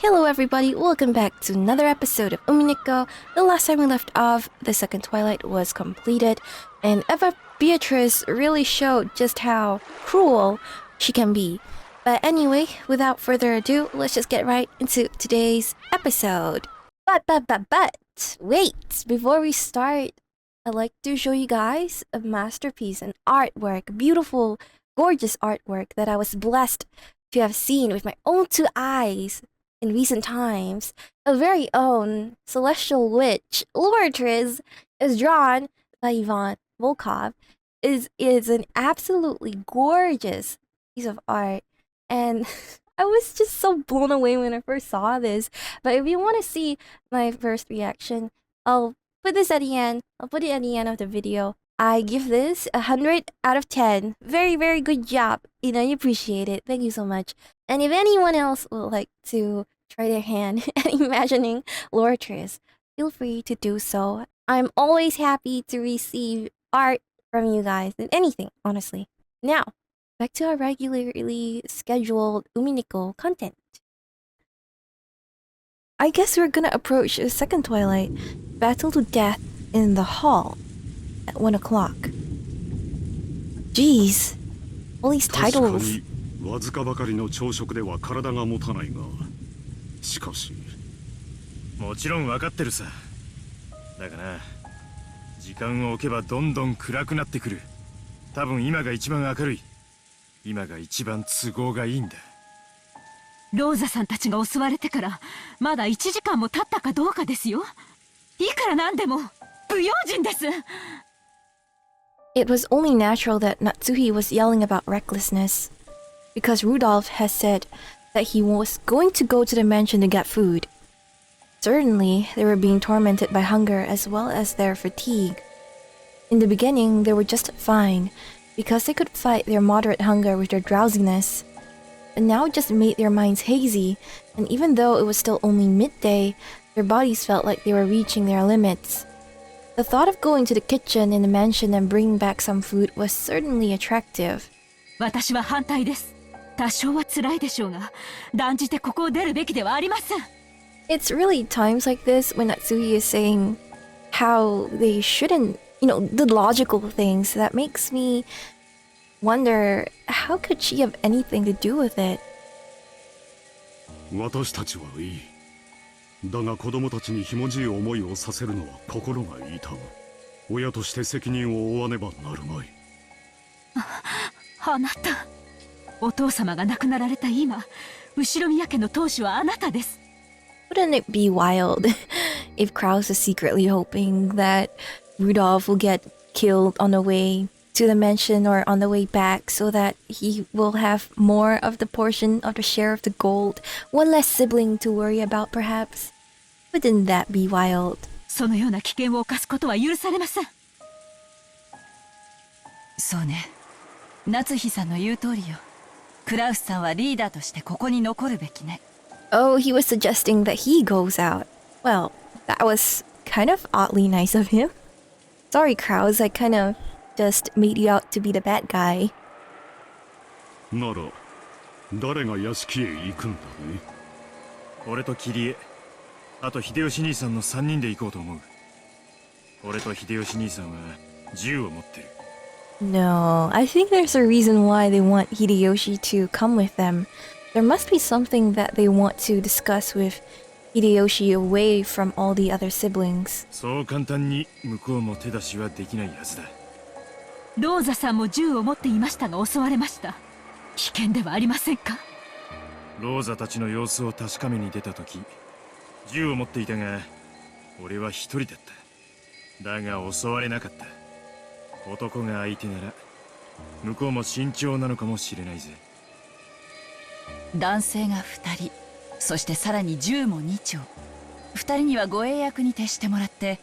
Hello everybody, welcome back to another episode of Umineko. The last time we left off, the second twilight was completed, and Beatrice really showed just how cruel she can be. But anyway, without further ado, let's just get right into today's episode. But, wait! Before we start, I'd like to show you guys a masterpiece, an artwork, beautiful, gorgeous artwork that I was blessed to have seen with my own two eyes in recent times. A very own celestial witch, LORETRICE, is drawn by Ivan Volkov. Is an absolutely gorgeous piece of art, and I was just so blown away when I first saw this. But if you want to see my first reaction, I'll put this at the end. I'll put it at the end of the video. I give this 100 out of 10. Very, very good job. You know, I appreciate it. Thank you so much. And if anyone else would like to try their hand at imagining LORETRICE, feel free to do so. I'm always happy to receive art from you guys and anything, honestly. Now, back to our regularly scheduled Umineko content. I guess we're gonna approach the second twilight, battle to death in the hall at 1 o'clock. Jeez, all these titles. わずかばかりの朝食では体が持たないが、しかしもちろん分かってるさ。だがな、時間を置けばどんどん暗くなってくる。多分今が一番明るい。今が一番都合がいいんだ。ローザさんたちが襲われてからまだ1時間も経ったかどうかですよ。いくらなんでも不用心です。It was only natural that Natsuhi was yelling about recklessness, because Rudolph has said that he was going to go to the mansion to get food. Certainly, they were being tormented by hunger as well as their fatigue. In the beginning, they were just fine, because they could fight their moderate hunger with their drowsiness. But now it just made their minds hazy, and even though it was still only midday, their bodies felt like they were reaching their limits. The thought of going to the kitchen in the mansion and bringing back some food was certainly attractive. 私は反対です。多少は辛いでしょうが、断じてここを出るべきではありません。It's really times like this when Natsuhi is saying how they shouldn't, the logical things that makes me wonder, how could she have anything to do with it? 私たちはいい。だが子供たちにひもじい思いをさせるのは心が痛む。親として責任を負わねばなるまい。あなた、お父様が亡くなられた今、後宮家の当主はあなたです。Wouldn't it be wild if Kraus is secretly hoping that Rudolph will get killed on the way to the mansion or on the way back so that he will have more of the portion of the share of the gold, one less sibling to worry about perhaps? Wouldn't that be wild? そのような危険を冒すことは許されません。そうね。夏日さんの言う通りよ。クラウスさんはリーダーとしてここに残るべきね。Oh, he was suggesting that he goes out. Well, that was kind of oddly nice of him. Sorry, Kraus, I kind of just made you out to be the bad guy. なら、誰が屋敷へ行くんだね。俺とキリエ、あと秀吉兄さんの3人で行こうと思う。俺と秀吉兄さんは銃を持ってる。No, I think there's a reason why they want Hideyoshi to come with them. There must be something that they want to discuss with Hideyoshi away from all the other siblings. そう簡単に向こうも手出しはできないはずだ。ローザさんも銃を持っていましたが襲われました。危険ではありませんか？ローザたちの様子を確かめに出た時、銃を持っていたが、俺は一人だった。だが襲われなかった。男が相手なら、向こうも慎重なのかもしれないぜ。男性が2人、そしてさらに銃も2丁。2人には護衛役に徹してもらって、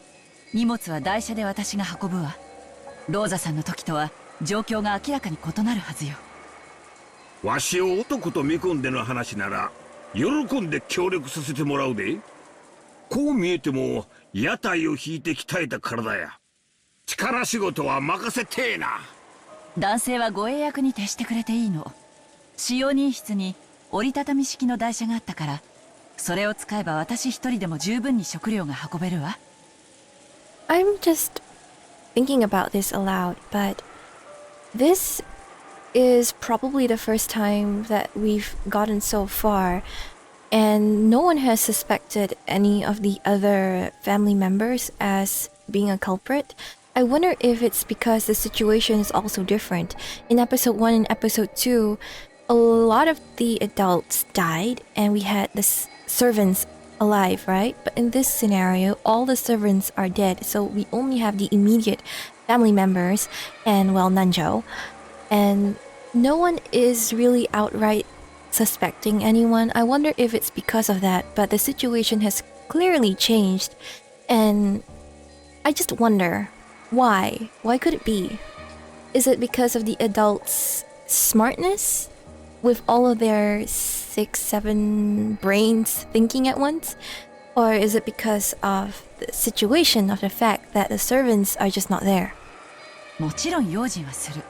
荷物は台車で私が運ぶわ。ローザさんの時とは状況が明らかに異なるはずよ。わしを男と見込んでの話なら喜んで協力させてもらうで。こう見えても屋台を引いて鍛えた体や。力仕事は任せてえな。男性は護衛役に徹してくれていいの。使用人室に折りたたみ式の台車があったから、それを使えば私一人でも十分に食料が運べるわ。I'm just thinking about this aloud, but this is probably the first time that we've gotten so far, and no one has suspected any of the other family members as being a culprit. I wonder if it's because the situation is also different. In episode 1 and episode 2, a lot of the adults died and we had the servants alive, right? But in this scenario, all the servants are dead, so we only have the immediate family members and, well, Nanjo. And no one is really outright suspecting anyone. I wonder if it's because of that, but the situation has clearly changed. And I just wonder, why? Why could it be? Is it because of the adults' smartness? With all of their 6-7 brains thinking at once? Or is it because of the situation of the fact that the servants are just not there? もちろん用心はする。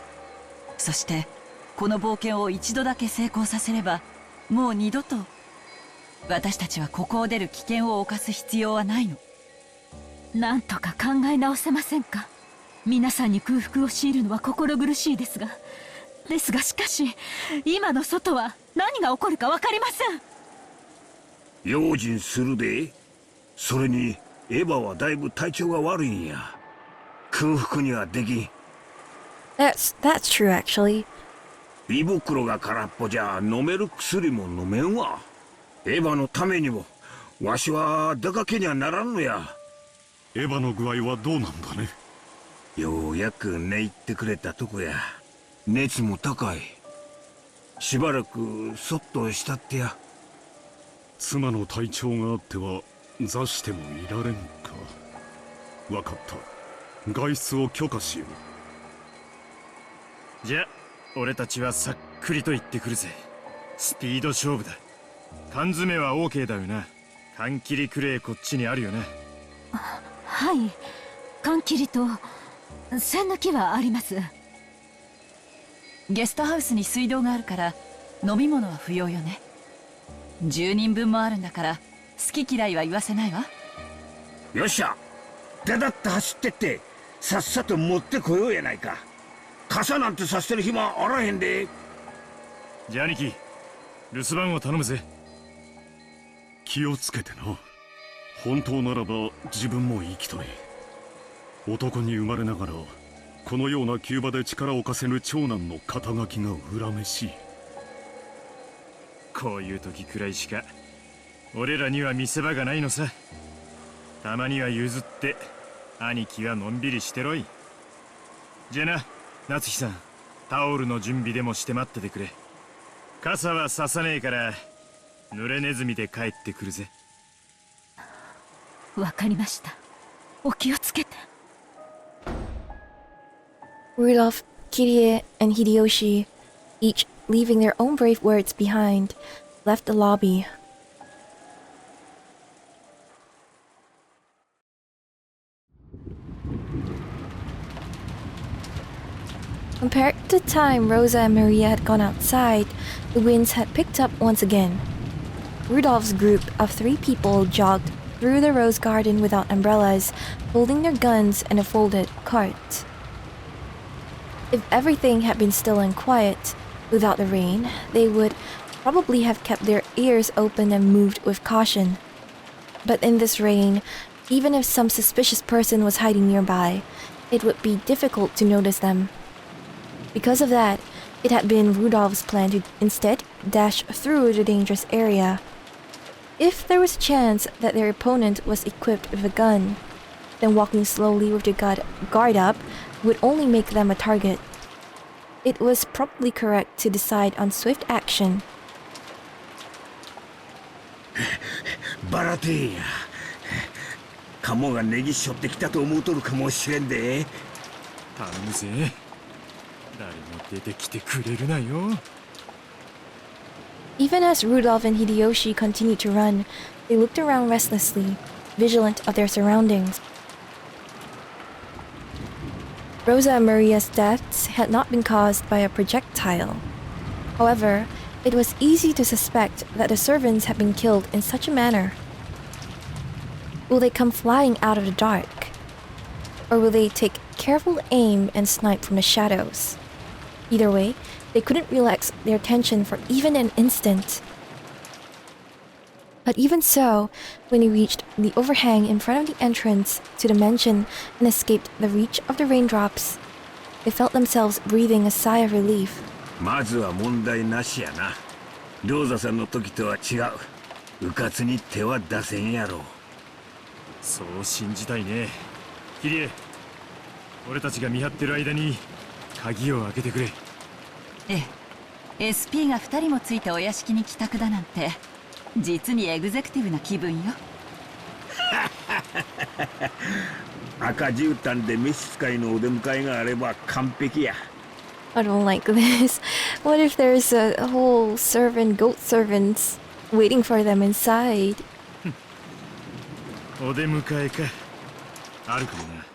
そしてこの冒険を一度だけ成功させれば、もう二度と私たちはここを出る危険を冒す必要はないの。なんとか考え直せませんか。皆さんに空腹を強いるのは心苦しいですが、しかし今の外は何が起こるか分かりません。用心するで。それにエヴァはだいぶ体調が悪いんや。空腹にはできん。That's true, actually. 胃袋が空っぽじゃ飲める薬も飲めんわ。エヴァのためにもわしは出かけにはならんのや。エヴァの具合はどうなんだね。ようやく寝入ってくれたとこや。熱も高い。しばらくそっとしたってや。妻の体調があっては座してもいられんか。わかった。外出を許可しよう。じゃ、俺たちはさっくりと行ってくるぜ。スピード勝負だ。缶詰は OK だよな。缶切りくれこっちにあるよな。はい、缶切りと栓抜きはあります。ゲストハウスに水道があるから飲み物は不要よね。10人分もあるんだから好き嫌いは言わせないわ。よっしゃ、だだって走ってってさっさと持ってこようやないか。傘なんてさしてる暇あらへんで。じゃあ兄貴、留守番を頼むぜ。気をつけてな。本当ならば自分も生きとれ。男に生まれながらこのような急場で力を貸せぬ長男の肩書きが恨めしい。こういう時くらいしか俺らには見せ場がないのさ。たまには譲って兄貴はのんびりしてろい。じゃあな、夏日さん、タオルの準備でもして待っててくれ。傘はささねえから濡れネズミで帰ってくるぜ。わかりました。お気をつけて。Rudolph, Kyrie, and Hideyoshi, each leaving their own brave words behind, left the lobby. Compared to the time Rosa and Maria had gone outside, the winds had picked up once again. Rudolph's group of 3 people jogged through the rose garden without umbrellas, holding their guns and a folded cart. If everything had been still and quiet, without the rain, they would probably have kept their ears open and moved with caution. But in this rain, even if some suspicious person was hiding nearby, it would be difficult to notice them. Because of that, it had been Rudolph's plan to instead dash through the dangerous area. If there was a chance that their opponent was equipped with a gun, then walking slowly with the guard up would only make them a target. It was probably correct to decide on swift action. バラテーや。カモがネギしょってきたと思うとるかもしれんで。頼むぜ。誰も出てきてくれるなよ。Even as Rudolph and Hideyoshi continued to run, they looked around restlessly, vigilant of their surroundings. Rosa and Maria's deaths had not been caused by a projectile. However, It was easy to suspect that the servants had been killed in such a manner. Will they come flying out of the dark? Or will they take careful aim and snipe from the shadows? Either way, they couldn't relax their tension for even an instant. But even so, when they reached the overhang in front of the entrance to the mansion and escaped the reach of the raindrops, they felt themselves breathing a sigh of relief. まずは問題なしやな。ローザさんの時とは違う。うかつに手は出せんやろ。そう信じたいね。キリエ、俺たちが見張ってる間に鍵を開けてくれ。ええ、SP が2人もついてお屋敷に帰宅だなんて、実にエグゼクティブな気分よ。赤絨毯で召使いのお出迎えがあれば完璧や。I don't like this. What if there's a whole goat servants waiting for them inside? お出迎えか。あるかもな。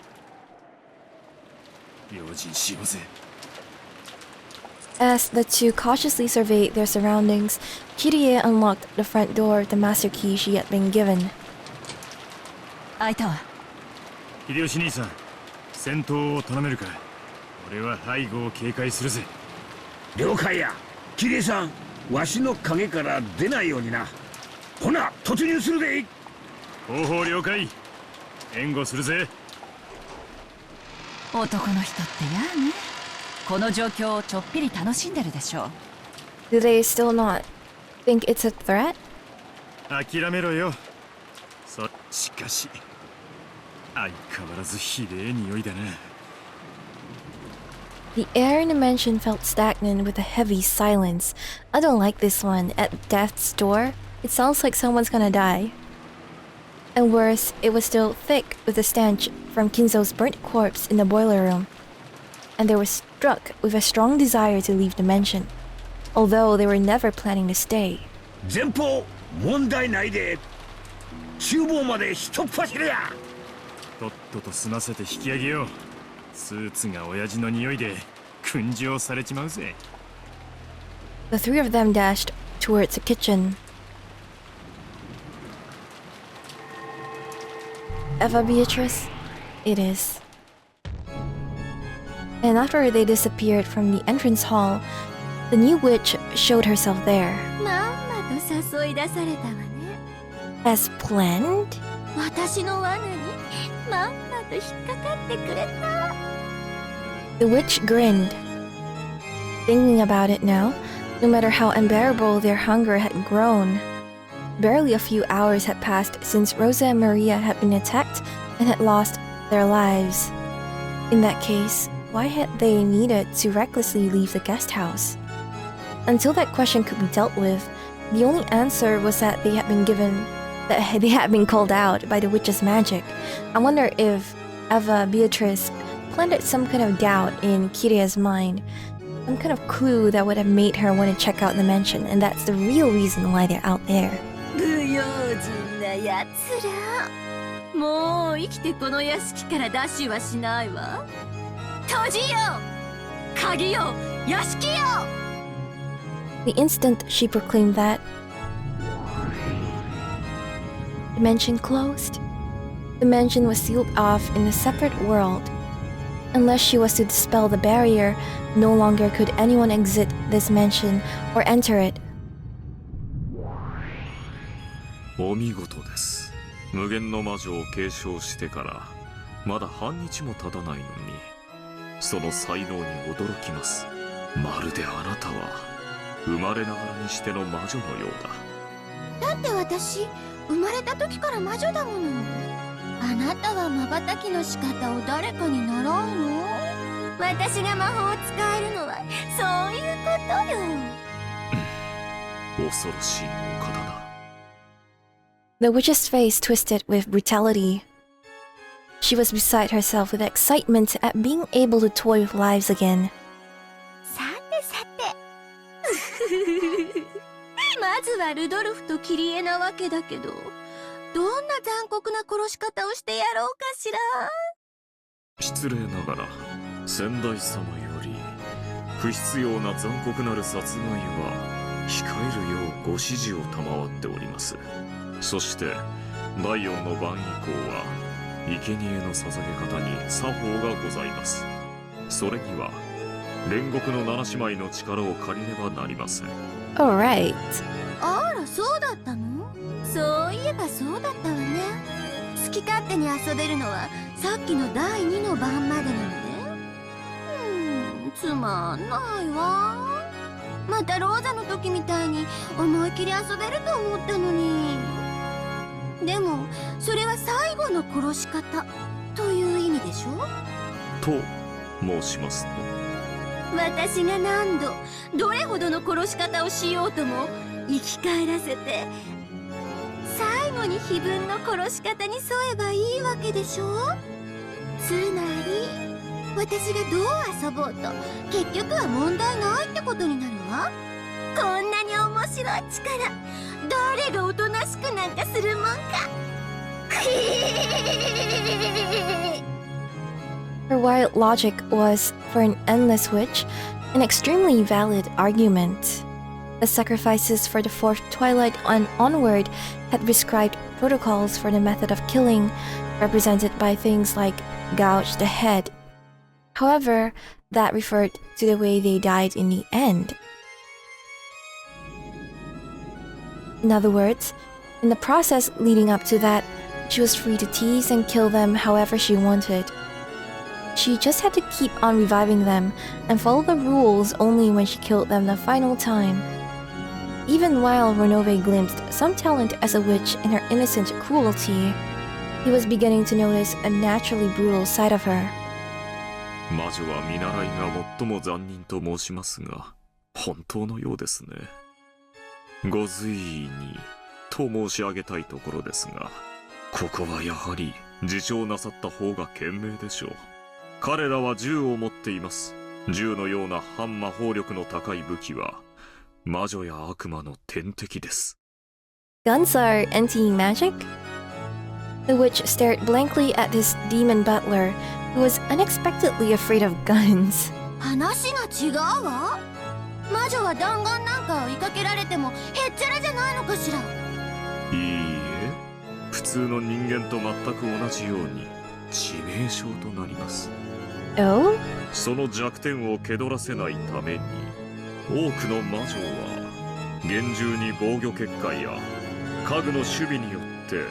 用心しようぜ。As the two cautiously surveyed their surroundings, Kyrie unlocked the front door with the master key she had been given. 開いたわ。秀吉兄さん、戦闘を頼めるか。俺は背後を警戒するぜ。了解や。キリエさん、わしの影から出ないようにな。ほな、突入するで。方法了解。援護するぜ。男の人ってやあね。この状況をちょっぴり楽しんでるでしょう。Do they still not think it's a threat? 諦めろよ。しかし、相変わらずひでえ匂いだな。The air in the mansion felt stagnant with a heavy silence. I don't like this one. At death's door, it sounds like someone's gonna die. And worse, it was still thick with the stench from Kinzo's burnt corpse in the boiler room. And they were struck with a strong desire to leave the mansion, although they were never planning to stay. 前方、問題ないで。厨房まで一っ走りや。とっとと済ませて引き上げよう。スーツが親父の匂いで燻蒸されちまうぜ。The three of them dashed towards the kitchen. Beatrice? It is. And after they disappeared from the entrance hall, the new witch showed herself there. まんまと誘い出されたわね。As planned? 私の罠にまんまと引っかかってくれた。The witch grinned. Thinking about it now, no matter how unbearable their hunger had grown, barely a few hours had passed since Rosa and Maria had been attacked and had lost their lives. In that case, why had they needed to recklessly leave the guest house? Until that question could be dealt with, the only answer was that they had been called out by the witch's magic. I wonder if Beatrice planted some kind of doubt in Kirie's mind, some kind of clue that would have made her want to check out the mansion, and that's the real reason why they're out there. 不用心なやつら。もう生きてこの屋敷からダッシュはしないわ。閉じよ、鍵よ、屋敷よ。The instant she proclaimed that, the mansion closed. The mansion was sealed off in a separate world. Unless she was to dispel the barrier, no longer could anyone exit this mansion or enter it. お見事です。無限の魔女を継承してからまだ半日も経たないのに、その才能に驚きます。まるであなたは生まれながらにしての魔女のようだ。だって私生まれた時から魔女だもの。あなたは瞬きの仕方を誰かに習うの？私が魔法を使えるのはそういうことよ。恐ろしいお方だ。The witch's face twisted with brutality. She was beside herself with excitement at being able to toy with lives again. さてさてまずはルドルフとキリエなわけだけど、どんな残酷な殺し方をしてやろうかしら。失礼ながら先代様より不必要な残酷なる殺害は控えるようご指示を賜っております。そして第4の晩以降は生贄の捧げ方に作法がございます。それには煉獄の7姉妹の力を借りねばなりません。 Alright. あら、そうだったの？そういえばそうだったわね。好き勝手に遊べるのはさっきの第2の晩までなのね。つまんないわ。またローザの時みたいに思い切り遊べると思ったのに。でもそれは最後の殺し方という意味でしょ？と申しますと、私が何度どれほどの殺し方をしようとも生き返らせて、最後に非分の殺し方に沿えばいいわけでしょ？つまり私がどう遊ぼうと結局は問題ないってことになるわ。こんなに面白い力、誰がおとなしくなんかするもんか。Her wild logic was, for an endless witch, an extremely valid argument. The sacrifices for the fourth twilight and onward had prescribed protocols for the method of killing, represented by things like gouge the head. However, that referred to the way they died in the end. In other words, in the process leading up to that, she was free to tease and kill them however she wanted. She just had to keep on reviving them and follow the rules only when she killed them the final time. Even while Ronove glimpsed some talent as a witch in her innocent cruelty, he was beginning to notice a naturally brutal side of her. 魔女は見習いが最も残忍と申しますが、本当のようですね。ご随意にと申し上げたいところですが、ここはやはり自重なさった方が賢明でしょう。彼らは銃を持っています。銃のような反魔法力の高い武器は魔女や悪魔の天敵です。Guns are anti-magic? The witch stared blankly at his demon butler, who was unexpectedly afraid of guns. 話が違うわ。魔女は弾丸なんか追いかけられてもへっちゃらじゃないのかしら。いいえ、普通の人間と全く同じように致命傷となります。Oh? その弱点を蹴取らせないために、多くの魔女は厳重に防御結界や家具の守備によって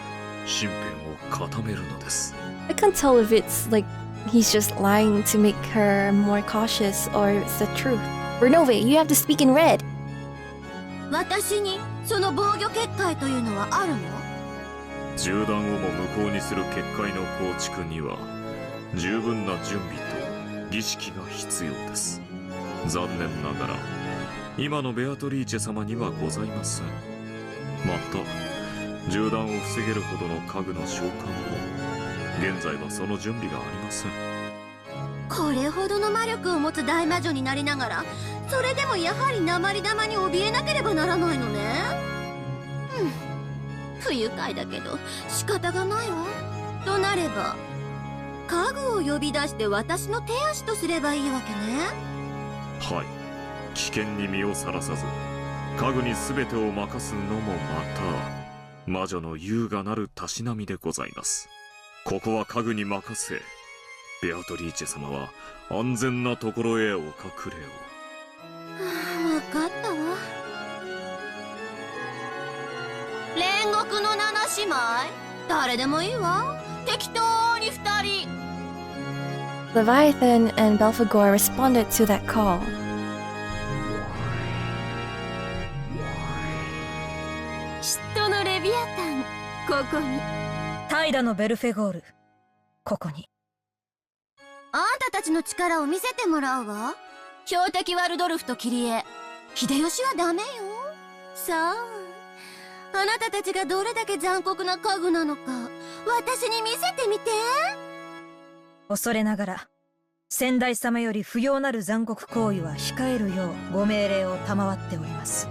身辺を固めるのです。I can't tell if it's like he's just lying to make her more cautious or it's the truth. Ronove, you have to speak in red. 私にその防御結界というのはあるの？銃弾をも無効にする結界の構築には十分な準備と儀式が必要です。残念ながら今のベアトリーチェ様にはございません。また銃弾を防げるほどの家具の召喚も現在はその準備がありません。これほどの魔力を持つ大魔女になりながら、それでもやはり鉛玉に怯えなければならないのね。不愉快だけど仕方がないわ。となれば家具を呼び出して私の手足とすればいいわけね。はい、危険に身をさらさず家具に全てを任すのもまた魔女の優雅なるたしなみでございます。ここは家具に任せ、ベアトリーチェ様は安全なところへお隠れを。分かったわ。煉獄の7姉妹、誰でもいいわ。適当に2人。Leviathan and Belphegor responded to that call. 嫉妬のレビアタン、ここに。怠惰のベルフェゴール、ここに。あんたたちの力を見せてもらうわ。標的はルドルフとキリエ、秀吉はダメよ。さあ、あなたたちがどれだけ残酷な家具なのか私に見せてみて。恐れながら先代様より不要なる残酷行為は控えるようご命令を賜っております。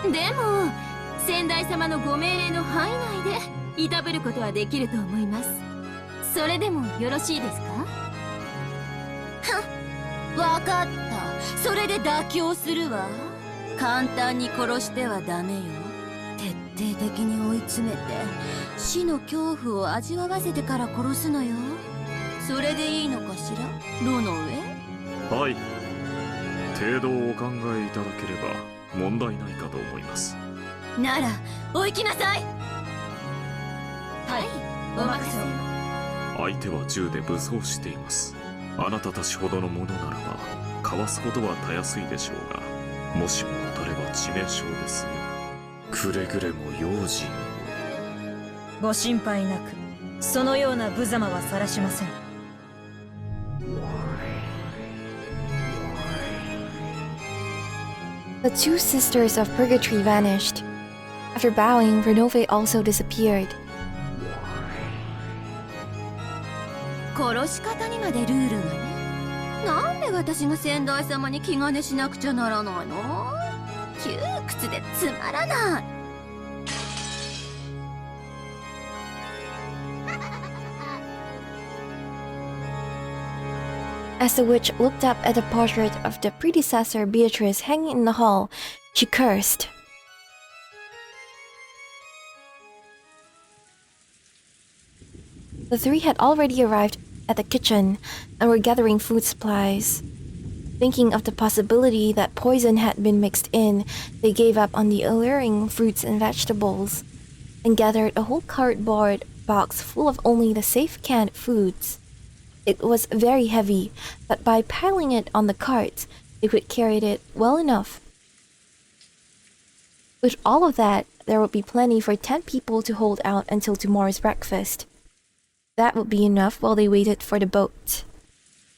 でも先代様のご命令の範囲内でいたぶることはできると思います。それでもよろしいですか？はっ、わかった。それで妥協するわ。簡単に殺してはダメよ。徹底的に追い詰めて死の恐怖を味わわせてから殺すのよ。それでいいのかしら、ロノウェ？はい。程度をお考えいただければ問題ないかと思います。ならお行きなさい。はい、お任せを。相手は銃で武装しています。あなたたちほどのものならばかわすことはたやすいでしょうが、もしも当たれば致命傷ですよ。くれぐれも用心を。ご心配なく、そのような無様は晒しません。The two sisters of Purgatory vanished. After bowing, Ronove also disappeared. 殺し方にまでルールがね。なんで私が先代様に気兼ねしなくちゃならないの？窮屈でつまらない。As the witch looked up at the portrait of the predecessor Beatrice hanging in the hall, she cursed. The three had already arrived at the kitchen and were gathering food supplies. Thinking of the possibility that poison had been mixed in, they gave up on the alluring fruits and vegetables and gathered a whole cardboard box full of only the safe canned foods. It was very heavy, but by piling it on the carts, they could carry it well enough. With all of that, there would be plenty for 10 people to hold out until tomorrow's breakfast. That would be enough while they waited for the boat.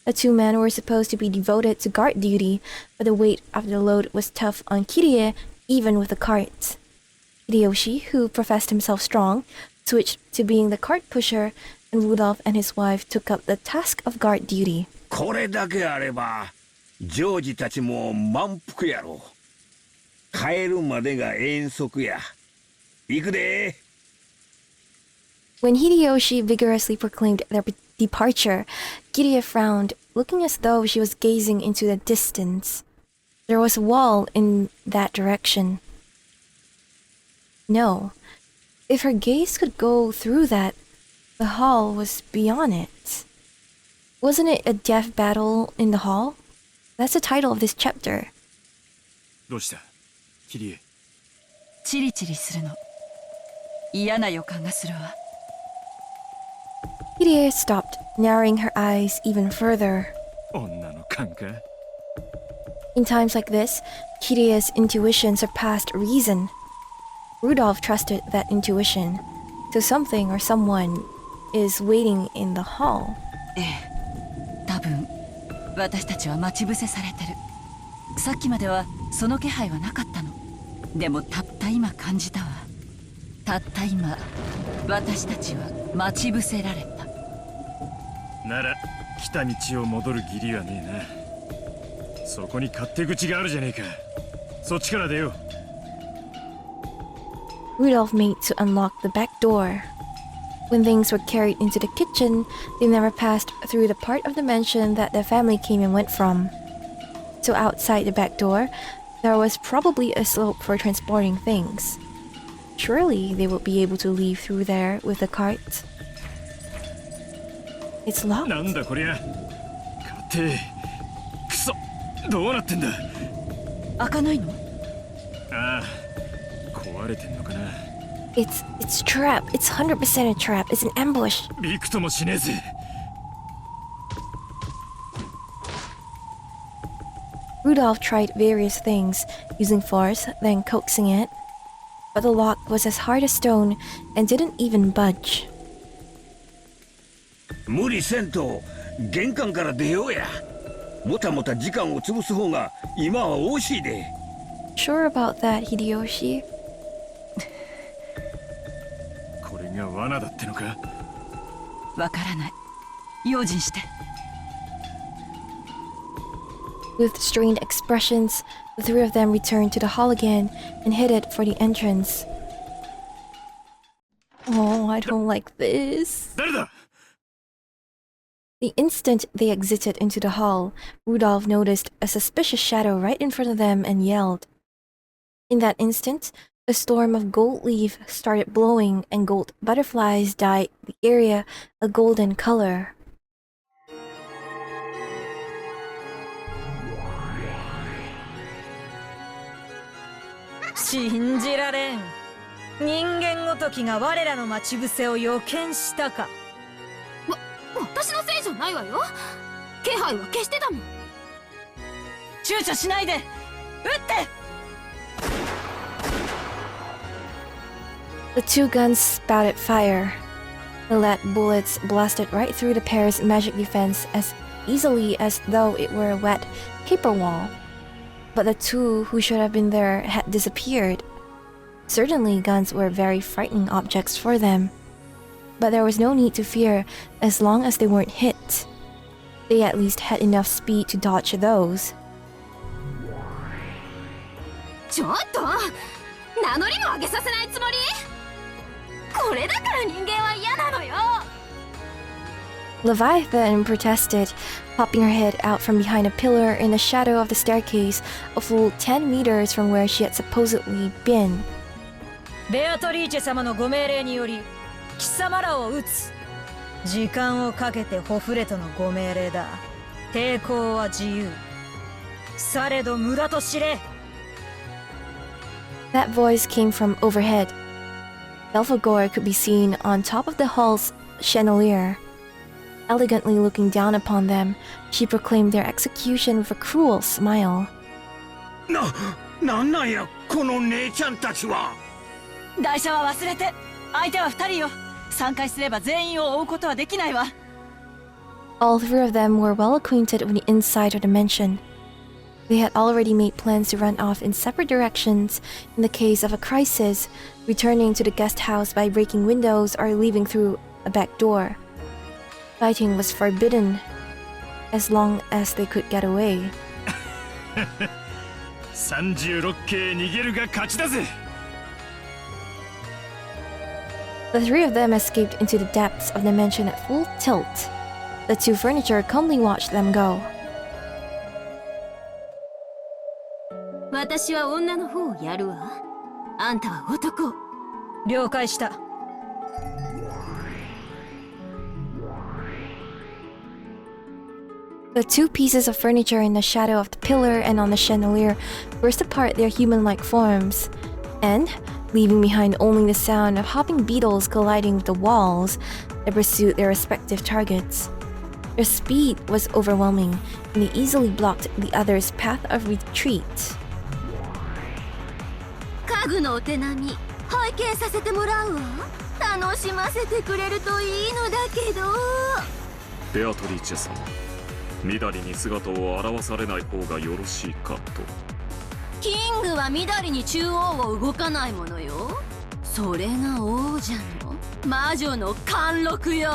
The two men were supposed to be devoted to guard duty, but the weight of the load was tough on Kyrie, even with the carts. Hideyoshi, who professed himself strong, switched to being the cart pusher, and Rudolph and his wife took up the task of guard duty. これだけあればジョージたちも満腹やろ。帰るまでが遠足や。行くで。When Hideyoshi vigorously proclaimed their departure, Kyrie frowned, looking as though she was gazing into the distance. There was a wall in that direction. No, if her gaze could go through that, the hall was beyond it. Wasn't it a death battle in the hall? That's the title of this chapter. どうしたキリエ？チリチリするの。嫌な予感がするわ。Kyrie stopped, narrowing her eyes even further. 女の勘か？ In times like this, Kyrie's intuition surpassed reason. Rudolph trusted that intuition, so something or someone is waiting in the hall. ええ、多分私たちは待ち伏せされてる。さっきまではその気配はなかったの。でもたった今感じたわ。たった今、私たちは待ち伏せられた。なら来た道を戻る義理はねえな。そこに勝手口があるじゃねえか。そっちから出よう。Rudolph made to unlock the back door. When things were carried into the kitchen, they never passed through the part of the mansion that the family came and went from. So outside the back door, there was probably a slope for transporting things. Surely they would be able to leave through there with the cart. It's locked. なんだこりゃ。勝手。くそ。どうなってんだ。開かないの？ああ、壊れてんのかな。It's trap. It's 100% a trap. It's an ambush. びくともしねえぜ。Rudolph tried various things, using force, then coaxing it. But the lock was as hard as stone and didn't even budge. 無理せんと玄関から出ようや。もたもた時間を潰す方が今は惜しいで。Sure about that, Hideyoshi? これが罠だってのか？わからない。用心して。With strained expressions, the three of them returned to the hall again and headed for the entrance. Oh, I don't like this. 誰だ？ The instant they exited into the hall, Rudolph noticed a suspicious shadow right in front of them and yelled. In that instant, a storm of gold leaf started blowing and gold butterflies dyed the area a golden color. 信じられん。人間ごときが我らの待ち伏せを予見したか。私のせいじゃないわよ。気配は消してたもん。躊躇しないで撃って。 The two guns spouted fire. The lead bullets blasted right through the pair's magic defense as easily as though it were a wet paper wall. But the two who should have been there had disappeared. Certainly, guns were very frightening objects for them. But there was no need to fear as long as they weren't hit. They at least had enough speed to dodge those. ちょっと名乗りも上げさせないつもり？これだから人間は嫌なのよ。 Leviathan protested, popping her head out from behind a pillar in the shadow of the staircase, a full 10 meters from where she had supposedly been. ベアトリーチェ様のご命令により貴様らを撃つ。時間をかけてホフレとのご命令だ。抵抗は自由。されど無駄と知れ。 That voice came from overhead. Belphegor could be seen on top of the hall's chandelier. Elegantly looking down upon them, she proclaimed their execution with a cruel smile. なんやこの姉ちゃんたちは。台車は忘れて。相手は2人よ。3回すれば全員を追うことはできないわ。 All three of them were well acquainted with the inside of the mansion. They had already made plans to run off in separate directions in the case of a crisis, returning to the guest house by breaking windows or leaving through a back door. Fighting was forbidden as long as they could get away. 36系逃げるが勝ちだぜ。 The three of them escaped into the depths of the mansion at full tilt. The two furniture calmly watched them go. 私は女の方をやるわ。あんたは男。了解した。 The two pieces of furniture in the shadow of the pillar and on the chandelier burst apart their human-like forms, and, leaving behind only the sound of hopping beetles colliding with the walls, they pursued their respective targets. Their speed was overwhelming, and they easily blocked the other's path of retreat. 家具のお手並み拝見させてもらうわ。楽しませてくれるといいのだけど。ベアトリーチェ様、緑に姿を現されない方がよろしいかと。キングは緑に中央を動かないものよ。それが王者の魔女の貫禄よ。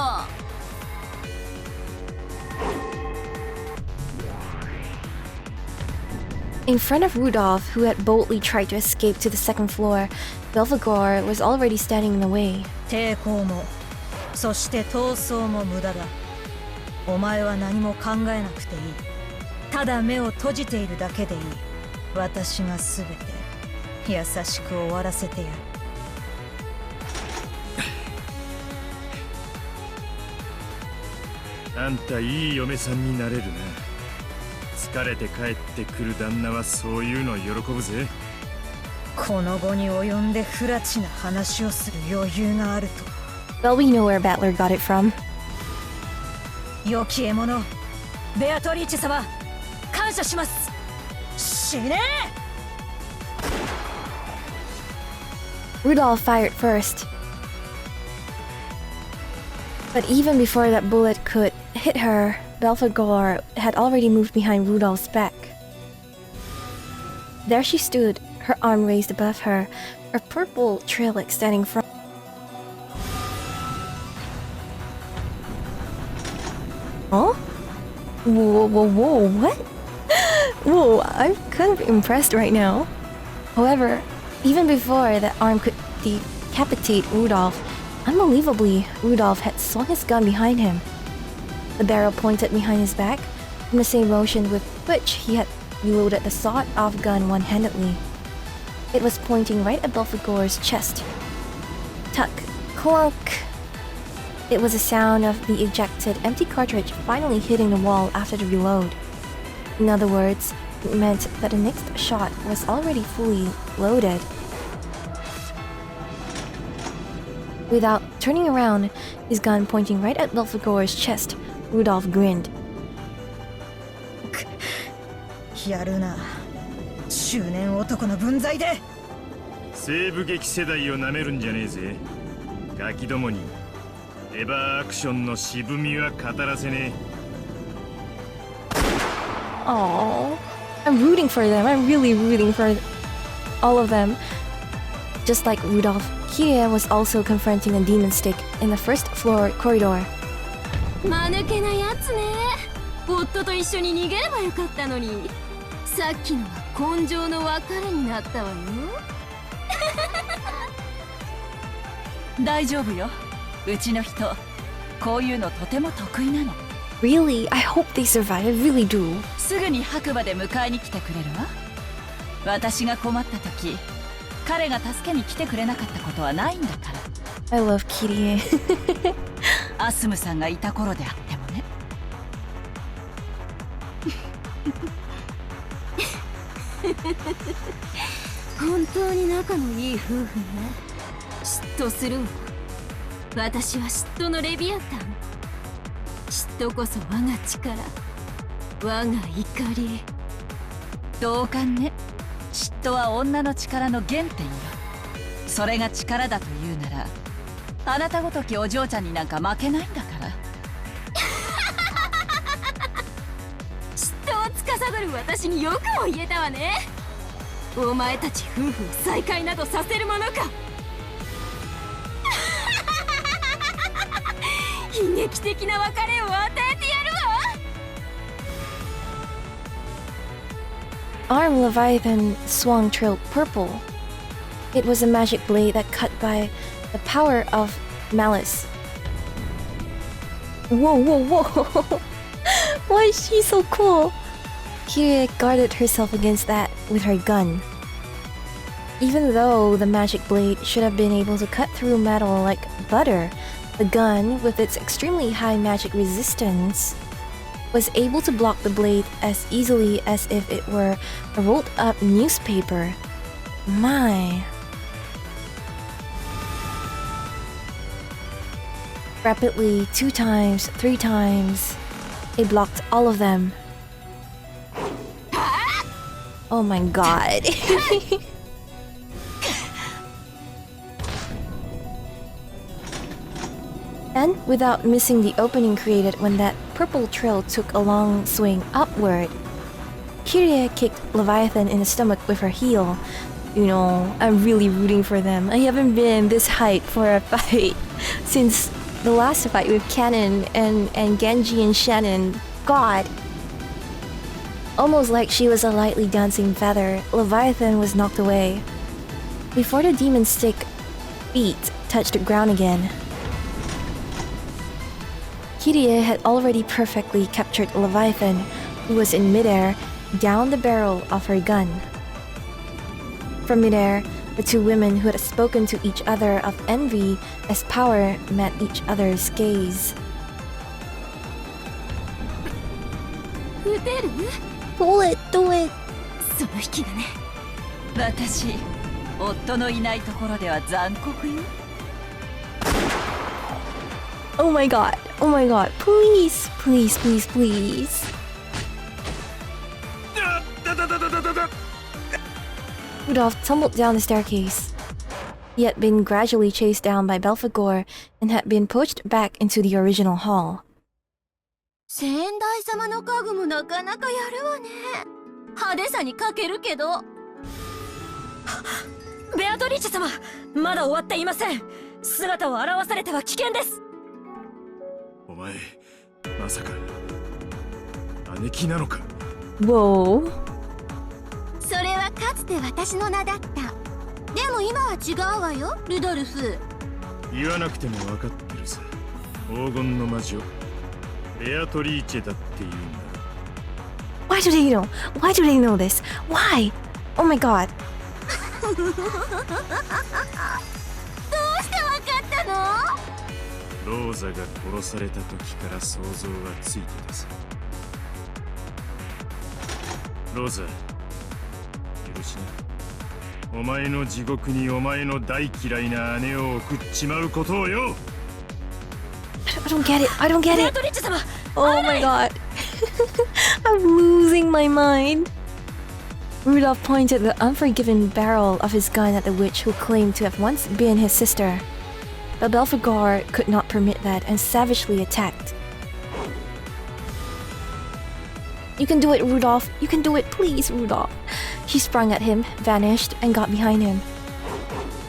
In front of Rudolph, who had boldly tried to escape to the second floor, Belphegor was already standing in the way. 抵抗もそして闘争も無駄だ。お前は何も考えなくていい。ただ目を閉じているだけでいい。私が全て優しく終わらせてやる。あんたいい嫁さんになれるな。疲れて帰ってくる旦那はそういうの喜ぶぜ。この後に及んで不埒な話をする余裕があると。 Well, we know where Battler got it from. 良き獲物、ベアトリーチェ様、感謝します。死ねRudolph fired first. But even before that bullet could hit her, Belphegor had already moved behind Rudolph's back. There she stood, her arm raised above her, a purple trail extending from. Huh? Whoa, what? Whoa, I'm kind of impressed right now. However, even before that arm could decapitate Rudolph, unbelievably, Rudolph had swung his gun behind him. The barrel pointed behind his back, in the same motion with which he had reloaded the sawed-off gun one-handedly. It was pointing right at Belphegor's chest. Tuck, clunk. It was the sound of the ejected empty cartridge finally hitting the wall after the reload. In other words, it meant that the next shot was already fully loaded. Without turning around, his gun pointing right at Belphegor's chest, Rudolph grinned. やるな。執念男の分際で。西部劇世代をなめるんじゃねえぜ。ガキどもにエヴァアクションの渋みは語らせねえ。Oh, I'm rooting for them. I'm really rooting for all of them. Just like Rudolph, Kyrie was also confronting a demon stick in the first floor corridor. 間抜けなやつね。夫と一緒に逃げればよかったのに。さっきのは根性の別れになったわよ。大丈夫よ。うちの人、こういうのとても得意なの。Really? I hope they survive. I really do. すぐに白馬で迎えに来てくれるわ。私が困った時、彼が助けに来てくれなかったことはないんだから。I love Kyrie. アスムさんがいた頃であってもね。本当に仲のいい夫婦ね。嫉妬するわ。私は嫉妬のレビアタン。嫉妬こそ我が力、我が怒り。同感ね。嫉妬は女の力の原点よ。それが力だというなら、あなたごときお嬢ちゃんになんか負けないんだから。嫉妬を司る私によくも言えたわね。お前たち夫婦を再会などさせるものか。悲劇的な別れを与えてやるわ。Arm Leviathan swung trailed purple. It was a magic blade that cut by the power of malice. Whoa, whoa, whoa! Why is she so cool? Kyrie guarded herself against that with her gun. Even though the magic blade should have been able to cut through metal like butter, the gun, with its extremely high magic resistance, was able to block the blade as easily as if it were a rolled up newspaper. My. Rapidly, 2 times, 3 times, it blocked all of them. Oh my god. And without missing the opening created when that purple trail took a long swing upward, Kyrie kicked Leviathan in the stomach with her heel. You know, I'm really rooting for them. I haven't been this hyped for a fight since the last fight with Cannon and Genji and Shannon. God. Almost like she was a lightly dancing feather, Leviathan was knocked away. Before the demon stick feet touched the ground again, Kyrie had already perfectly captured Leviathan, who was in midair, down the barrel of her gun. From midair, the 2 women who had spoken to each other of envy as power met each other's gaze. 撃てる？ Pull it, do it! その引きがね。私、夫のいないところでは残酷よ。Oh my god, oh my god, please, please, please, please. Rudolph tumbled down the staircase. He had been gradually chased down by Belphegor and had been pushed back into the original hall. 先代様の家具もなかなかやるわね。派手さに欠けるけど。ベアトリーチェ様、まだ終わっていません。姿を現されては危険です。お前、まさか姉貴なのか。 Whoa. それはかつて私の名だった。でも今は違うわよ、ルドルフ。言わなくても分かってるさ。黄金の魔女、ベアトリーチェだって言うんだ。 Why do they know? Why do they know this? Why? Oh my god. してわかったの？ローザが殺された時から想像がついてたさ。ローザ、許しな。お前の地獄にお前の大嫌いな姉を送っちまうことをよ。I don't get it. I don't get it. ベアトリッチ様、 Oh my god. I'm losing my mind. Rudolph pointed the unforgiven barrel of his gun at the witch who claimed to have once been his sister. But Belphegor could not permit that and savagely attacked. You can do it, Rudolph. You can do it, please, Rudolph. She sprung at him, vanished, and got behind him.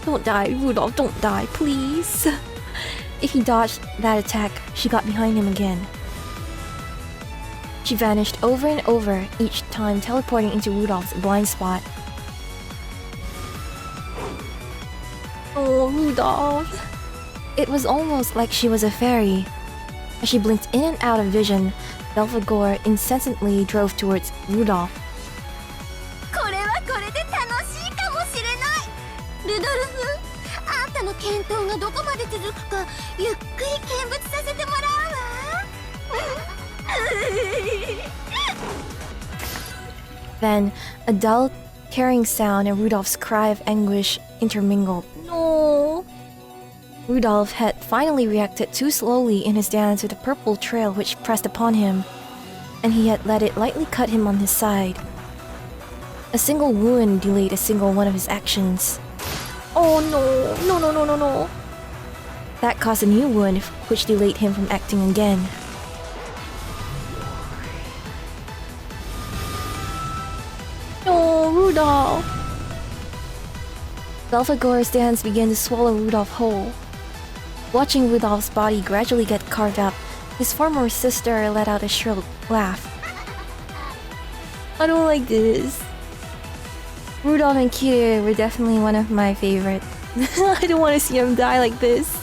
Don't die, Rudolph, don't die, please. If he dodged that attack, she got behind him again. She vanished over and over, each time teleporting into Rudolph's blind spot. Oh, Rudolph. It was almost like she was a fairy. As she blinked in and out of vision, Belphegor incessantly drove towards Rudolph. これはこれで楽しいかもしれない。ルドルフ、あんたの検討がどこまで続くかゆっくり見物させてもらうわ。Then, a dull, tearing sound and Rudolph's cry of anguish intermingled. No! Rudolph had finally reacted too slowly in his dance to the purple trail which pressed upon him, and he had let it lightly cut him on his side. A single wound delayed a single one of his actions. Oh no! No, no, no, no, no! That caused a new wound, which delayed him from acting again. No, Rudolph! Belphegor's dance began to swallow Rudolph whole. Watching Rudolph's body gradually get carved up, his former sister let out a shrill laugh. I don't like this. Rudolph and Kyrie were definitely one of my favorite. I don't want to see him die like this.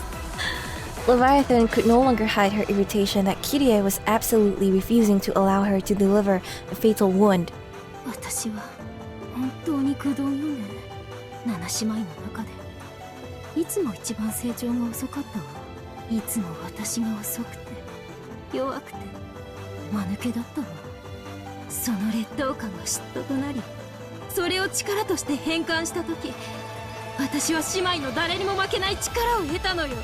Leviathan could no longer hide her irritation that Kyrie was absolutely refusing to allow her to deliver a fatal wound. 私は本当にくどいよね。7姉妹の中でいつも一番成長が遅かったわ。いつも私が遅くて弱くて間抜けだったわ。その劣等感が嫉妬となり、それを力として変換した時、私は姉妹の誰にも負けない力を得たのよ。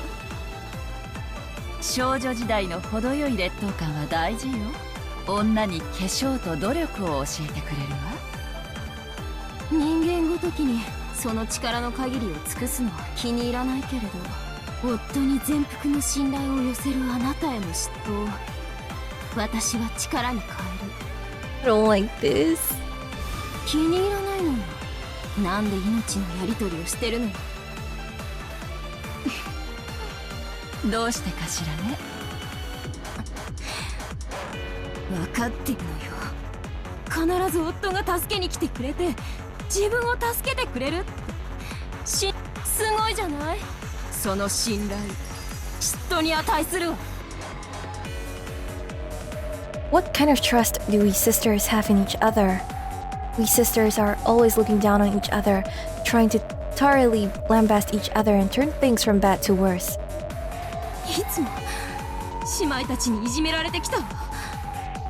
少女時代の程よい劣等感は大事よ。女に化粧と努力を教えてくれるわ。人間ごときにその力の限りを尽くすのは気に入らないけれど、夫に全幅の信頼を寄せるあなたへの嫉妬を私は力に変える。 I don't like this. 気に入らないのよ。なんで命のやり取りをしてるのよ。どうしてかしらね。分かってるのよ。必ず夫が助けに来てくれて自分を助けてくれるって。すごいじゃない。その信頼、嫉妬に値するわ。What kind of trust do we sisters have in each other? We sisters are always looking down on each other, trying to thoroughly lambast each other and turn things from bad to worse. いつも姉妹たちにいじめられてきたわ。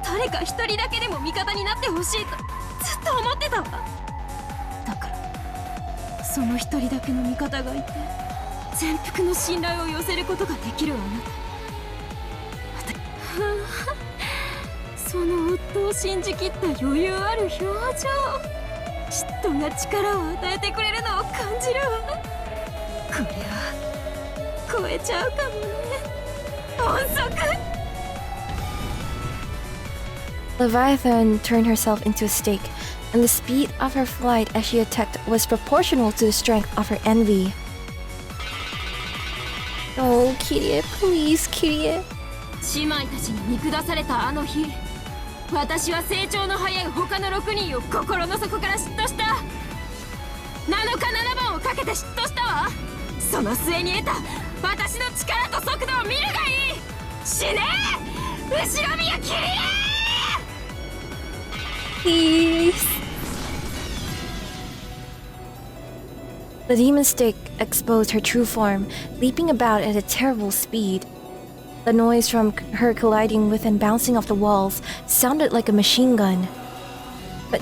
誰か一人だけでも味方になってほしいとずっと思ってたわ。だからその一人だけの味方がいて全幅の信頼を寄せることができるあなた。その夫を信じきった余裕ある表情、嫉妬が力を与えてくれるのを感じるわ。これは超えちゃうかもね。音速。Leviathan turned herself into a stake, and the speed of her flight as she attacked was proportional to the strength of her envy. Oh, Kyrie, please, Kyrie. 姉妹たちに見下されたあの日、私は成長の早い他の6人を心の底から嫉妬した。7日7番をかけて嫉妬したわ。その末に得た私の力と速度を見るがいい。死ねー、後ろ宮キリエ。 Please. The demon stick exposed her true form, leaping about at a terrible speed. The noise from her colliding with and bouncing off the walls sounded like a machine gun. But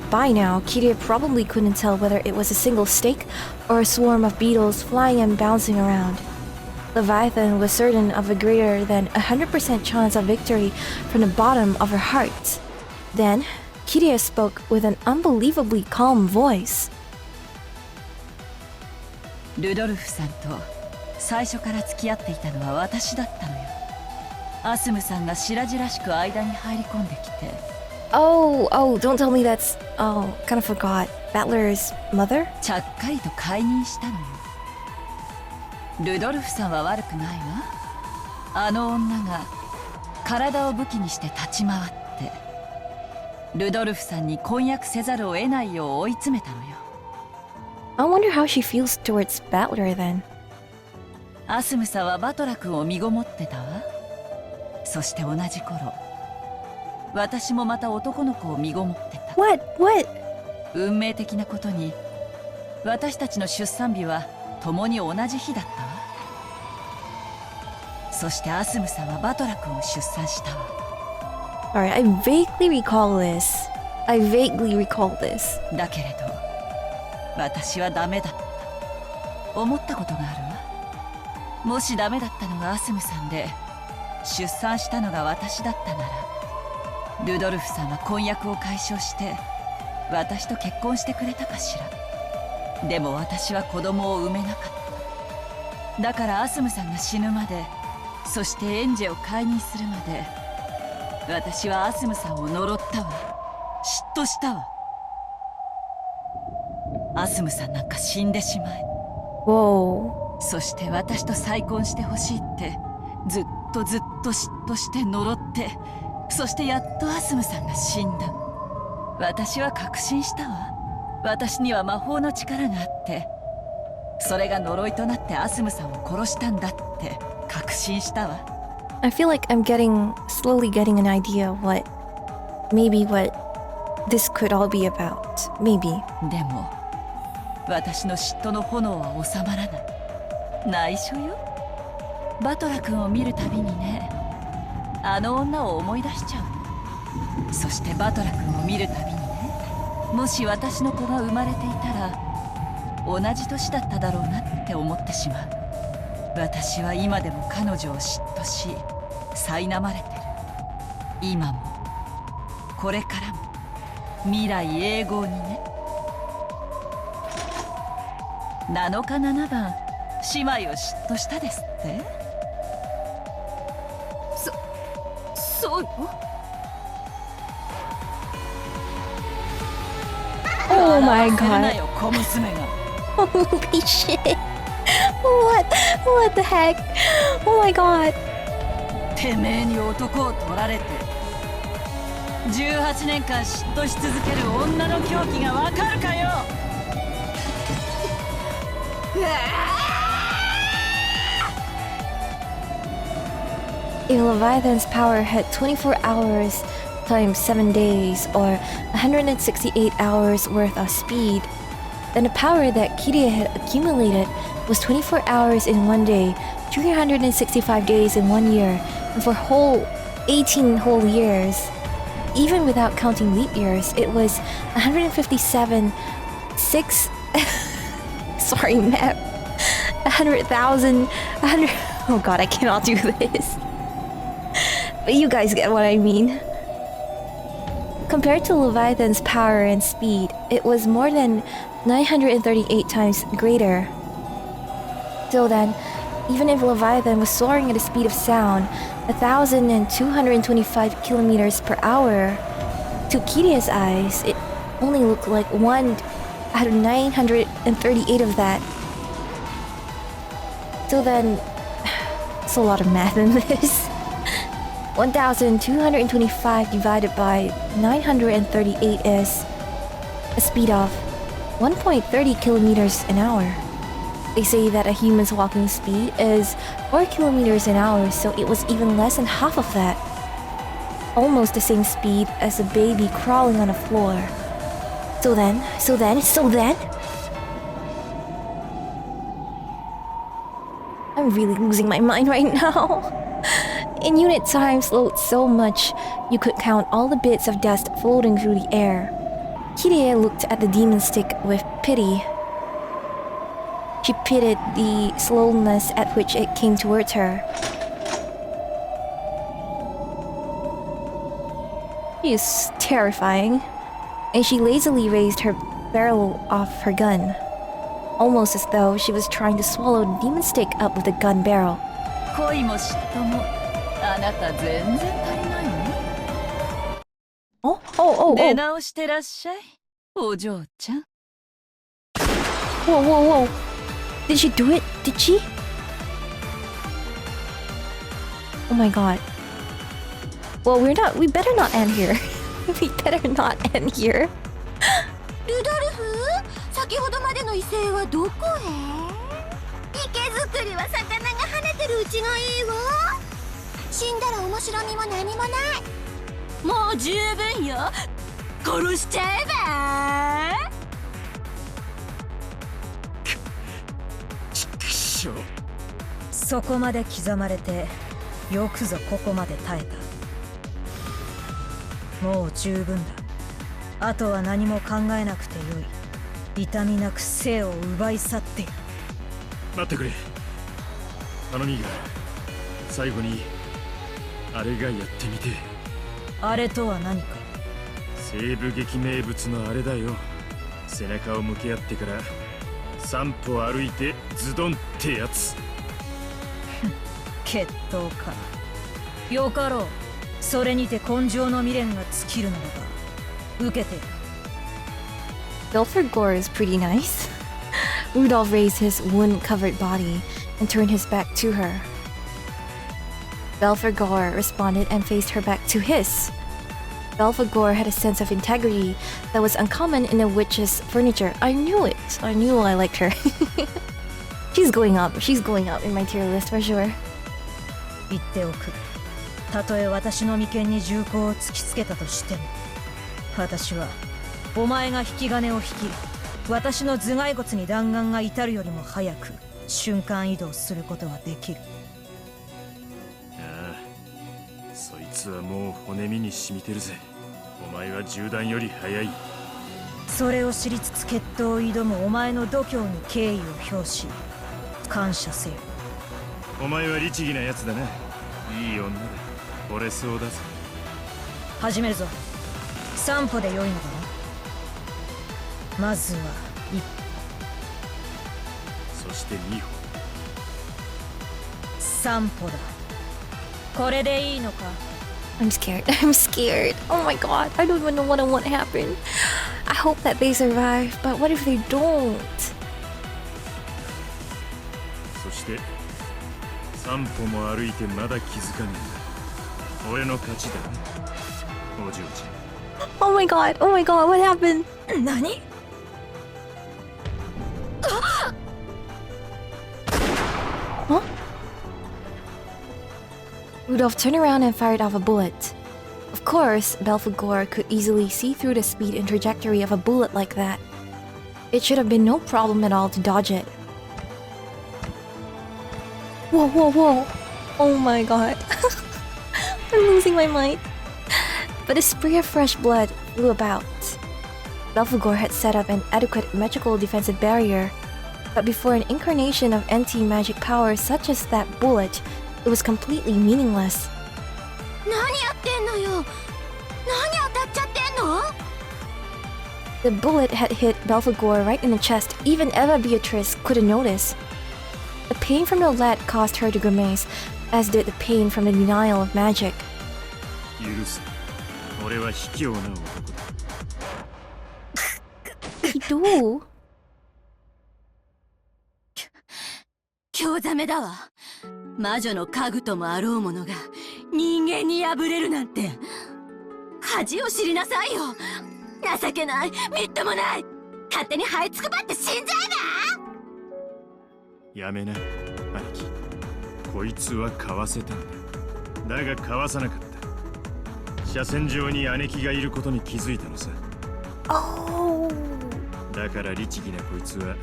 by now, Kyrie probably couldn't tell whether it was a single stake or a swarm of beetles flying and bouncing around. Leviathan was certain of a greater than 100% chance of victory from the bottom of her heart. Then, Kyrie spoke with an unbelievably calm voice. ルドルフさんと最初から付き合っていたのは私だったのよ。アスムさんが白々しく間に入り込んできて。Oh, don't tell me that's... Oh, kind of forgot. Battler's mother? ちゃっかりと解任したのよ。ルドルフさんは悪くないわ。あの女が体を武器にして立ち回ってルドルフさんに婚約せざるを得ないよう追い詰めたのよ。I wonder how she feels towards Battler then. アスムさんはバトラ君を身ごもってたわ。そして同じ頃私もまた男の子を身ごもってた。 What? 運命的なことに私たちの出産日は共に同じ日だったわ。そしてアスムさんはバトラ君を出産したわ。 Alright, I vaguely recall this. だけれど私はダメだった。思ったことがあるわ。もしダメだったのがアスムさんで出産したのが私だったならルドルフさんは婚約を解消して私と結婚してくれたかしら。でも私は子供を産めなかった。だからアスムさんが死ぬまで、そしてエンジェを解任するまで私はアスムさんを呪ったわ。嫉妬したわ。アスムさんなんか死んでしまえ。 Whoa. そして私と再婚してほしいってずっと嫉妬して呪って、そしてやっとアスムさんが死んだ。私は確信したわ。私には魔法の力があってそれが呪いとなってアスムさんを殺したんだって確信したわ。 I feel like I'm slowly getting an idea of what this could all be about. Maybe. でも私の嫉妬の炎は収まらない。内緒よ。バトラ君を見るたびにね、あの女を思い出しちゃう。そしてバトラ君を見るたびにね、もし私の子が生まれていたら同じ年だっただろうなって思ってしまう。私は今でも彼女を嫉妬し苛まれてる。今もこれからも未来永劫にね。7日7番姉妹を嫉妬したですって。そうよ。Oh my god. 小娘が。 Holy shit. What the heck? Oh my god. てめえに男を取られて18年間嫉妬し続ける女の狂気がわかるかよ。If Leviathan's power had 24 hours times 7 days or 168 hours worth of speed, then the power that Kyrie had accumulated was 24 hours in 1 day, 365 days in 1 year, and for 18 whole years. Even without counting leap years, it was 157, 6... Sorry, map. 100,000... 100... Oh god, I cannot do this. But you guys get what I mean. Compared to Leviathan's power and speed, it was more than 938 times greater. Till then, even if Leviathan was soaring at the speed of sound, 1,225 kilometers per hour, to Kyrie's eyes, it only looked like 1 out of 938 of that. Till then, it's a lot of math in this. 1,225 divided by 938 is a speed of 1.30 kilometers an hour. They say that a human's walking speed is 4 kilometers an hour, so it was even less than half of that. Almost the same speed as a baby crawling on a floor. So then... I'm really losing my mind right now. In unit time slowed so much, you could count all the bits of dust floating through the air. Kyrie looked at the demon stick with pity. She pitied the slowness at which it came towards her. She is terrifying, and she lazily raised her barrel off her gun, almost as though she was trying to swallow the demon stick up with the gun barrel. 恋も嫉妬もあなた全然足りないの？ Oh. 出直してらっしゃい、お嬢ちゃん。Whoa. Did she do it? Did she? Oh my god. Well, we better not end here. We better not end here. ルドルフ、先ほどまでの威勢はどこへ？池作りは魚が跳ねてるうちがいいわ。死んだら面白みも何もない。もう十分よ。殺しちゃえば。そこまで刻まれてよくぞここまで耐えた。もう十分だ。あとは何も考えなくてよい。痛みなく生を奪い去ってやる。待ってくれ。頼みが最後にあれがやってみて。あれとは何か？西部劇名物のあれだよ。背中を向け合ってから3歩歩いてズドンってやつ。決闘か。よかろう。それにて根性の未練が尽きるならば受けて。 Belphegor is pretty nice. Rudolph raised his wound-covered body and turned his back to her. Belphegor responded and faced her back to his. Belphegor had a sense of integrity that was uncommon in a witch's furniture. I knew it. I knew I liked her. She's going up in my tier list for sure. 言っておく。たとえ私の眉間に銃口を突きつけたとしても、私はお前が引き金を引き、私の頭蓋骨に弾丸が至るよりも早く瞬間移動することができる。ああ、そいつはもう骨身に染みてるぜ。お前は銃弾より早い。それを知りつつ決闘を挑むお前の度胸に敬意を表し感謝せよ。お前は律儀なやつだな。いい女だ。惚れそうだぜ。始めるぞ。3歩で良いのだな。まずは1歩、そして2歩、3歩だ。これでいいのか？ I'm scared. I'm scared. Oh my god. I don't even know what I want to happen. I hope that they survive, but what if they don't? そして3歩も歩いてまだ気づかねえ。俺の勝ちだね、お嬢ちゃん。Oh my god. Oh my god. What happened? 何？ Huh? Rudolph turned around and fired off a bullet. Of course, Belphegor could easily see through the speed and trajectory of a bullet like that. It should have been no problem at all to dodge it. Whoa. Oh my god. I'm losing my mind. But a spray of fresh blood flew about. Belphegor had set up an adequate magical defensive barrier, but before an incarnation of anti-magic power such as that bullet, it was completely meaningless. 何やってんのよ。何当たっちゃってんの？ The bullet had hit Belphegor right in the chest. Even Beatrice couldn't notice. The pain from the lead caused her to grimace, as did the pain from the denial of magic. 許せ。俺は卑怯な男だ。He do? 興ざめだわ。魔女の家具ともあろうものが人間に敗れるなんて。恥を知りなさいよ。情けない、みっともない。勝手に這いつくばって死んじゃえば。やめな、兄貴。こいつはかわせたんだ。だがかわさなかった。車線上に姉貴がいることに気づいたのさ。Oh. だから律儀なこいつは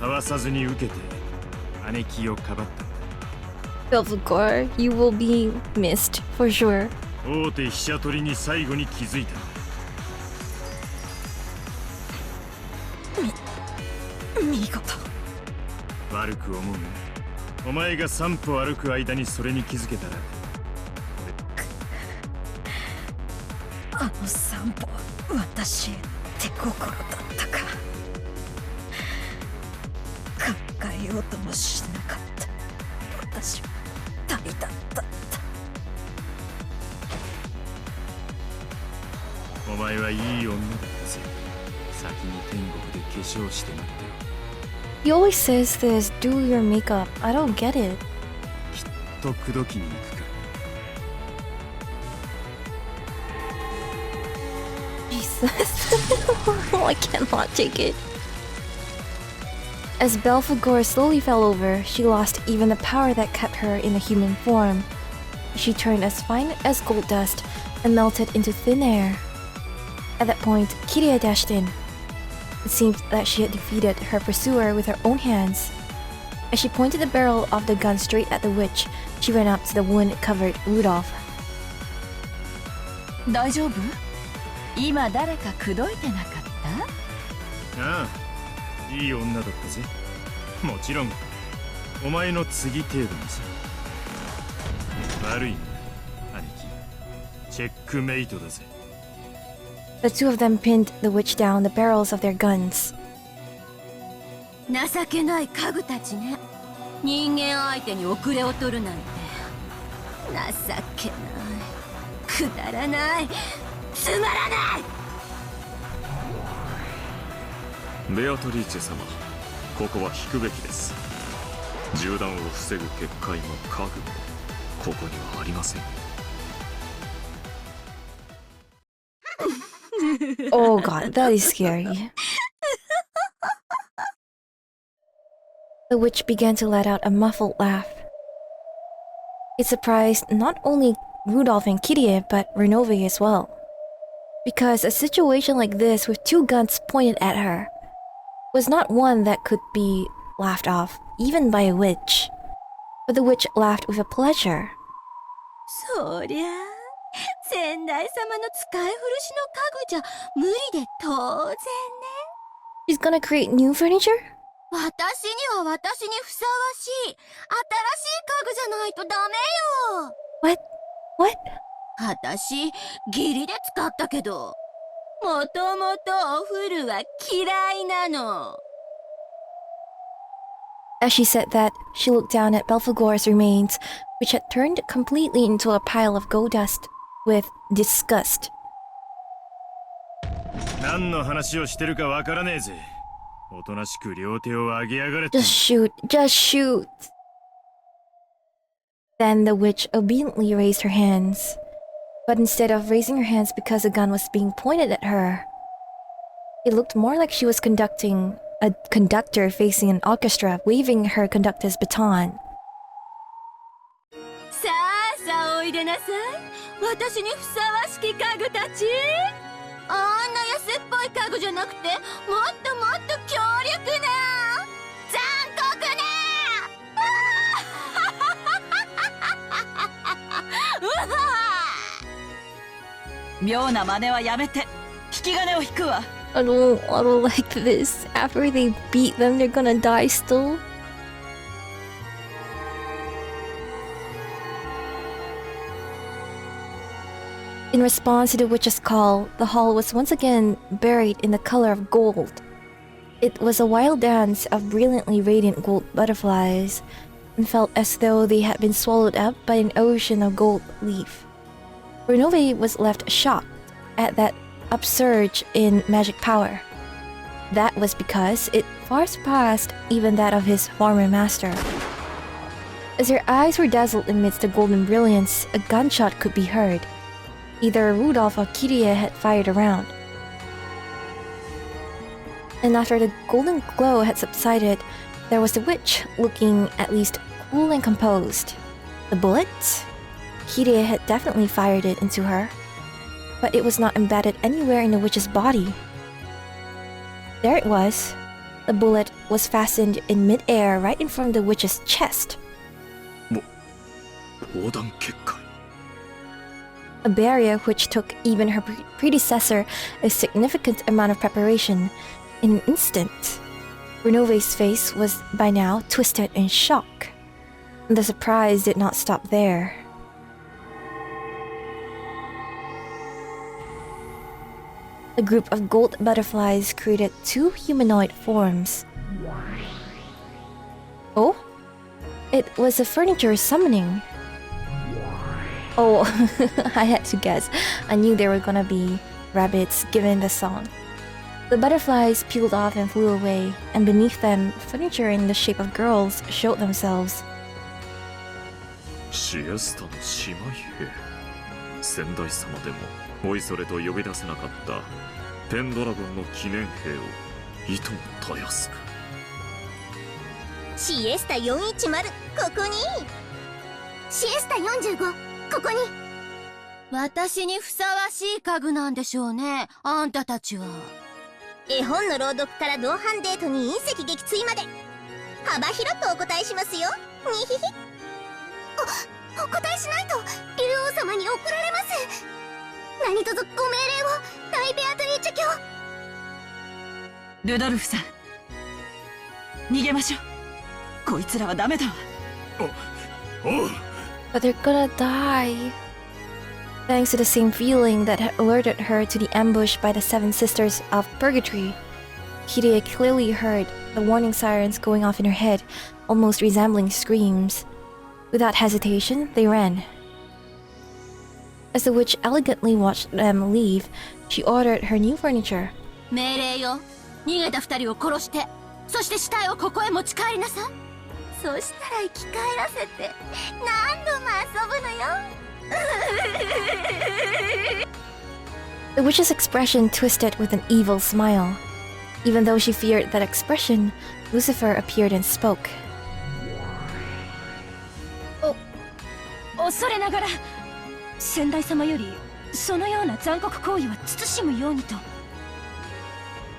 かわさずに受けて姉貴をかばったんだ。Belphegor, you will be missed for sure. 大手飛車取りに最後に気づいた。見事。悪く思うな。お前が3歩歩く間にそれに気づけたら。あの散歩、私手心だったか。考えようともしなかった。私は旅だった。お前はいい女だったぜ。先に天国で化粧して待ってろ。 He always says this, do your makeup. I don't get it. きっと口説きに行くか。 Jesus. I cannot take it. As Belphegor slowly fell over, she lost even the power that kept her in a human form. She turned as fine as gold dust and melted into thin air. At that point, Kyrie dashed in. It seemed that she had defeated her pursuer with her own hands. As she pointed the barrel of the gun straight at the witch, she ran up to the wound-covered Rudolph. 大丈夫？今誰か口説いてなかった？ああ、いい女だったぜ。もちろん、お前の次程度にさ。悪いな、兄貴。チェックメイトだぜ。 The two of them pinned the witch down the barrels of their guns. 情けない家具たちね。人間相手に遅れを取るなんて情けない、くだらない、つまらない。ベアトリーチェ様、ここは引くべきです。銃弾を防ぐ結界も家具もここにはありません。 Oh god, that is scary. The witch began to let out a muffled laugh. It surprised not only Rudolph and Kyrie, but Ronove as well. Because a situation like this with two guns pointed at her was not one that could be laughed off, even by a witch. But the witch laughed with a pleasure. そりゃあ、先代様の使い古しの家具じゃ無理で当然ね。 She's gonna create new furniture? 私には私にふさわしい新しい家具じゃないとダメよ。 What? 私義理で使ったけど、もともとお風呂は嫌いなの。 As she said that, she looked down at Belphegor's remains, which had turned completely into a pile of gold dust, with disgust. 何の話をしてるかわからねえぜ。おとなしく両手を上げやがれって。 Just shoot. Then the witch obediently raised her hands. But instead of raising her hands because a gun was being pointed at her, it looked more like she was conducting a conductor facing an orchestra, waving her conductor's baton. さあさあおいでなさい。私にふさわしき家具たち。あんな安っぽい家具じゃなくて、もっともっと強力な残酷な妙な真似はやめて。引き金を引くわ。 I don't like this. After they beat them, they're gonna die still. In response to the witch's call, the hall was once again buried in the color of gold. It was a wild dance of brilliantly radiant gold butterflies, and felt as though they had been swallowed up by an ocean of gold leaf. Ronove was left shocked at that upsurge in magic power. That was because it far surpassed even that of his former master. As her eyes were dazzled amidst the golden brilliance, a gunshot could be heard. Either Rudolph or Kyrie had fired a round. And after the golden glow had subsided, there was the witch, looking at least cool and composed. The bullet? Kyrie had definitely fired it into her, but it was not embedded anywhere in the witch's body. There it was. The bullet was fastened in mid-air right in front of the witch's chest. 横断結界 A barrier which took even her predecessor a significant amount of preparation. In an instant, Ronove's face was by now twisted in shock. The surprise did not stop there. A group of gold butterflies created two humanoid forms. Oh? It was a furniture summoning. Oh, I had to guess. I knew there were gonna be rabbits given the song. The butterflies peeled off and flew away, and beneath them, furniture in the shape of girls showed themselves. シエスタの姉妹兵先代様でもおいそれと呼び出せなかったペンドラゴンの記念兵をいともたやすくシエスタ410ここにシエスタ45ここに私にふさわしい家具なんでしょうねあんたたちは絵本の朗読から同伴デートに隕石撃墜まで幅広くお答えしますよにひひお答えしないと竜王様に怒られます何卒ご命令を大ベアトリーチェ卿ルドルフさん逃げましょうこいつらはダメだわ But they're gonna die. Thanks to the same feeling that had alerted her to the ambush by the seven sisters of Purgatory, Heya clearly heard the warning sirens going off in her head, almost resembling screams. Without hesitation, they ran. As the witch elegantly watched them leave, she ordered her new furniture. 命令よ逃げた二人を殺してそして死体をここへ持ち帰りなさいそしたら生き返らせて何度も遊ぶのよ The witch's expression twisted with an evil smile. Even though she feared that expression, Lucifer appeared and spoke. 恐れながら先代様よりそのような残酷行為は慎むようにと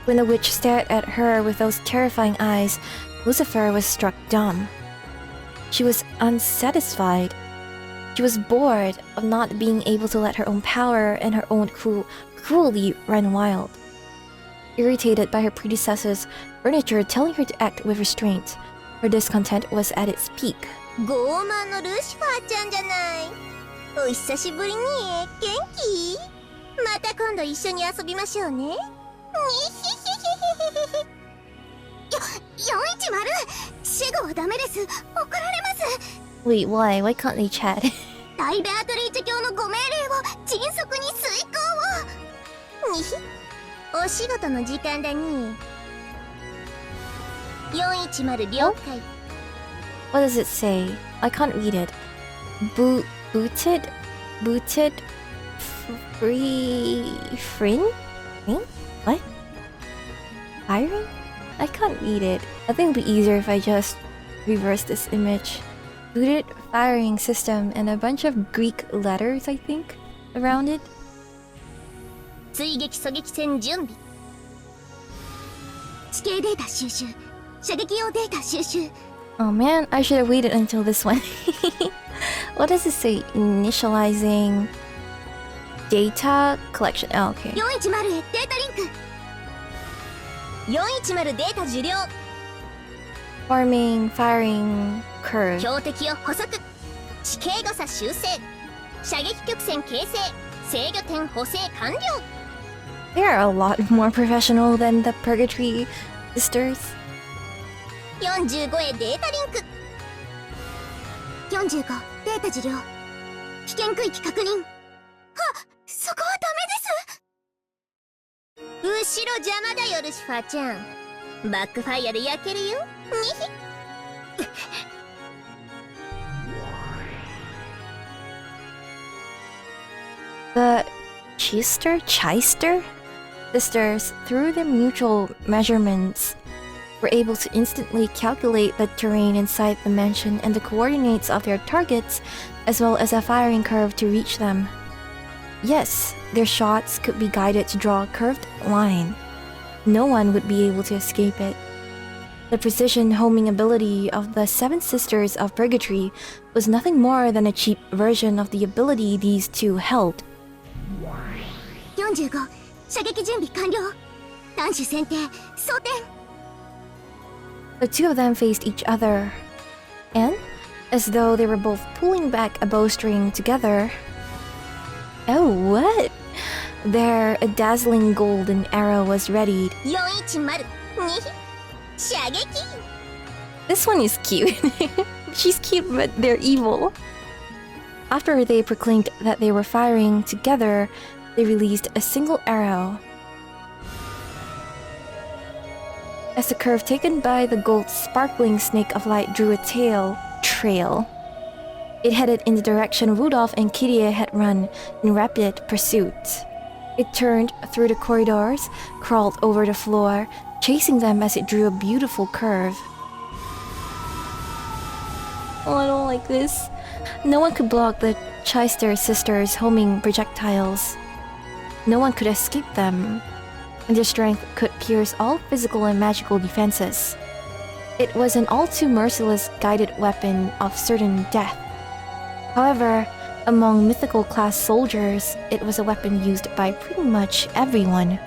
When the witch stared at her with those terrifying eyes, Lucifer was struck dumb. She was unsatisfied. She was bored of not being able to let her own power and her own cruelty run wild. Irritated by her predecessor's furniture telling her to act with restraint, her discontent was at its peak. 傲慢のルシファーちゃんじゃないお久しぶりに元気また今度一緒に遊びましょうねにひひひひひ410死後はダメです怒られます Wait, why? Why can't they chat? 大ベアトリーチェ卿のご命令を迅速に遂行をにひお仕事の時間だに410了解 What does it say? I can't read it. Booted? Frin? What? Firing? I can't read it. I think it'd be easier if I just reverse this image. Booted firing system and a bunch of Greek letters, I think, around it. 追撃狙撃戦準備地形データ収集射撃用データ収集 Oh man, I should have waited until this one. What does it say? Initializing data collection. Oh, okay. 410へデータリンク410データ受領 Forming firing curve. 標的を捕捉地形誤差修正射撃曲線形成制御点補正完了 They are a lot more professional than the Purgatory sisters. 45へデータリンク45データ受領危険区域確認はそこはダメです後ろ邪魔だよルシファーちゃんバックファイヤーで焼けるよにひThe Chister sisters, through their mutual measurements, were able to instantly calculate the terrain inside the mansion and the coordinates of their targets, as well as a firing curve to reach them. Yes, their shots could be guided to draw a curved line. No one would be able to escape it. The precision homing ability of the Seven Sisters of Purgatory was nothing more than a cheap version of the ability these two held. 45射撃準備完了。弾手選定装填。 The two of them faced each other, and, as though they were both pulling back a bowstring together... Oh, what? There, a dazzling golden arrow was readied. 410射撃。 This one is cute. She's cute, but they're evil. After they proclaimed that they were firing together, they released a single arrow. As the curve taken by the gold sparkling snake of light drew a trail, it headed in the direction Rudolph and Kyrie had run in rapid pursuit. It turned through the corridors, crawled over the floor, chasing them as it drew a beautiful curve. Oh, I don't like this. No one could block the Chester sisters' homing projectiles. No one could escape them, and their strength could pierce all physical and magical defenses. It was an all too merciless guided weapon of certain death. However, among mythical class soldiers, it was a weapon used by pretty much everyone.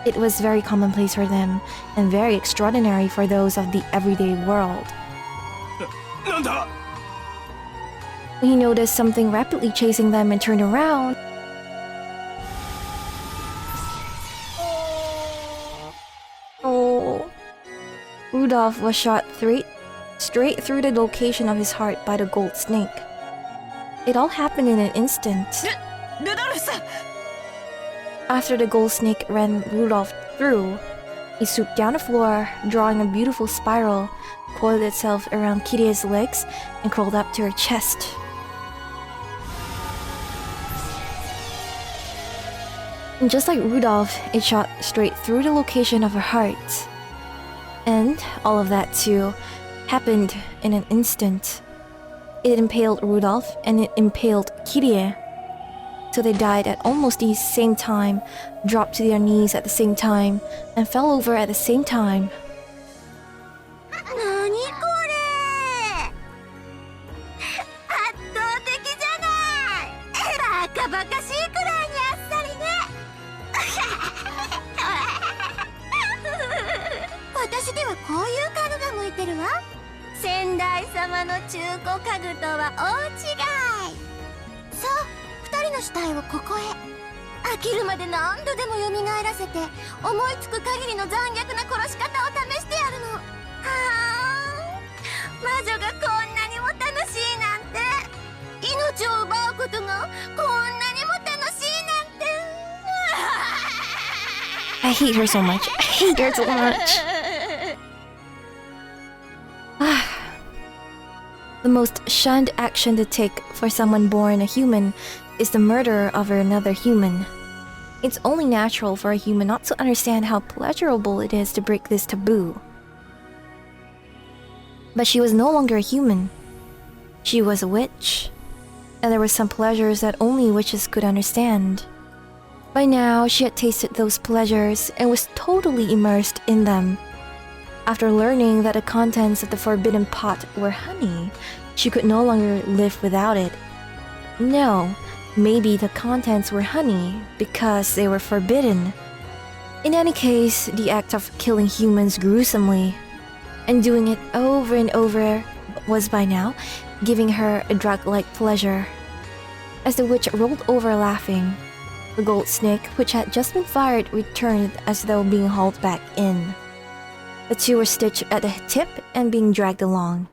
It was very commonplace for them, and very extraordinary for those of the everyday world. When he noticed something rapidly chasing them and turned around, Rudolph was shot straight through the location of his heart by the gold snake. It all happened in an instant. After the gold snake ran Rudolph through, he swooped down the floor, drawing a beautiful spiral, coiled itself around Kyrie's legs, and crawled up to her chest. And just like Rudolph, it shot straight through the location of her heart. And all of that too happened in an instant. It impaled Rudolph and it impaled Kyrie. So they died at almost the same time, dropped to their knees at the same time, and fell over at the same time. 何これ。圧倒的じゃない。バカバカしいくらいにあっさりね。私ではこういう家具が向いてるわ。先代様の中古家具とは大違い。さあ、二人の死体をここへ。飽きるまで何度でも蘇らせて、思いつく限りの残虐な殺し方を試してやるの。はあ、魔女がこんなにも楽しいなんて。命を奪うことがこんなにも楽しいなんて。I hate her so much. I hate her so much. The most shunned action to take for someone born a human is the murder of another human. It's only natural for a human not to understand how pleasurable it is to break this taboo. But she was no longer a human. She was a witch, and there were some pleasures that only witches could understand. By now, she had tasted those pleasures and was totally immersed in them. After learning that the contents of the forbidden pot were honey, she could no longer live without it. No, maybe the contents were honey because they were forbidden. In any case, the act of killing humans gruesomely and doing it over and over was by now giving her a drug-like pleasure. As the witch rolled over laughing, the gold snake, which had just been fired, returned as though being hauled back in. The two were stitched at the tip and being dragged along.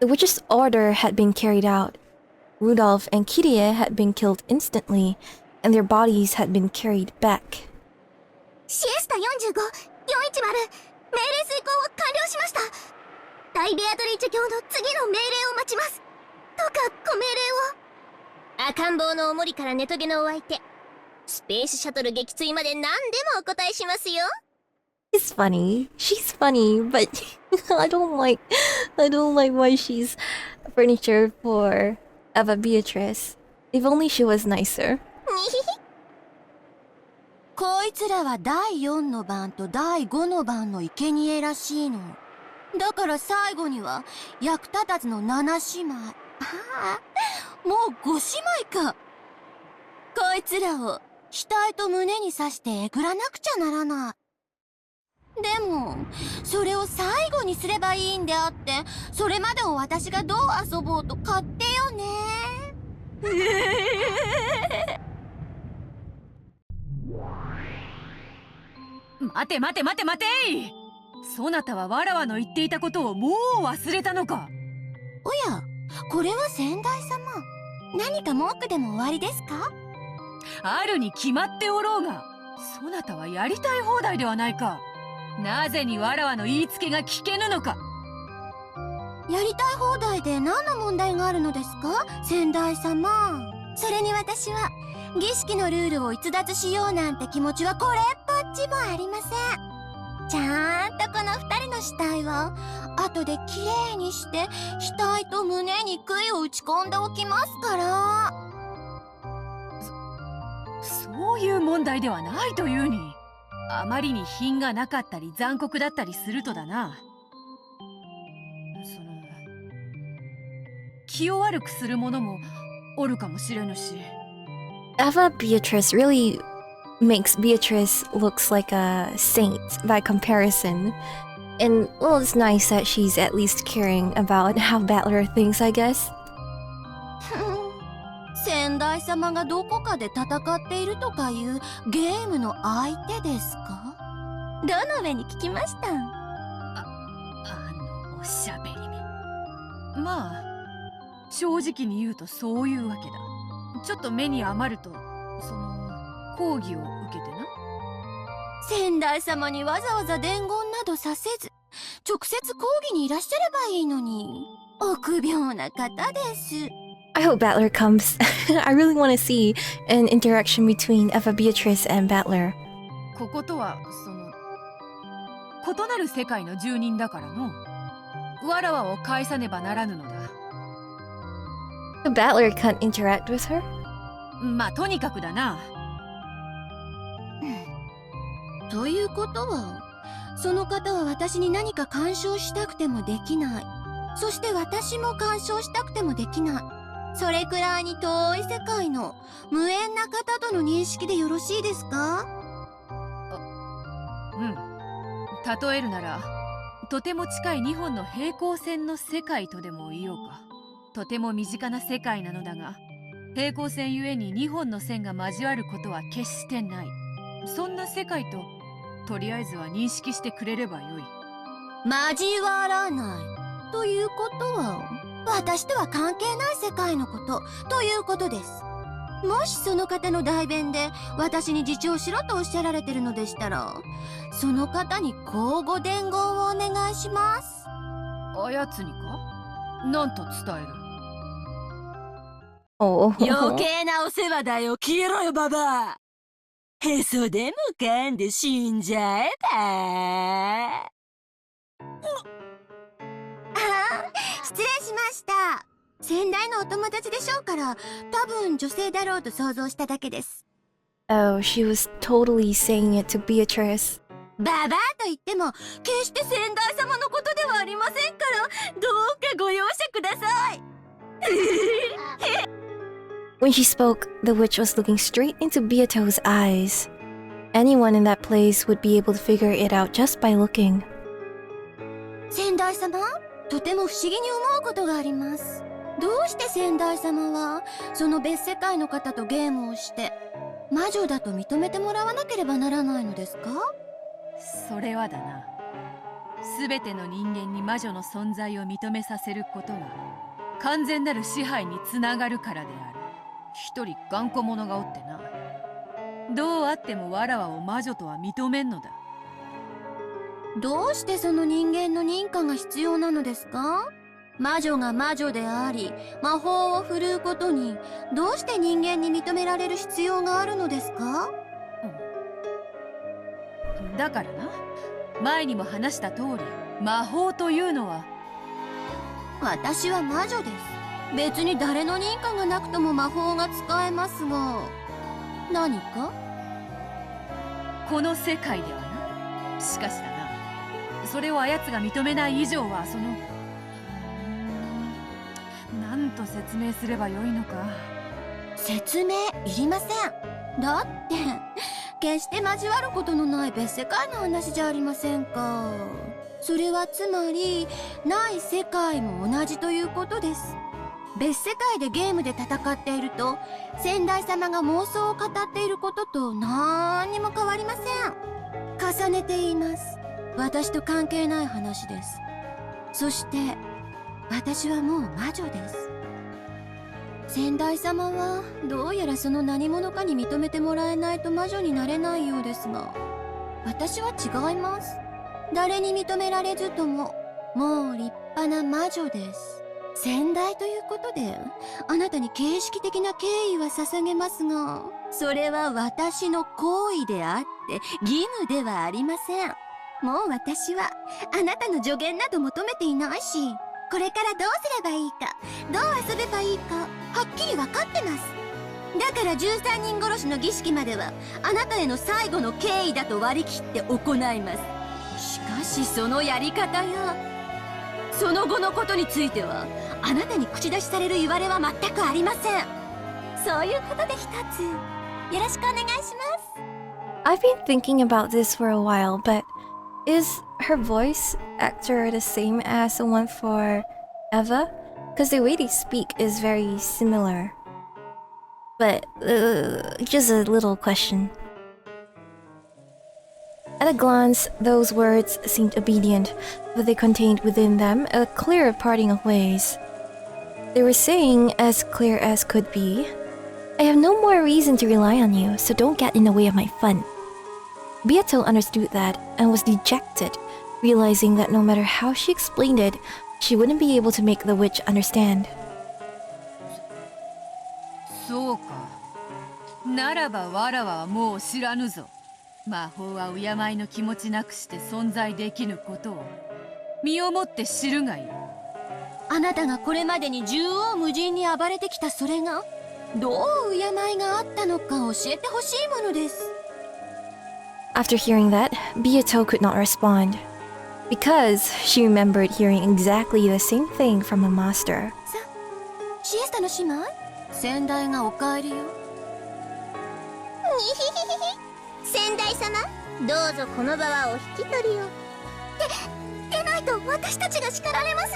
The witch's order had been carried out. Rudolph and Kyrie had been killed instantly, and their bodies had been carried back. シエスタ45、410、命令遂行を完了しました。大ベアトリーチェ卿の次の命令を待ちます。どうかご命令を。赤ん坊のおもりからネトゲのお相手。スペースシャトル撃墜まで何でもお答えしますよ。It's funny. She's funny, but I don't like why she's furniture for Beatrice. If only she was nicer. こいつらは第4の番と第5の番の生贄らしいの。だから最後には役立たずの7姉妹。ああ、もう5姉妹か。こいつらを額と胸に刺してえぐらなくちゃならない。でもそれを最後にすればいいんであって、それまでを私がどう遊ぼうと勝手よね。待て待て待て待てい。そなたはわらわの言っていたことをもう忘れたのか。おや、これは先代様、何か文句でもおありですか？あるに決まっておろうが、そなたはやりたい放題ではないか。なぜにわらわの言いつけが聞けぬのか。やりたい放題で何の問題があるのですか、先代様。それに私は儀式のルールを逸脱しようなんて気持ちはこれっぽっちもありません。ちゃんとこの2人の死体を後できれいにして額と胸に杭を打ち込んでおきますから。そういう問題ではないというに、あまりに品がなかったり残酷だったりするとだな。気を悪くする者もおるかもしれぬし。Beatrice really makes Beatrice looks like a saint by comparison. And, well, it's nice that she's at least caring about how Battler thinks, I guess. 先代様がどこかで戦っているとかいうゲームの相手ですか？どの上に聞きました？おしゃべりめ。まあ正直に言うとそういうわけだ。ちょっと目に余ると講義を受けてな。先代様にわざわざ伝言などさせず、直接講義にいらっしゃればいいのに。臆病な方です。I hope Battler comes. I really want to see an interaction between Beatrice and Battler. こことは異なる世界の住人だからの。わらわを返さねばならぬのだ。Battler can't interact with her? まあとにかくだな。ということは、その方は私に何か干渉したくてもできない。そして私も干渉したくてもできない。それくらいに遠い世界の無縁な方との認識でよろしいですか？例えるなら、とても近い2本の平行線の世界とでも言おうか。とても身近な世界なのだが、平行線ゆえに2本の線が交わることは決してない。そんな世界ととりあえずは認識してくれればよい。交わらないということは、私とは関係ない世界のことということです。もしその方の代弁で私に自重しろとおっしゃられてるのでしたら、その方に交互伝言をお願いします。あやつにか？なんと伝える？余計なお世話だよ、消えろよババア。へそでもかんで死んじゃえば。失礼しました。先代のお友達でしょうから、多分女性だろうと想像しただけです。Oh, she was totally saying it to Beatrice. ババアと言っても、決して先代様のことではありませんから、どうかご容赦ください。When she spoke, the witch was looking straight into Beato's eyes. Anyone in that place would be able to figure it out just by looking. 先代様、とても不思議に思うことがあります。どうして先代様はその別世界の方とゲームをして魔女だと認めてもらわなければならないのですか？それはだな、すべての人間に魔女の存在を認めさせることが完全なる支配につながるからである。一人頑固者がおってな。どうあってもわらわを魔女とは認めんのだ。どうしてその人間の認可が必要なのですか？魔女が魔女であり魔法を振るうことにどうして人間に認められる必要があるのですか？だからな、前にも話した通り、魔法というのは。私は魔女です。別に誰の認可がなくとも魔法が使えますが、何か？この世界ではな。しかしだな、それをあやつが認めない以上はなんと説明すればよいのか。説明いりません。だって決して交わることのない別世界の話じゃありませんか。それはつまりない世界も同じということです。別世界でゲームで戦っていると先代様が妄想を語っていることと何にも変わりません。重ねて言います。私と関係ない話です。そして私はもう魔女です。先代様はどうやらその何者かに認めてもらえないと魔女になれないようですが、私は違います。誰に認められずとももう立派な魔女です。先代ということであなたに形式的な敬意は捧げますが、それは私の行為であって義務ではありません。もう私はあなたの助言など求めていないし、これからどうすればいいか、どう遊べばいいかはっきり分かってます。だから13人殺しの儀式まではあなたへの最後の敬意だと割り切って行います。しかしそのやり方やその後のことについてはあなたに口出しされる言われは全くありません。そういうことで一つよろしくお願いします。 I've been thinking about this for a while, but is her voice actor the same as the one for Eva? Because the way they speak is very similar. But, just a little question. At a glance, those words seemed obedient, but they contained within them a clear parting of ways. They were saying, as clear as could be, I have no more reason to rely on you, so don't get in the way of my fun. Beato understood that and was dejected, realizing that no matter how she explained it, she wouldn't be able to make the witch understand. そうか。ならばわらわはもう知らぬぞ。魔法は敬いの気持ちなくして存在できぬことを身をもって知るがいい。あなたがこれまでに縦横無尽に暴れてきたそれがどう敬いがあったのか教えてほしいものです。 After hearing that, Beato could not respond, because she remembered hearing exactly the same thing from a master. シエスタの姉妹、先代がお帰りよ。先代様、どうぞこの場はお引き取りを。でないと私たちが叱られます。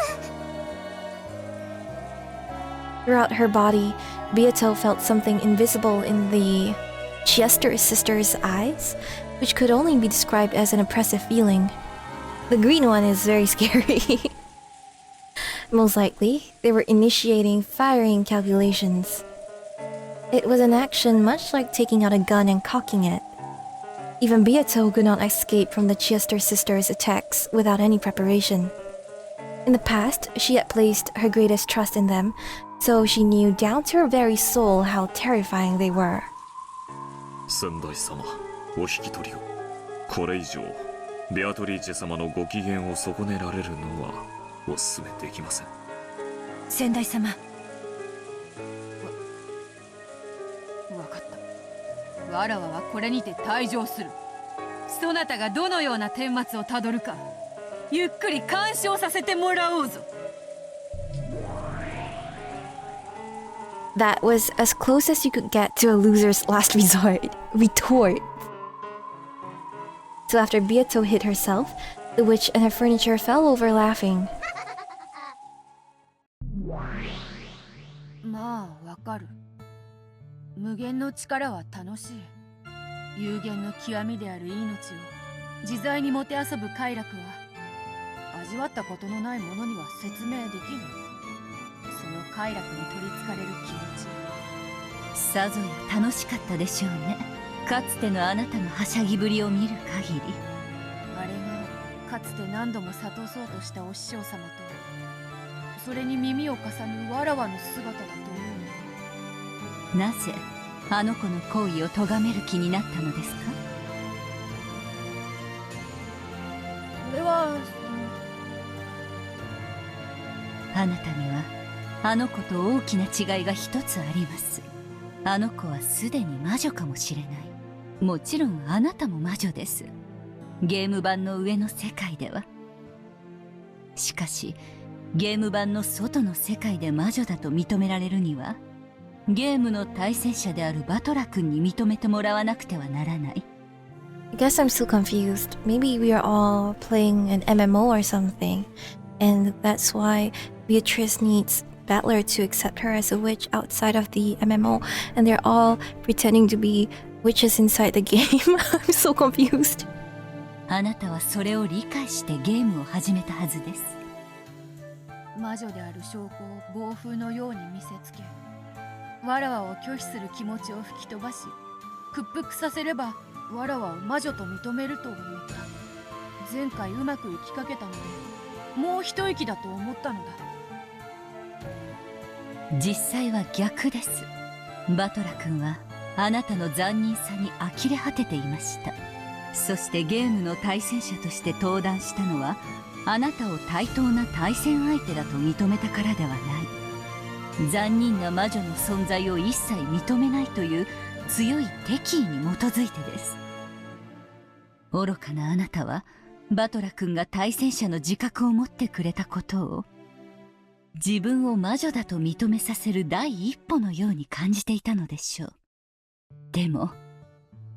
Throughout her body, Beato felt something invisible in the Chester sisters' eyes, which could only be described as an oppressive feeling. The green one is very scary. Most likely, they were initiating firing calculations. It was an action much like taking out a gun and cocking it. Even Beato could not escape from the Chester sisters' attacks without any preparation. In the past, she had placed her greatest trust in them, so she knew down to her very soul how terrifying they were. 先代様、お引き取りを。これ以上ベアトリーチェ様のご機嫌を損ねられるのはお勧めできません。先代様、わかった。わらわはこれにて退場する。そなたがどのような顛末をたどるかゆっくり鑑賞させてもらおうぞ。That was as close as you could get to a loser's last resort, retort. So after Beato hit herself, the witch and her furniture fell over laughing. まあわかる。無限の力は楽しい。有限の極みである命を自在にもてあそぶ快楽は味わったことのない者には説明できぬ。その快楽に取りつかれる気持ち、さぞや楽しかったでしょうね。かつてのあなたのはしゃぎぶりを見る限り。あれがかつて何度も諭そうとしたお師匠様と、それに耳を重ぬわらわの姿だというのか。なぜあの子の行為を咎める気になったのですか？これはあなたにはあの子と大きな違いが一つあります。あの子はすでに魔女かもしれない。もちろんあなたも魔女です。ゲーム版の上の世界では。しかしゲーム版の外の世界で魔女だと認められるには、ゲームの対戦者であるバトラ君に認めてもらわなくてはならない。I guess I'm still confused. Maybe we are all playing an MMO or something, and that's why Beatrice needs Battler to accept her as a witch outside of the MMO, and they're all pretending to be witches inside the game. I'm so confused. あなたはそれを理解してゲームを始めたはずです。魔女である証拠を暴風のように見せつけ、わらわを拒否する気持ちを吹き飛ばし、屈服させればわらわを魔女と認めると思った。前回うまくいきかけたので、もう一息だと思ったのだ。実際は逆です。バトラ君はあなたの残忍さに呆れ果てていました。そしてゲームの対戦者として登壇したのは、あなたを対等な対戦相手だと認めたからではない。残忍な魔女の存在を一切認めないという強い敵意に基づいてです。愚かなあなたはバトラ君が対戦者の自覚を持ってくれたことを、自分を魔女だと認めさせる第一歩のように感じていたのでしょう。でも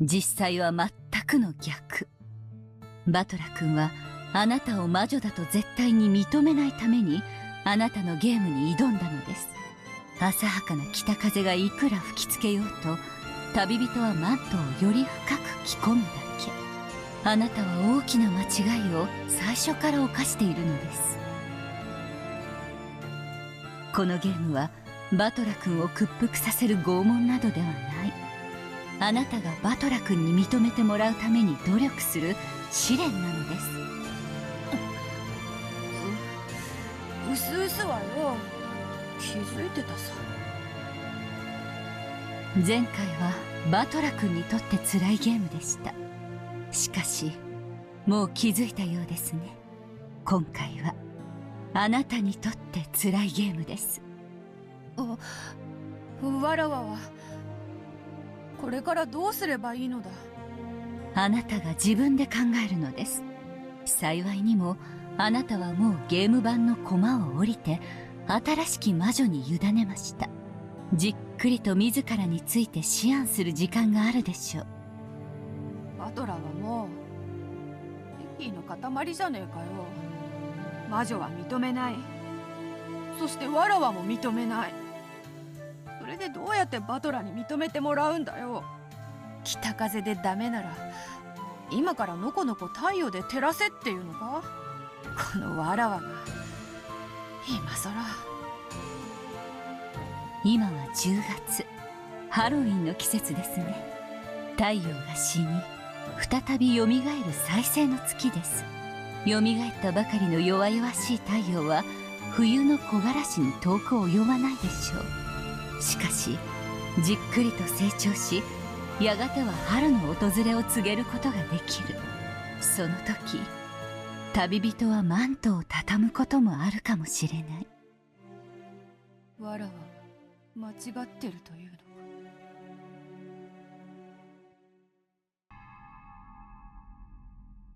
実際は全くの逆。バトラ君はあなたを魔女だと絶対に認めないためにあなたのゲームに挑んだのです。浅はかな北風がいくら吹きつけようと、旅人はマントをより深く着込むだけ。あなたは大きな間違いを最初から犯しているのです。このゲームはバトラ君を屈服させる拷問などではない。あなたがバトラ君に認めてもらうために努力する試練なのです。うすうすはよ、気づいてたさ。前回はバトラ君にとって辛いゲームでした。しかしもう気づいたようですね。今回はあなたにとって辛いゲームです。わらわはこれからどうすればいいのだ。あなたが自分で考えるのです。幸いにもあなたはもうゲーム版の駒を降りて新しき魔女に委ねました。じっくりと自らについて思案する時間があるでしょう。バトラはもう敵意の塊じゃねえかよ。魔女は認めない。そしてわらわも認めない。それでどうやってバトラに認めてもらうんだよ。北風でダメなら今からのこのこ太陽で照らせっていうのか。このわらわが今さら。今は10月、ハロウィンの季節ですね。太陽が死に再びよみがえる再生の月です。よみがえったばかりの弱々しい太陽は冬の木枯らしに遠く及ばないでしょう。しかしじっくりと成長し、やがては春の訪れを告げることができる。その時旅人はマントを畳むこともあるかもしれない。わらわ間違ってるというのか。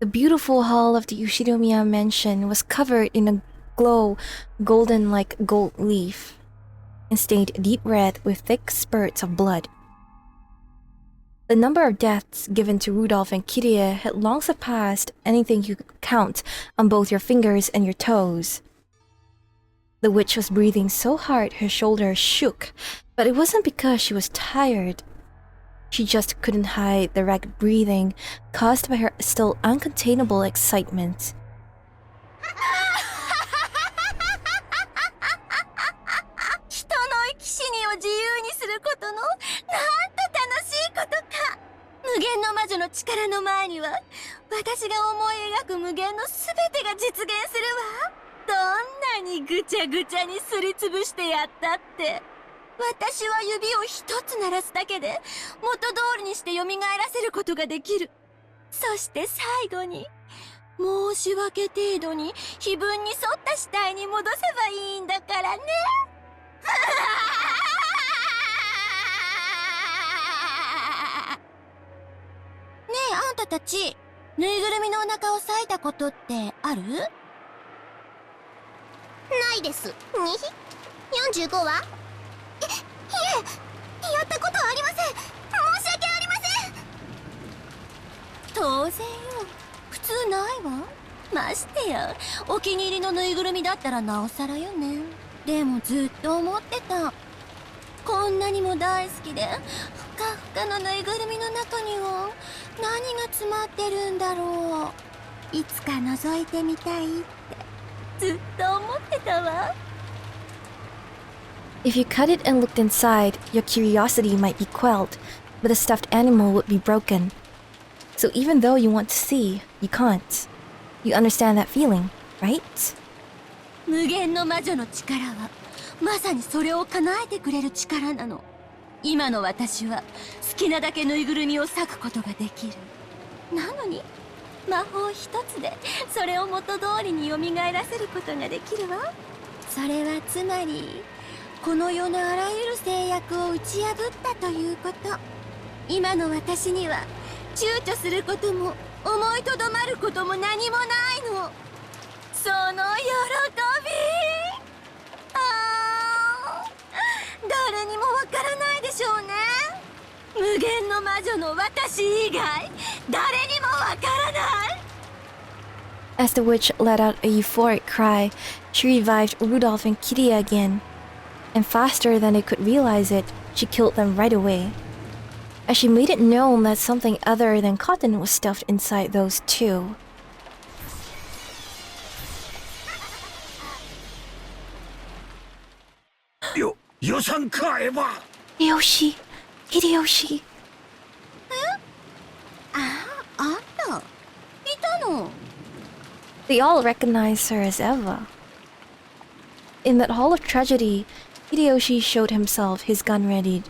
The beautiful hall of the Ushinomiya mansion was covered in a glow golden like gold leaf and stained deep red with thick spurts of blood. The number of deaths given to Rudolph and Kyrie had long surpassed anything you could count on both your fingers and your toes. The witch was breathing so hard her shoulders shook, but it wasn't because she was tired. She just couldn't hide the ragged breathing caused by her still uncontainable excitement. 人の生き死にを自由にすることのなんと楽しいことか。無限の魔女の力の前には私が思い描く無限のすべてが実現するわ。どんなにぐちゃぐちゃにすりつぶしてやったって、私は指を一つ鳴らすだけで元通りにして蘇らせることができる。そして最後に申し訳程度に碑文に沿った死体に戻せばいいんだからね。たち、ぬいぐるみのお腹を裂いたことってある？ないです。45は？いえ、やったことありません。申し訳ありません。当然よ。普通ないわ。ましてや、お気に入りのぬいぐるみだったらなおさらよね。でもずっと思ってた。こんなにも大好きで、ふかふかのぬいぐるみの中には何が詰まってるんだろう。いつか覗いてみたいってずっと思ってたわ。If you cut it and looked inside, your curiosity might be quelled, but the stuffed animal would be broken. So even though you want to see, you can't. You understand that feeling, right? 無限の魔女の力はまさにそれを叶えてくれる力なの。今の私は好きなだけぬいぐるみを裂くことができる。なのに魔法一つでそれを元通りに蘇らせることができるわ。それはつまりこの世のあらゆる制約を打ち破ったということ。今の私には躊躇することも思いとどまることも何もないの。その喜び、誰にもわからないでしょうね。無限の魔女の私以外誰にもわからない。 As the witch let out a euphoric cry, she revived Rudolph and Kyrie again. And faster than they could realize it, she killed them right away. As she made it known that something other than cotton was stuffed inside those two. Hideyoshi! Hideyoshi! あんた、いたの？ They all recognized her as Eva. In that hall of tragedy, Hideyoshi showed himself, his gun readied.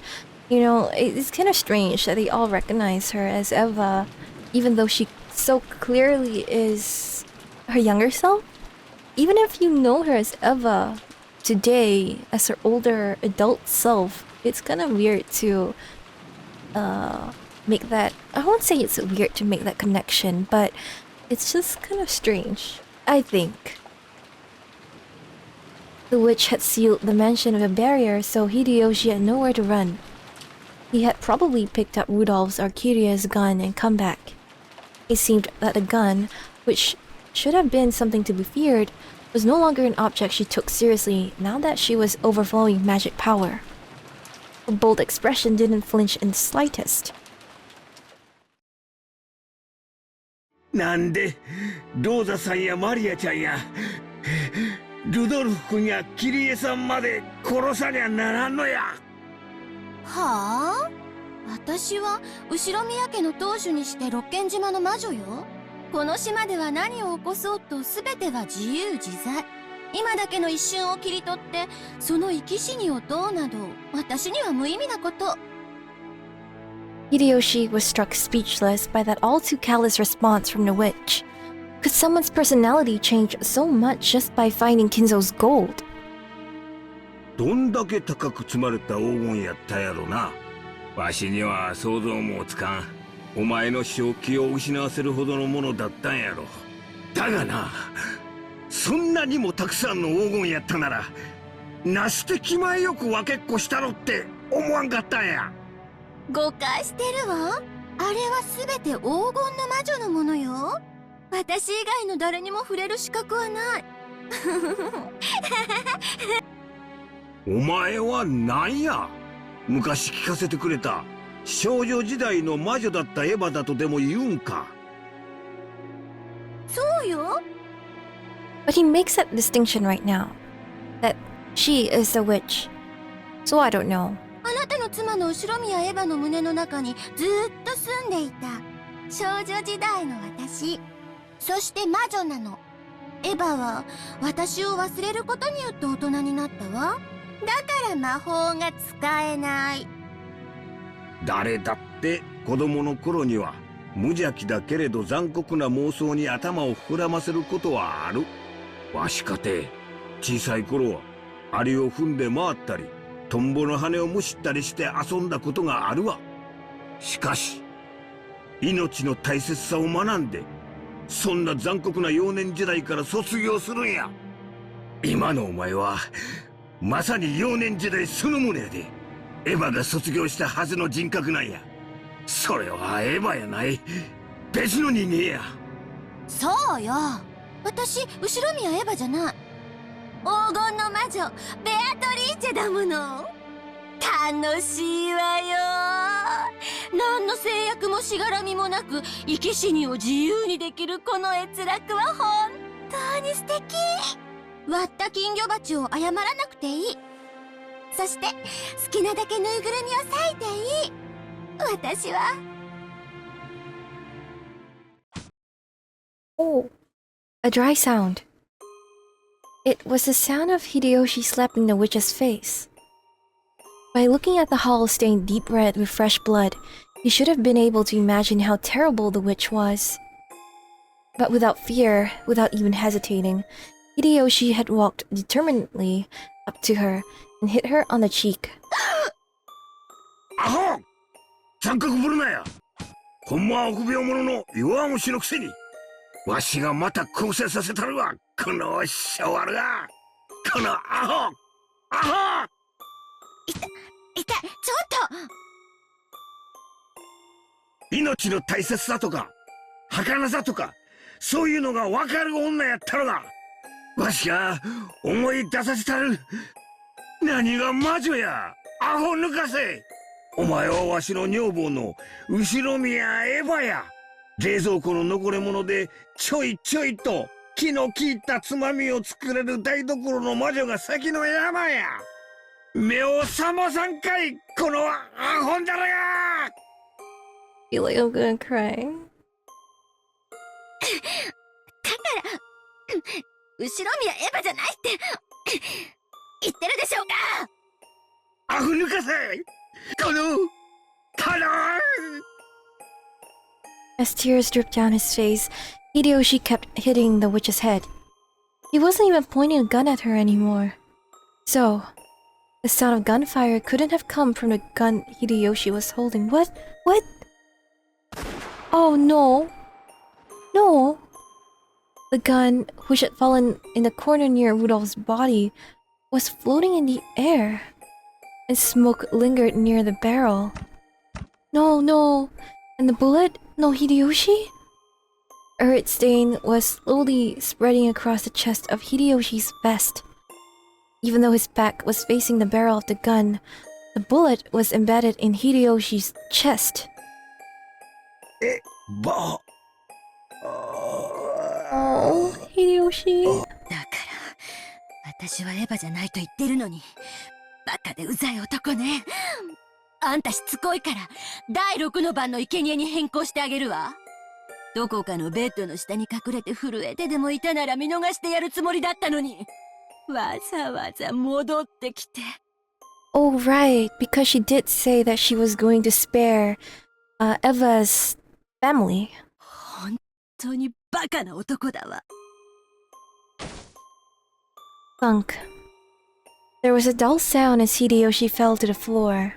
You know, it's kind of strange that they all recognize her as Eva, even though she so clearly is her younger self. Even if you know her as Eva today, as her older adult self, it's kind of weird to make that... I won't say it's weird to make that connection, but it's just kind of strange, I think. The witch had sealed the mansion with a barrier, so Hideyoshi had nowhere to run. He had probably picked up Rudolph's or Kyrie's gun and come back. It seemed that the gun, which should have been something to be feared, was no longer an object she took seriously now that she was overflowing magic power. Her bold expression didn't flinch in the slightest. なんでローザさんやマリアちゃんやルドルフ君やキリエさんまで殺さにゃならんのや。はあ？私は後宮家の当主にして六軒島の魔女よ。この島では何を起こそうと全ては自由自在。今だけの一瞬を切り取ってその生き死にをどうなど私には無意味なこと。 Hideyoshi was struck speechless by that all too callous response from the witch. Could someone's personality change so much just by finding Kinzo's gold? どんだけ高く積まれた黄金やったやろな。わしには想像もつかん。お前の正気を失わせるほどのものだったんやろ。だがな、そんなにもたくさんの黄金やったなら、なして気前よく分けっこしたろって思わんかったんや。誤解してるわ。あれは全て黄金の魔女のものよ。私以外の誰にも触れる資格はない。お前は何や？昔聞かせてくれた少女時代の魔女だったエヴァだとでも言うんか？そうよ。 But he makes that distinction right now. That she is the witch. So I don't know. あなたの妻の後宮エヴァの胸の中にずっと住んでいた少女時代の私。そして魔女なの。エヴァは私を忘れることによって大人になったわ。だから魔法が使えない。誰だって子供の頃には無邪気だけれど残酷な妄想に頭を膨らませることはある。わしかて小さい頃はアリを踏んで回ったりトンボの羽をむしったりして遊んだことがあるわ。しかし命の大切さを学んで、そんな残酷な幼年時代から卒業するんや。今のお前はまさに幼年時代そのものやで。エヴァが卒業したはずの人格なんや。それはエヴァやない、別の人間や。そうよ、私後ろ宮エヴァじゃない。黄金の魔女ベアトリーチェだもの。楽しいわよ。何の制約もしがらみもなく生き死にを自由にできるこの閲楽は本当に素敵。割った金魚鉢を謝らなくていい。そして好きなだけぬいぐるみを裂いていい。私は。Oh, a dry sound. It was the sound of Hideyoshi slapping the witch's face. By looking at the hole stained deep red with fresh blood, he should have been able to imagine how terrible the witch was. But without fear, without even hesitating, Hideyoshi had walked determinedly up to her and hit her on the cheek. アホ！残酷ぶるなや。ほんまは臆病者の弱虫のくせに、わしがまた更生させたるわ、このしょわるが。このアホ！アホ！痛い、ちょっと。命の大切さとか儚さとか、そういうのが分かる女やったのが、わしが思い出させたる。何が魔女や、アホ抜かせ。お前はわしの女房の後ろ宮エヴァや。冷蔵庫の残り物でちょいちょいと気の利いたつまみを作れる台所の魔女が先の山や。目を覚まさんかい、このアホンだらが。I feel like I'm gonna cry. だから後ろ宮エヴァじゃないって言ってるでしょうか。アホ抜かせ、このAs tears dripped down his face, Hideyoshi kept hitting the witch's head. He wasn't even pointing a gun at her anymore. So, the sound of gunfire couldn't have come from the gun Hideyoshi was holding. What? What? Oh no. No. The gun, which had fallen in the corner near Rudolph's body, was floating in the air, and smoke lingered near the barrel. No, no. And the bullet? No, Hideyoshi? A red stain was slowly spreading across the chest of Hideyoshi's vest. Even though his back was facing the barrel of the gun, the bullet was embedded in Hideyoshi's chest. Oh, Hideyoshi. だから私はエヴァじゃないと言ってるのに、バカでうざい男ね。あんたしつこいから第6の番の生贄に変更してあげるわ。どこかのベッドの下に隠れて震えてでもいたなら見逃してやるつもりだったのに、わざわざ戻ってきて。Oh, right, because she did say that she was going to spare Eva's family. 本当にバカな男だわ。Thunk. There was a dull sound as Hideyoshi fell to the floor.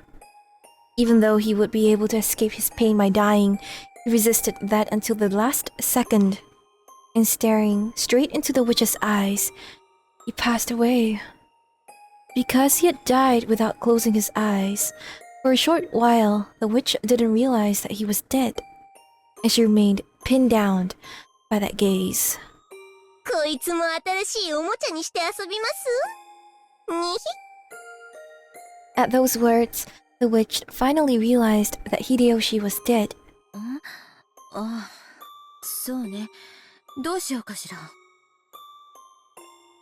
Even though he would be able to escape his pain by dying, he resisted that until the last second. And staring straight into the witch's eyes, he passed away. Because he had died without closing his eyes, for a short while, the witch didn't realize that he was dead, and she remained pinned down by that gaze. こいつも新しいおもちゃにして遊びます？にひ。At those words, the witch finally realized that Hideyoshi was dead. あ、そうね。どうしようかしら。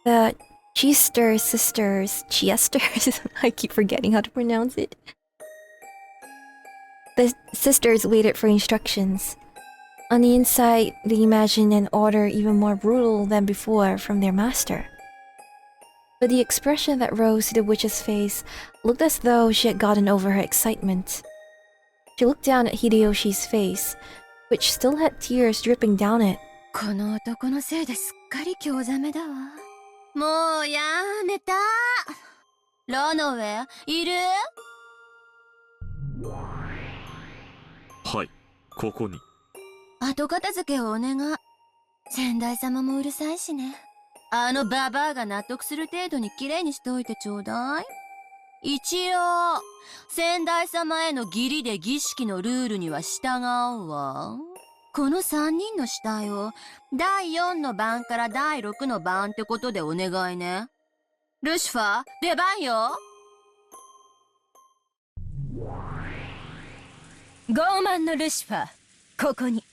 The Chester sisters, I keep forgetting how to pronounce it. The sisters waited for instructions. On the inside, they imagined an order even more brutal than before from their master. But the expression that rose to the witch's face looked as though she had gotten over her excitement. She looked down at Hideyoshi's face, which still had tears dripping down it. この男のせいですっかり興ざめだわ。もうやめた。ロノウェいる？はい、ここに。後片付けをお願い。先代様もうるさいしね。あのババアが納得する程度に綺麗にしておいてちょうだい。一応、先代様への義理で儀式のルールには従うわ。この3人の死体を第4の番から第6の番ってことでお願いね。ルシファー、出番よ。傲慢のルシファー、ここに。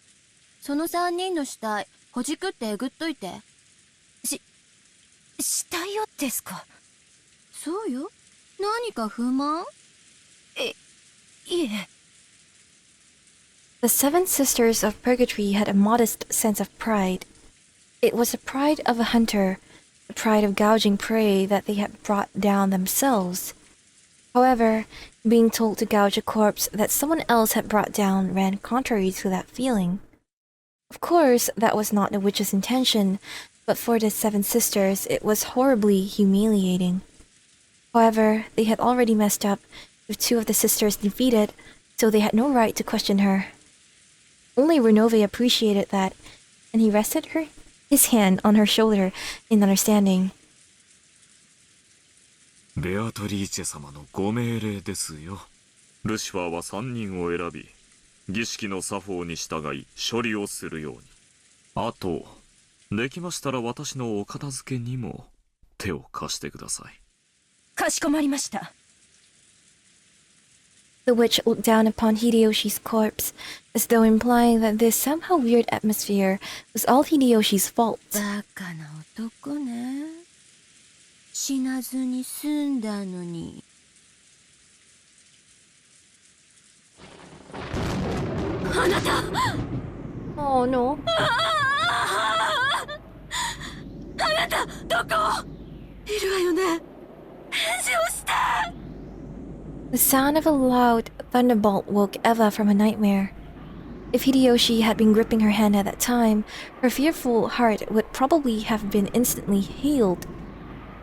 その3人の死体、ほじくってえぐっといて。死体をですか？そうよ。何か不満？いえ。The seven sisters of Purgatory had a modest sense of pride. It was the pride of a hunter, the pride of gouging prey that they had brought down themselves. However, being told to gouge a corpse that someone else had brought down ran contrary to that feeling. Of course, that was not the witch's intention, but for the seven sisters, it was horribly humiliating. However, they had already messed up, with two of the sisters defeated, so they had no right to question her. Only Ronove appreciated that, and he rested his hand on her shoulder in understanding. ベアトリーチェ様のご命令ですよ。ルシファーは3人を選び、儀式の作法に従い処理をするように。あと、できましたら私のお片付けにも手を貸してください。かしこまりました。The witch looked down upon Hideyoshi's corpse, as though implying that this somehow weird atmosphere was all Hideyoshi's fault. バカな男ね。死なずに済んだのに。あなた Oh no. あなたどこいるわよね。返事をして。 The sound of a loud thunderbolt woke Eva from a nightmare. If Hideyoshi had been gripping her hand at that time, her fearful heart would probably have been instantly healed.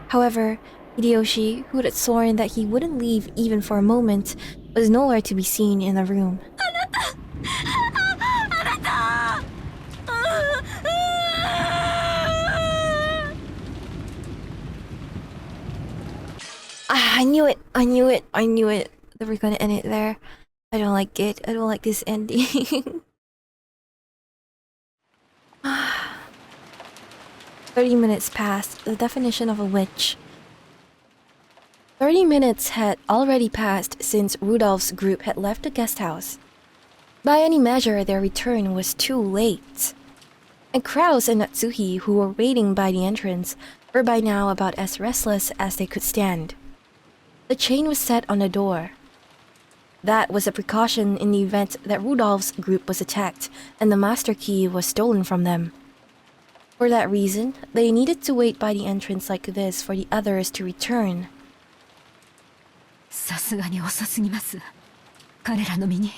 However, Hideyoshi, who had sworn that he wouldn't leave even for a moment, was nowhere to be seen in the room. I knew it! I knew it! I knew it! They were gonna end it there. I don't like it. I don't like this ending. 30 minutes passed, the definition of a witch. 30 minutes had already passed since Rudolph's group had left the guest house. By any measure, their return was too late. And Kraus and Natsuhi, who were waiting by the entrance, were by now about as restless as they could stand. The chain was set on the door. That was a precaution in the event that Rudolph's group was attacked and the master key was stolen from them. For that reason, they needed to wait by the entrance like this for the others to return. さすがに遅すぎます。彼らの身に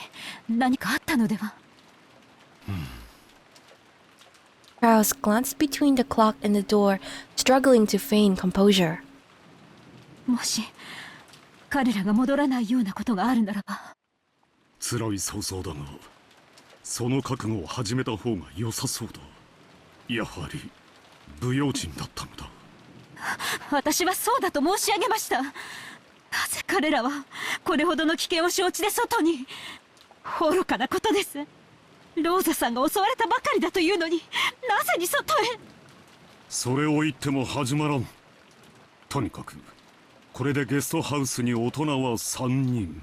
何かあったのでは。Kraus glanced between the clock and the door, struggling to feign composure. もし彼らが戻らないようなことがあるならば。辛い想像だが、その覚悟を始めた方が良さそうだ。やはり不用心だったのだ。私はそうだと申し上げました。なぜ彼らはこれほどの危険を承知で外に。愚かなことです。ローザさんが襲われたばかりだというのに、なぜに外へ。それを言っても始まらん。とにかくこれでゲストハウスに大人は3人。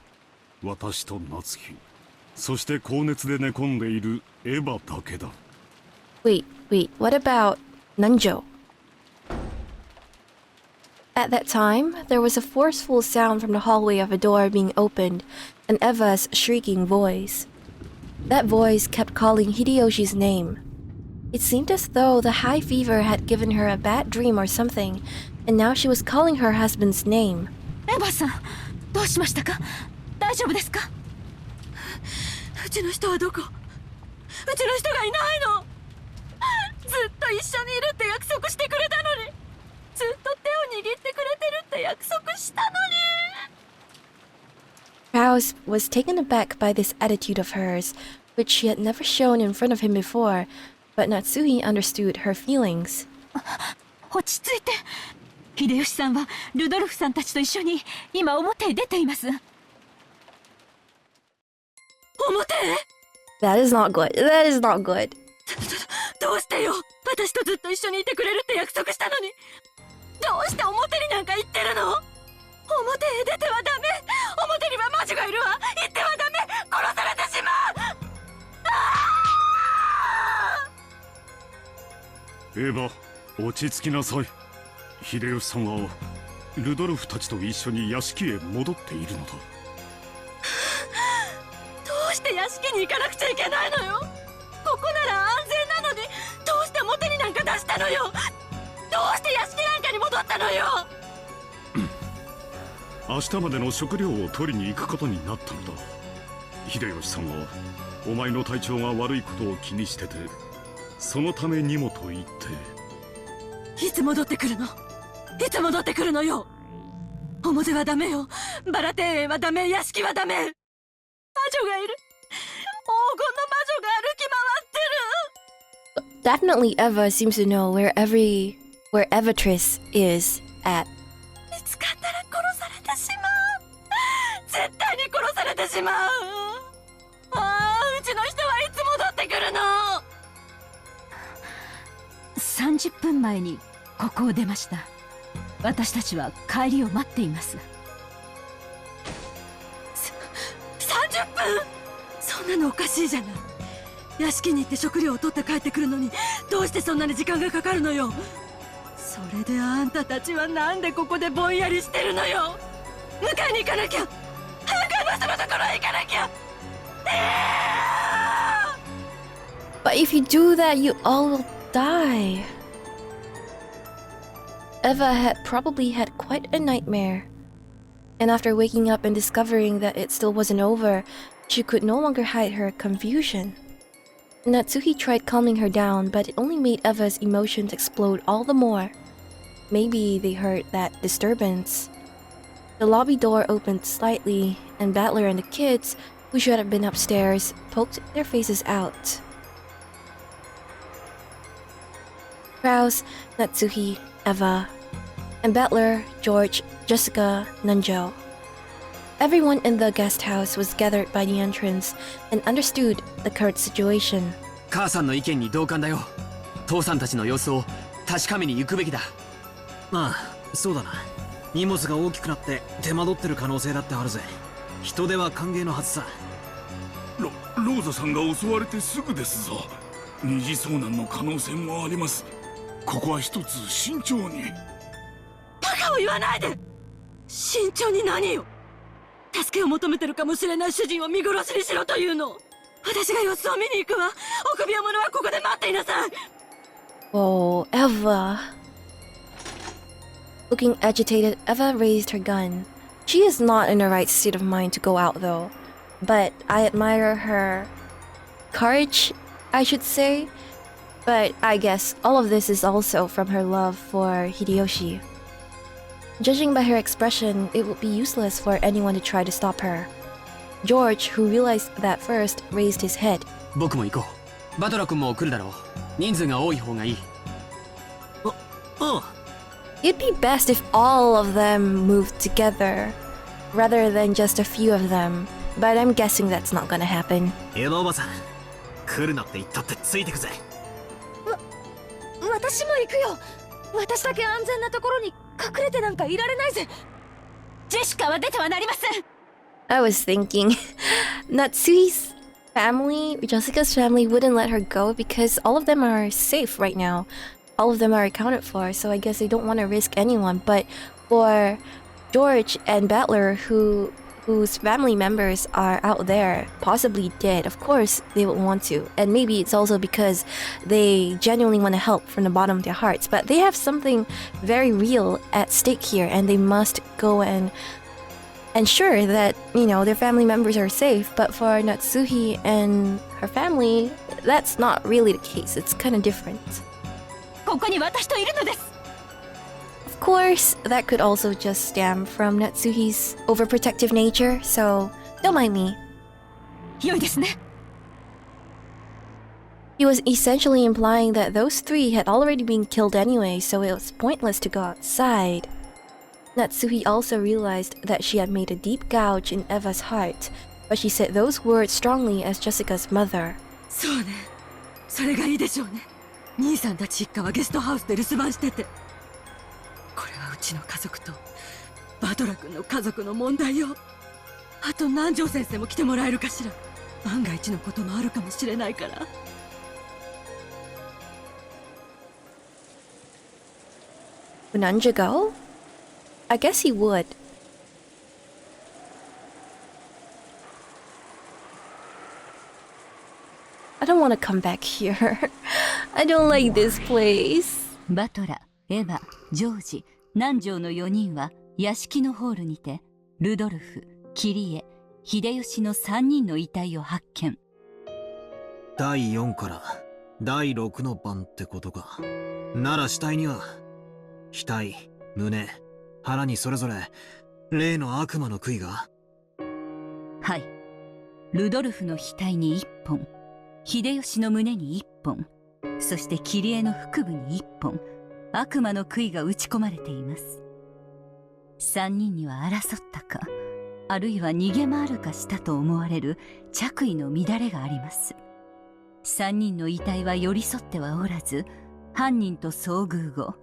私と夏日、そして高熱で寝込んでいるエヴァだけだ。Wait, what about Nanjo? At that time, there was a forceful sound from the hallway of a door being opened, and Eva's shrieking voice. That voice kept calling Hideyoshi's name. It seemed as though the high fever had given her a bad dream or something, and now she was calling her husband's name. エヴァさん、どうしましたか？大丈夫ですか？うちの人はどこ？うちの人がいないの。ずっと一緒にいるって約束してくれたのに、ずっと手を握ってくれてるって約束したのに。Kraus was taken aback by this attitude of hers, which she had never shown in front of him before, but Natsuhi understood her feelings. 落ち着いて。秀吉さんはルドルフさんたちと一緒に今表へ出ています。表？ That is not good. That is not good. どうしてよ。私とずっと一緒にいてくれるって約束したのに。どうして表になんか行ってるの？表へ出てはダメ。表には魔女がいるわ。行ってはダメ。殺されてしまう。エヴァ、落ち着きなさい。秀吉さんはルドルフたちと一緒に屋敷へ戻っているのだ。どうして屋敷に行かなくちゃいけないのよ。ここなら安全なのに、どうして表になんか出したのよ。どうして屋敷なんかに戻ったのよ。明日までの食料を取りに行くことになったのだ。秀吉さんはお前の体調が悪いことを気にしてて、そのためにもと言って。いつ戻ってくるの？いつ戻ってくるのよ。表はダメよ。バラ庭園はダメ。屋敷はダメ。魔女がいる。黄金の魔女が歩き回ってる。 Definitely Eva seems to know where Evatrice is at. 見つかったら殺されてしまう。絶対に殺されてしまう。ああ、うちの人はいつ戻ってくるの。30分前にここを出ました。私たちは帰りを待っています。30分？そんなのおかしいじゃない。屋敷に行って食料を取って帰ってくるのに、どうしてそんなに時間がかかるのよ。それであんたたちはなんでここでぼんやりしてるのよ。迎えに行かなきゃ。早くあの人のところへ行かなきゃ。But if you do that, you all will die. Eva had probably had quite a nightmare. And after waking up and discovering that it still wasn't over, she could no longer hide her confusion. Natsuhi tried calming her down, but it only made Eva's emotions explode all the more. Maybe they heard that disturbance. The lobby door opened slightly, and Battler and the kids, who should have been upstairs, poked their faces out. Kraus, Natsuhi, Eva, and Battler, George, Jessica, Nanjo. Everyone in the guest house was gathered by the entrance and understood the current situation. 母さんの意見に同感だよ。父さんたちの様子を確かめに行くべきだ。まあ、そうだな。荷物が大きくなって手間取ってる可能性だってあるぜ。人手は歓迎のはずさ。ローザさんが襲われてすぐですぞ。二次遭難の可能性もあります。ここは一つ慎重に。バカを言わないで。慎重に何よ。助けを求めてるかもしれない主人を見殺しにしろというの。私が様子を見に行くわ。臆病者はここで待っていなさい。 Oh, Eva. Looking agitated, Eva raised her gun. She is not in the right state of mind to go out though. But I admire her courage, I should say. But I guess all of this is also from her love for Hideyoshi. Judging by her expression, it would be useless for anyone to try to stop her. George, who realized that first, raised his head. 僕も行こう。バトラ君も来るだろう。人数が多い方がいい。It'd be best if all of them moved together, rather than just a few of them. But I'm guessing that's not gonna happen. エヴァおばさん、来るなって言ったってついてくぜ。私も行くよ。私だけ安全なところに隠れてなんかいられないぜ。ジェシカは出てはなりません。I was thinking, Natsui's family, Jessica's family, wouldn't let her go because all of them are safe right now. All of them are accounted for, so I guess they don't want to risk anyone. But for George and Battler, whose family members are out there, possibly dead, of course they would want to. And maybe it's also because they genuinely want to help from the bottom of their hearts. But they have something very real at stake here, and they must go and ensure that, you know, their family members are safe. But for Natsuhi and her family, that's not really the case. It's kind of different. ここに私といるのです。Of course, that could also just stem from Natsuhi's overprotective nature, so don't mind me. 良いですね。He was essentially implying that those three had already been killed anyway, so it was pointless to go outside. Natsuhi also realized that she had made a deep gouge in Eva's heart, but she said those words strongly as Jessica's mother. そうね。それがいいでしょうね。兄さんたち一家はゲストハウスで留守番してて。これはうちの家族とバトラ君の家族の問題よ。あと南條先生も来てもらえるかしら。万が一のこともあるかもしれないから。Would Nanja go? I guess he would. I don't want to come back here. I don't like this place. バトラ、エヴァ、ジョージ、南條の4人は屋敷のホールにてルドルフ、キリエ、秀吉の3人の遺体を発見。第4から第6の番ってことか。なら死体には額、胸、腹にそれぞれ例の悪魔の杭が。はい。ルドルフの額に1本、秀吉の胸に1本、そしてキリエの腹部に1本、悪魔の杭が打ち込まれています。3人には争ったか、あるいは逃げ回るかしたと思われる着衣の乱れがあります。3人の遺体は寄り添ってはおらず、犯人と遭遇後、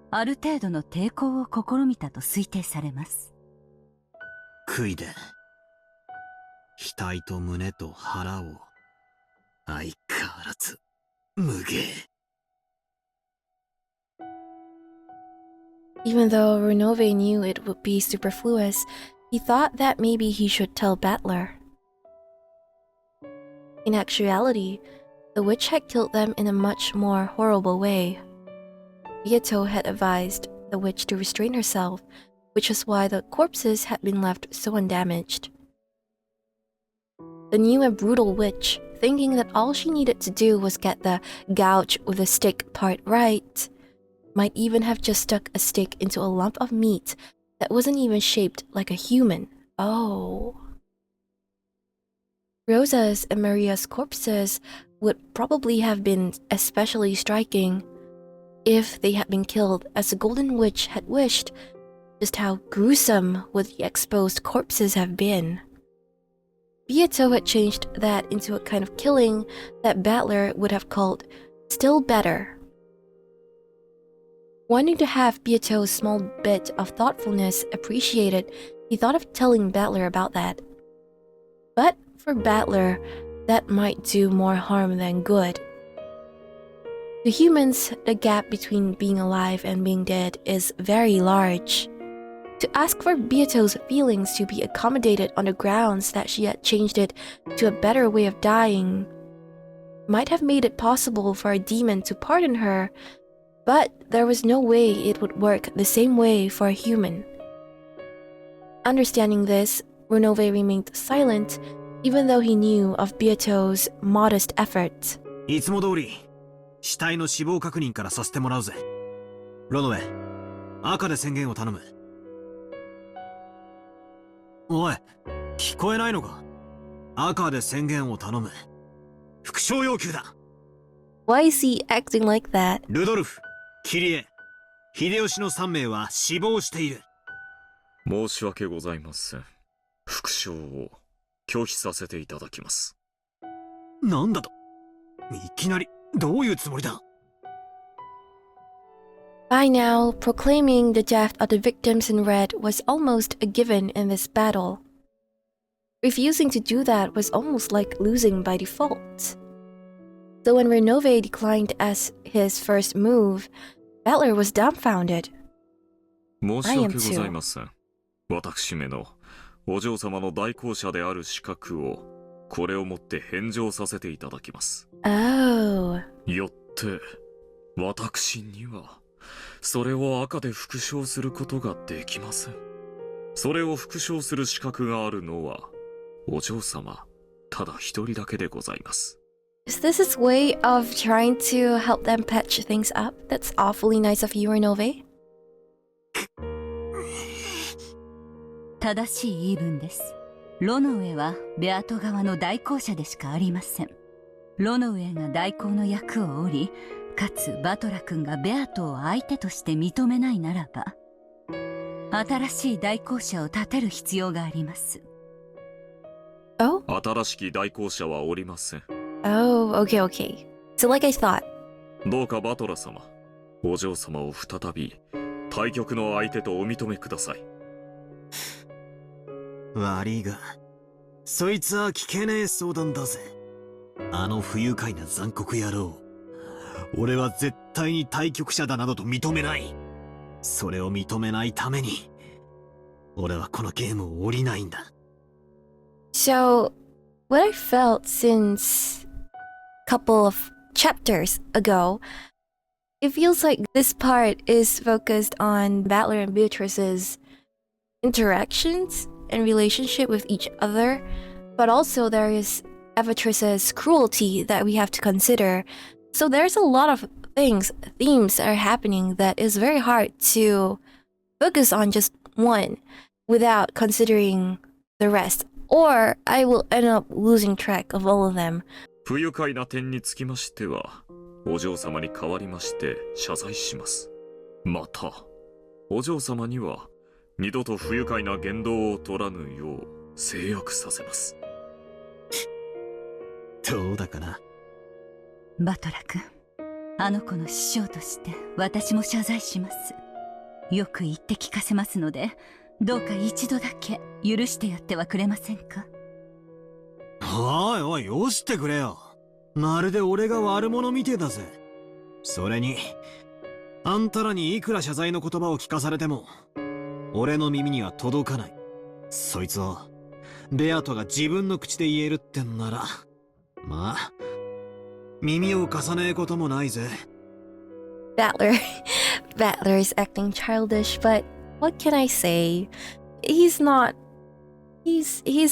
ある程度の抵抗を試みたと推定されます。杭で額と胸と腹を、相変わらず無芸。Even though Ronove knew it would be superfluous, he thought that maybe he should tell Battler. In actuality, the witch had killed them in a much more horrible way. Beato had advised the witch to restrain herself, which was why the corpses had been left so undamaged. The new and brutal witch, thinking that all she needed to do was get the gouge with the stick part right, might even have just stuck a stick into a lump of meat that wasn't even shaped like a human. Oh. Rosa's and Maria's corpses would probably have been especially striking if they had been killed as the Golden Witch had wished. Just how gruesome would the exposed corpses have been? Beato had changed that into a kind of killing that Battler would have called still better. Wanting to have Beato's small bit of thoughtfulness appreciated, he thought of telling Battler about that. But for Battler, that might do more harm than good. To humans, the gap between being alive and being dead is very large. To ask for Beato's feelings to be accommodated on the grounds that she had changed it to a better way of dying might have made it possible for a demon to pardon her, but there was no way it would work the same way for a human. Understanding this, Ronove remained silent, even though he knew of Beato's modest efforts. いつも通り死体の死亡確認からさせてもらうぜ。ロノウェ、赤で宣言を頼む。おい、聞こえないのか？赤で宣言を頼む。復唱要求だ。Why is he acting like that? ルドルフ、キリエ、秀吉の3名は死亡している。申し訳ございません。復唱を拒否させていただきます。なんだと？いきなりどういうつもりだ？ By now, proclaiming the death of the victims in red was almost a given in this battle. Refusing to do that was almost like losing by default. So when Ronove declined as his first move, Battler was dumbfounded. 申し訳ございません。私めのお嬢様の代行者である資格をこれをもって返上させていただきます。Oh. よって私にはそれを赤で復唱することができません。それを復唱する資格があるのはお嬢様ただ一人だけでございます。Is this his way of trying to help them patch things up? That's awfully nice of you, Ronove. 正しい言い分です。ロノウェはベアト側の代行者でしかありません。ロノウェが代行の役を負り、かつバトラ君がベアトを相手として認めないならば、新しい代行者を立てる必要があります。Oh? 新しき代行者はおりません。 Oh, okay, okay. So like I thought. どうかバトラ様、お嬢様を再び対局の相手とお認めください。悪いが、そいつは聞けねえ相談だぜ。あの不愉快な残酷野郎。俺は絶対に対局者だなどと認めない。それを認めないために、俺はこのゲームを降りないんだ。So, what I felt since a couple of chapters ago, it feels like this part is focused on Battler and Beatrice's interactions and relationship with each other, but also there is Evatrice's cruelty that we have to consider. So there's a lot of themes are happening that is very hard to focus on just one without considering the rest. Or I will end up losing track of all of them. 不愉快な点につきましては、お嬢様に代わりまして謝罪します。また、お嬢様には二度と不愉快な言動を取らぬよう制約させます。どうだかな。バトラ君、あの子の師匠として私も謝罪します。よく言って聞かせますので、どうか一度だけ許してやってはくれませんか。おいおい、よしてくれよ。まるで俺が悪者みてえだぜ。それに、あんたらにいくら謝罪の言葉を聞かされても、俺の耳には届かない。そいつを、ベアトが自分の口で言えるってんなら、まあ、耳を貸さねえこともないぜ。Battler is acting childish, but what can I say? His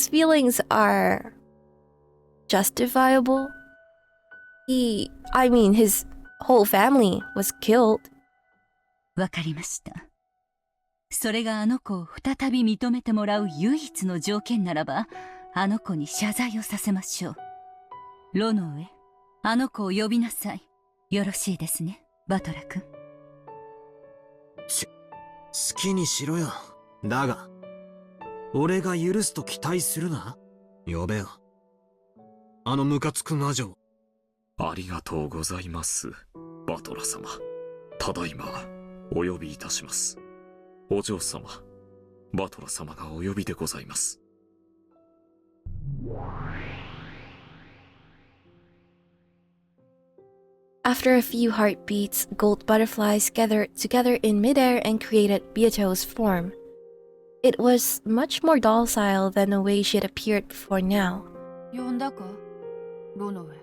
feelings are justifiable. His whole family was killed. わかりました。それがあの子を再び認めてもらう唯一の条件ならば、あの子に謝罪をさせましょう。ロノウェ、あの子を呼びなさい。よろしいですね、バトラ君。好きにしろよ。だが、俺が許すと期待するな。呼べよ。あのムカつく魔女。ありがとうございます、バトラ様。ただいま、お呼びいたします。お嬢様、バトラ様がお呼びでございます。After a few heartbeats, gold butterflies gathered together in midair and created Beato's form. It was much more docile than the way she had appeared before now. 呼んだか、ロノウェ。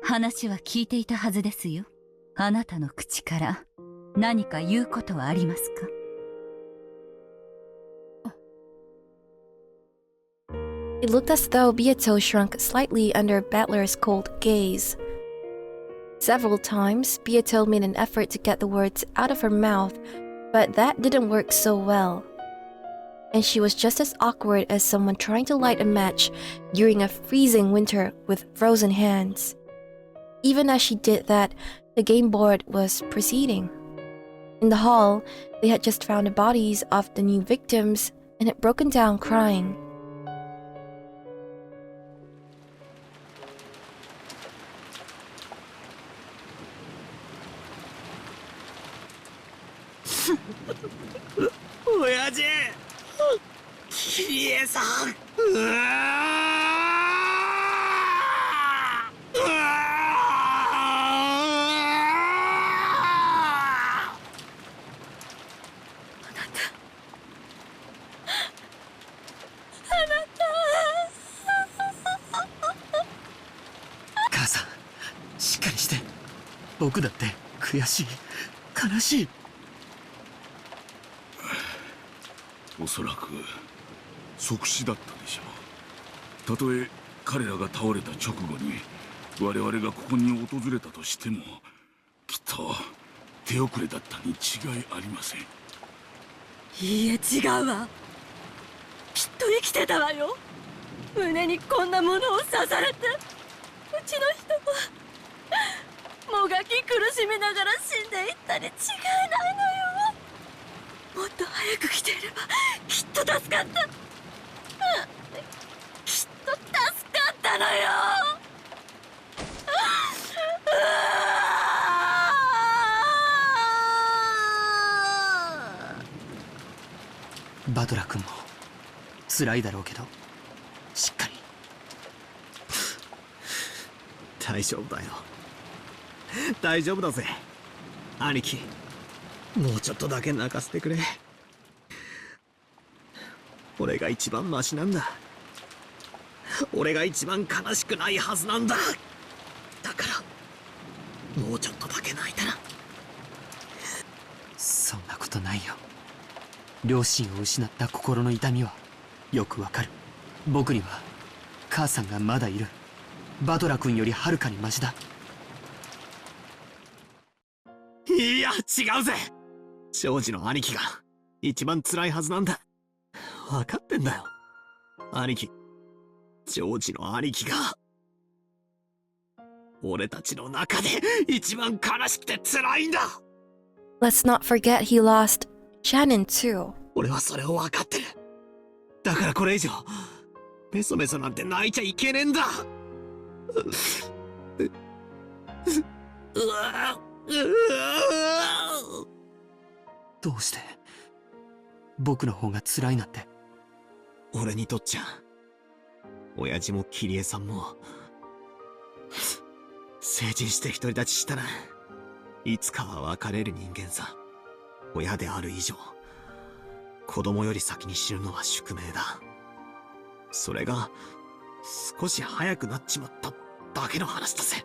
話は聞いていたはずですよ。あなたの口から何か言うことはありますか？ It looked as though Beato shrunk slightly under Battler's cold gaze. Several times, Beato made an effort to get the words out of her mouth, but that didn't work so well. And she was just as awkward as someone trying to light a match during a freezing winter with frozen hands. Even as she did that, the game board was proceeding. In the hall, they had just found the bodies of the new victims and had broken down crying. Oyaji! Kirie-san! Kasa, しっかりして。僕だって悔しい、悲しい。おそらく即死だったでしょう。たとえ彼らが倒れた直後に我々がここに訪れたとしても、きっと手遅れだったに違いありません。いいえ、違うわ。きっと生きてたわよ。胸にこんなものを刺されて。うちの人ももがき苦しみながら死んでいったに違いないのよ。もっと早く来ていればきっと助かった、きっと助かったのよ。バトラ君も辛いだろうけど、しっかり。大丈夫だよ。大丈夫だぜ兄貴。もうちょっとだけ泣かせてくれ。俺が一番マシなんだ。俺が一番悲しくないはずなんだ。だからもうちょっとだけ泣いたら。そんなことないよ。両親を失った心の痛みはよくわかる。僕には母さんがまだいる。バトラ君よりはるかにマシだ。いや違うぜ。ジョージの兄貴が一番辛いはずなんだ。分かってんだよ兄貴。ジョージの兄貴が俺たちの中で一番悲しくて辛いんだ。 Let's not forget he lost Shannon too. 俺はそれを分かってる。だからこれ以上メソメソなんて泣いちゃいけねえんだ。どうして僕の方が辛いなんて。俺にとっちゃ親父もキリエさんも成人して独り立ちしたらいつかは別れる人間さ。親である以上子供より先に死ぬのは宿命だ。それが少し早くなっちまっただけの話だぜ。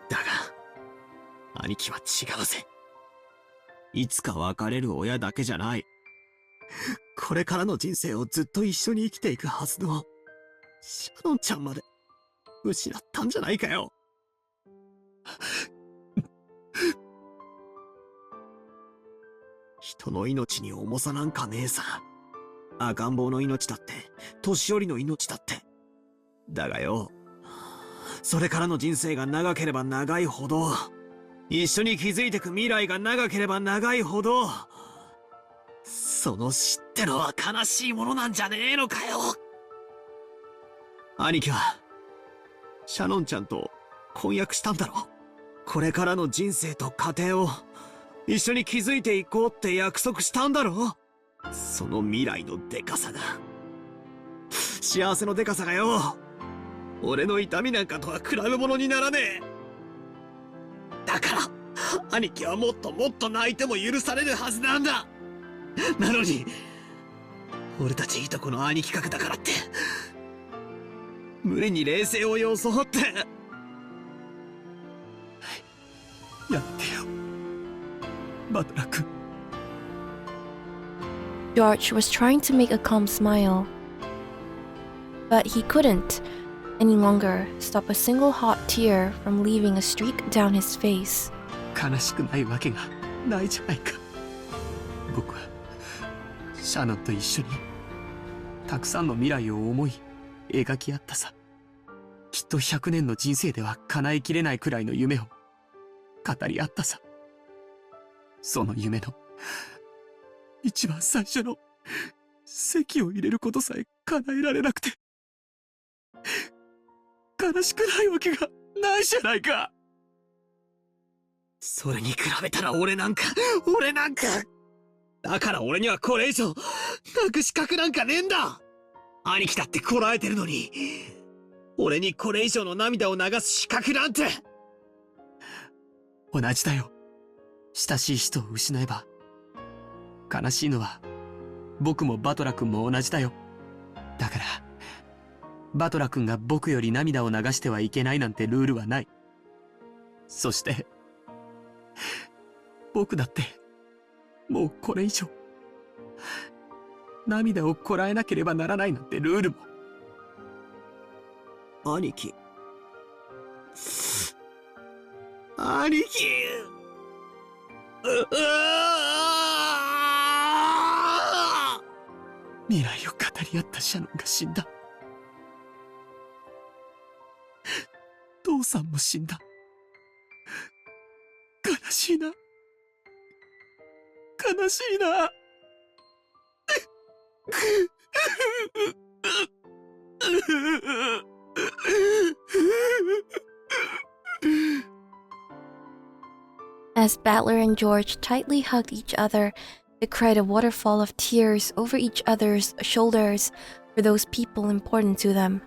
だが兄貴は違うぜ。いつか別れる親だけじゃない。これからの人生をずっと一緒に生きていくはずのシャノンちゃんまで失ったんじゃないかよ。人の命に重さなんかねえさ。赤ん坊の命だって年寄りの命だって。だがよ、それからの人生が長ければ長いほど、一緒に築いてく未来が長ければ長いほど、その死ってのは悲しいものなんじゃねえのかよ。兄貴はシャノンちゃんと婚約したんだろ。これからの人生と家庭を一緒に築いていこうって約束したんだろ。その未来のデカさが、幸せのデカさがよ、俺の痛みなんかとは比べ物にならねえ。だから兄貴はもっともっと泣いても許されるはずなんだ。なのに俺たちいとこの兄貴格だからって無理に冷静を装ってやってよ、バトラ君。 George was trying to make a calm smile, but he couldn't any longer stop a single hot tear from leaving a streak down his face. 悲しくないわけがないじゃないか。僕はシャノンと一緒にたくさんの未来を思い描き合ったさ。きっと100年の人生では叶えきれないくらいの夢を語り合ったさ。その夢の一番最初の籍を入れることさえ叶えられなくて悲しくないわけがないじゃないか。それに比べたら俺なんかだから俺にはこれ以上泣く資格なんかねえんだ。兄貴だってこらえてるのに俺にこれ以上の涙を流す資格なんて。同じだよ。親しい人を失えば悲しいのは僕もバトラ君も同じだよ。だからバトラ君が僕より涙を流してはいけないなんてルールはない。そして僕だってもうこれ以上涙をこらえなければならないなんてルールも。兄貴兄貴、未来を語り合ったシャノンが死んだ。父さんも死んだ。悲しいな。悲しいな。As Battler and George tightly hugged each other, they cried a waterfall of tears over each other's shoulders for those people important to them.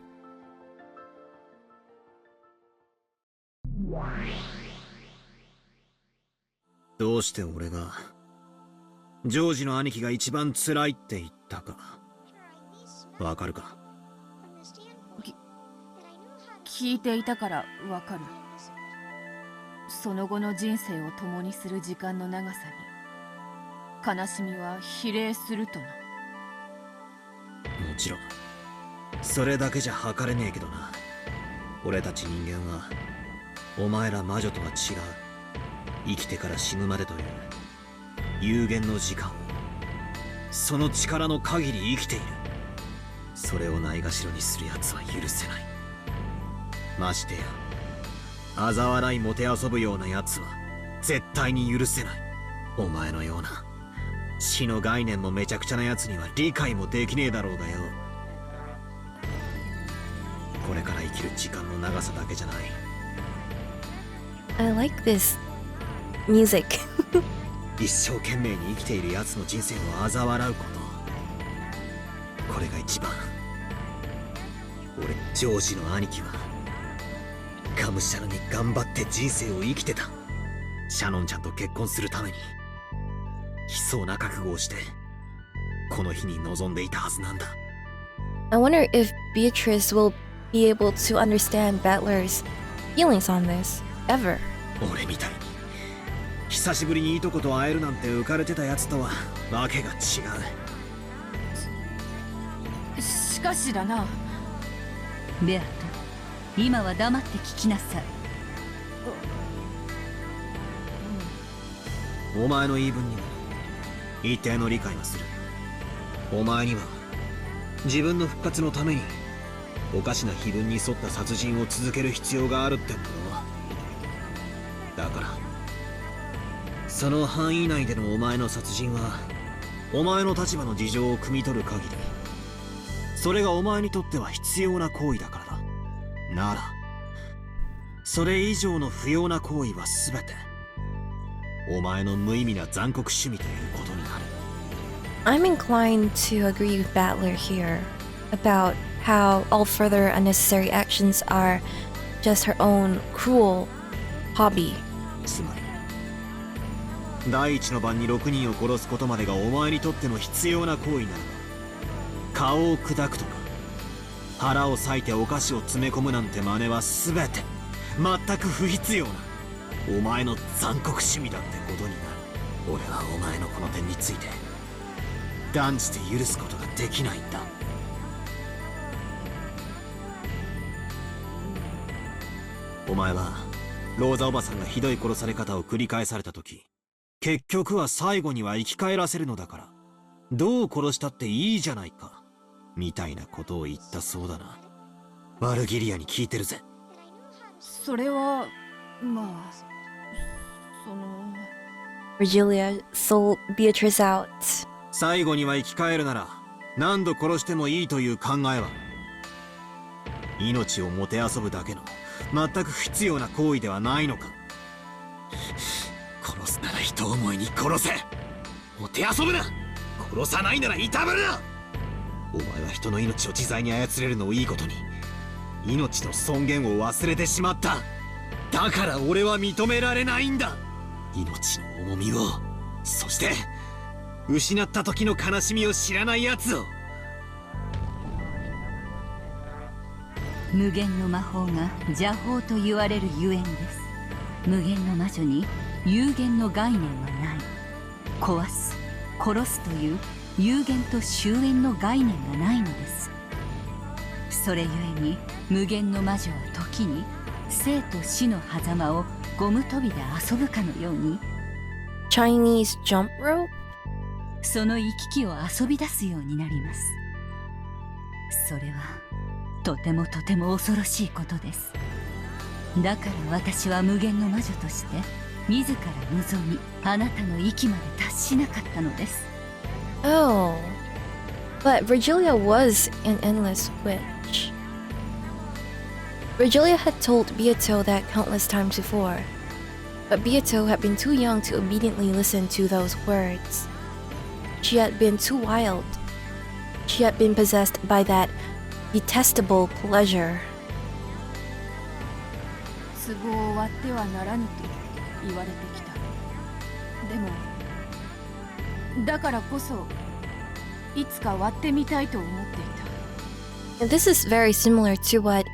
どうして俺がジョージの兄貴が一番辛いって言ったかわかるか？聞いていたからわかる。その後の人生を共にする時間の長さに悲しみは比例するとな。もちろんそれだけじゃ測れねえけどな。俺たち人間はお前ら魔女とは違う。生きてから死ぬまでという有限の時間、その力の限り生きている。それをないがしろにする奴は許せない。ましてや嘲笑いもてあそぶような奴は絶対に許せない。お前のような死の概念もめちゃくちゃな奴には理解もできねえだろうがよ。これから生きる時間の長さだけじゃない。 I like this music. 一生懸命に生きている奴の人生を嘲笑うこと、これが一番。俺ジョージの兄貴はがむしゃらに頑張って人生を生きてた。シャノンちゃんと結婚するために悲壮な覚悟をしてこの日に臨んでいたはずなんだ。 I wonder if Beatrice will be able to understand Battler's feelings on this, ever. 俺みたいに久しぶりにいとこと会えるなんて浮かれてたやつとはわけが違う。しかしだな。ベアト、今は黙って聞きなさい。お前の言い分にも一定の理解はする。お前には自分の復活のためにおかしな碑文に沿った殺人を続ける必要があるってんだろ。だからその範囲内でのお前の殺人はお前の立場の事情を汲み取る限りそれがお前にとっては必要な行為だからだ。ならそれ以上の不要な行為は全てお前の無意味な残酷趣味ということになる。 I'm inclined to agree with Battler here about how all further unnecessary actions are just her own cruel hobby. つまり第一の晩に6人を殺すことまでがお前にとっての必要な行為ならば、顔を砕くとか腹を裂いてお菓子を詰め込むなんて真似は全て全く不必要なお前の残酷趣味だってことになる。俺はお前のこの点について断じて許すことができないんだ。お前はローザおばさんがひどい殺され方を繰り返された時、結局は最後には生き返らせるのだからどう殺したっていいじゃないかみたいなことを言ったそうだな。バルギリアに聞いてるぜ。それはまあその Virgilia sold Beatrice out. 最後には生き返るなら何度殺してもいいという考えは命をもてあそぶだけの全く不必要な行為ではないのか。殺すなら人思いに殺せ。もてあそぶな。殺さないならいたぶるな。お前は人の命を自在に操れるのをいいことに命の尊厳を忘れてしまった。だから俺は認められないんだ。命の重みを、そして失った時の悲しみを知らない奴を。無限の魔法が邪法と言われるゆえんです。無限の魔女に有限の概念はない。壊す、殺すという有限と終焉の概念がないのです。それゆえに無限の魔女は時に生と死の狭間をゴム跳びで遊ぶかのように Chinese jump rope? その行き来を遊び出すようになります。それはとてもとても恐ろしいことです。だから私は無限の魔女として自ら望み、あなたの域まで達しなかったのです。 Oh, but Virgilia was an endless witch. Virgilia had told Beato that countless times before, but Beato had been too young to obediently listen to those words. She had been too wild. She had been possessed by that detestable pleasure. 壺を割ってはならぬと言われてきた。でもだからこそいつか割ってみたいと思っていた。 And this is very similar to what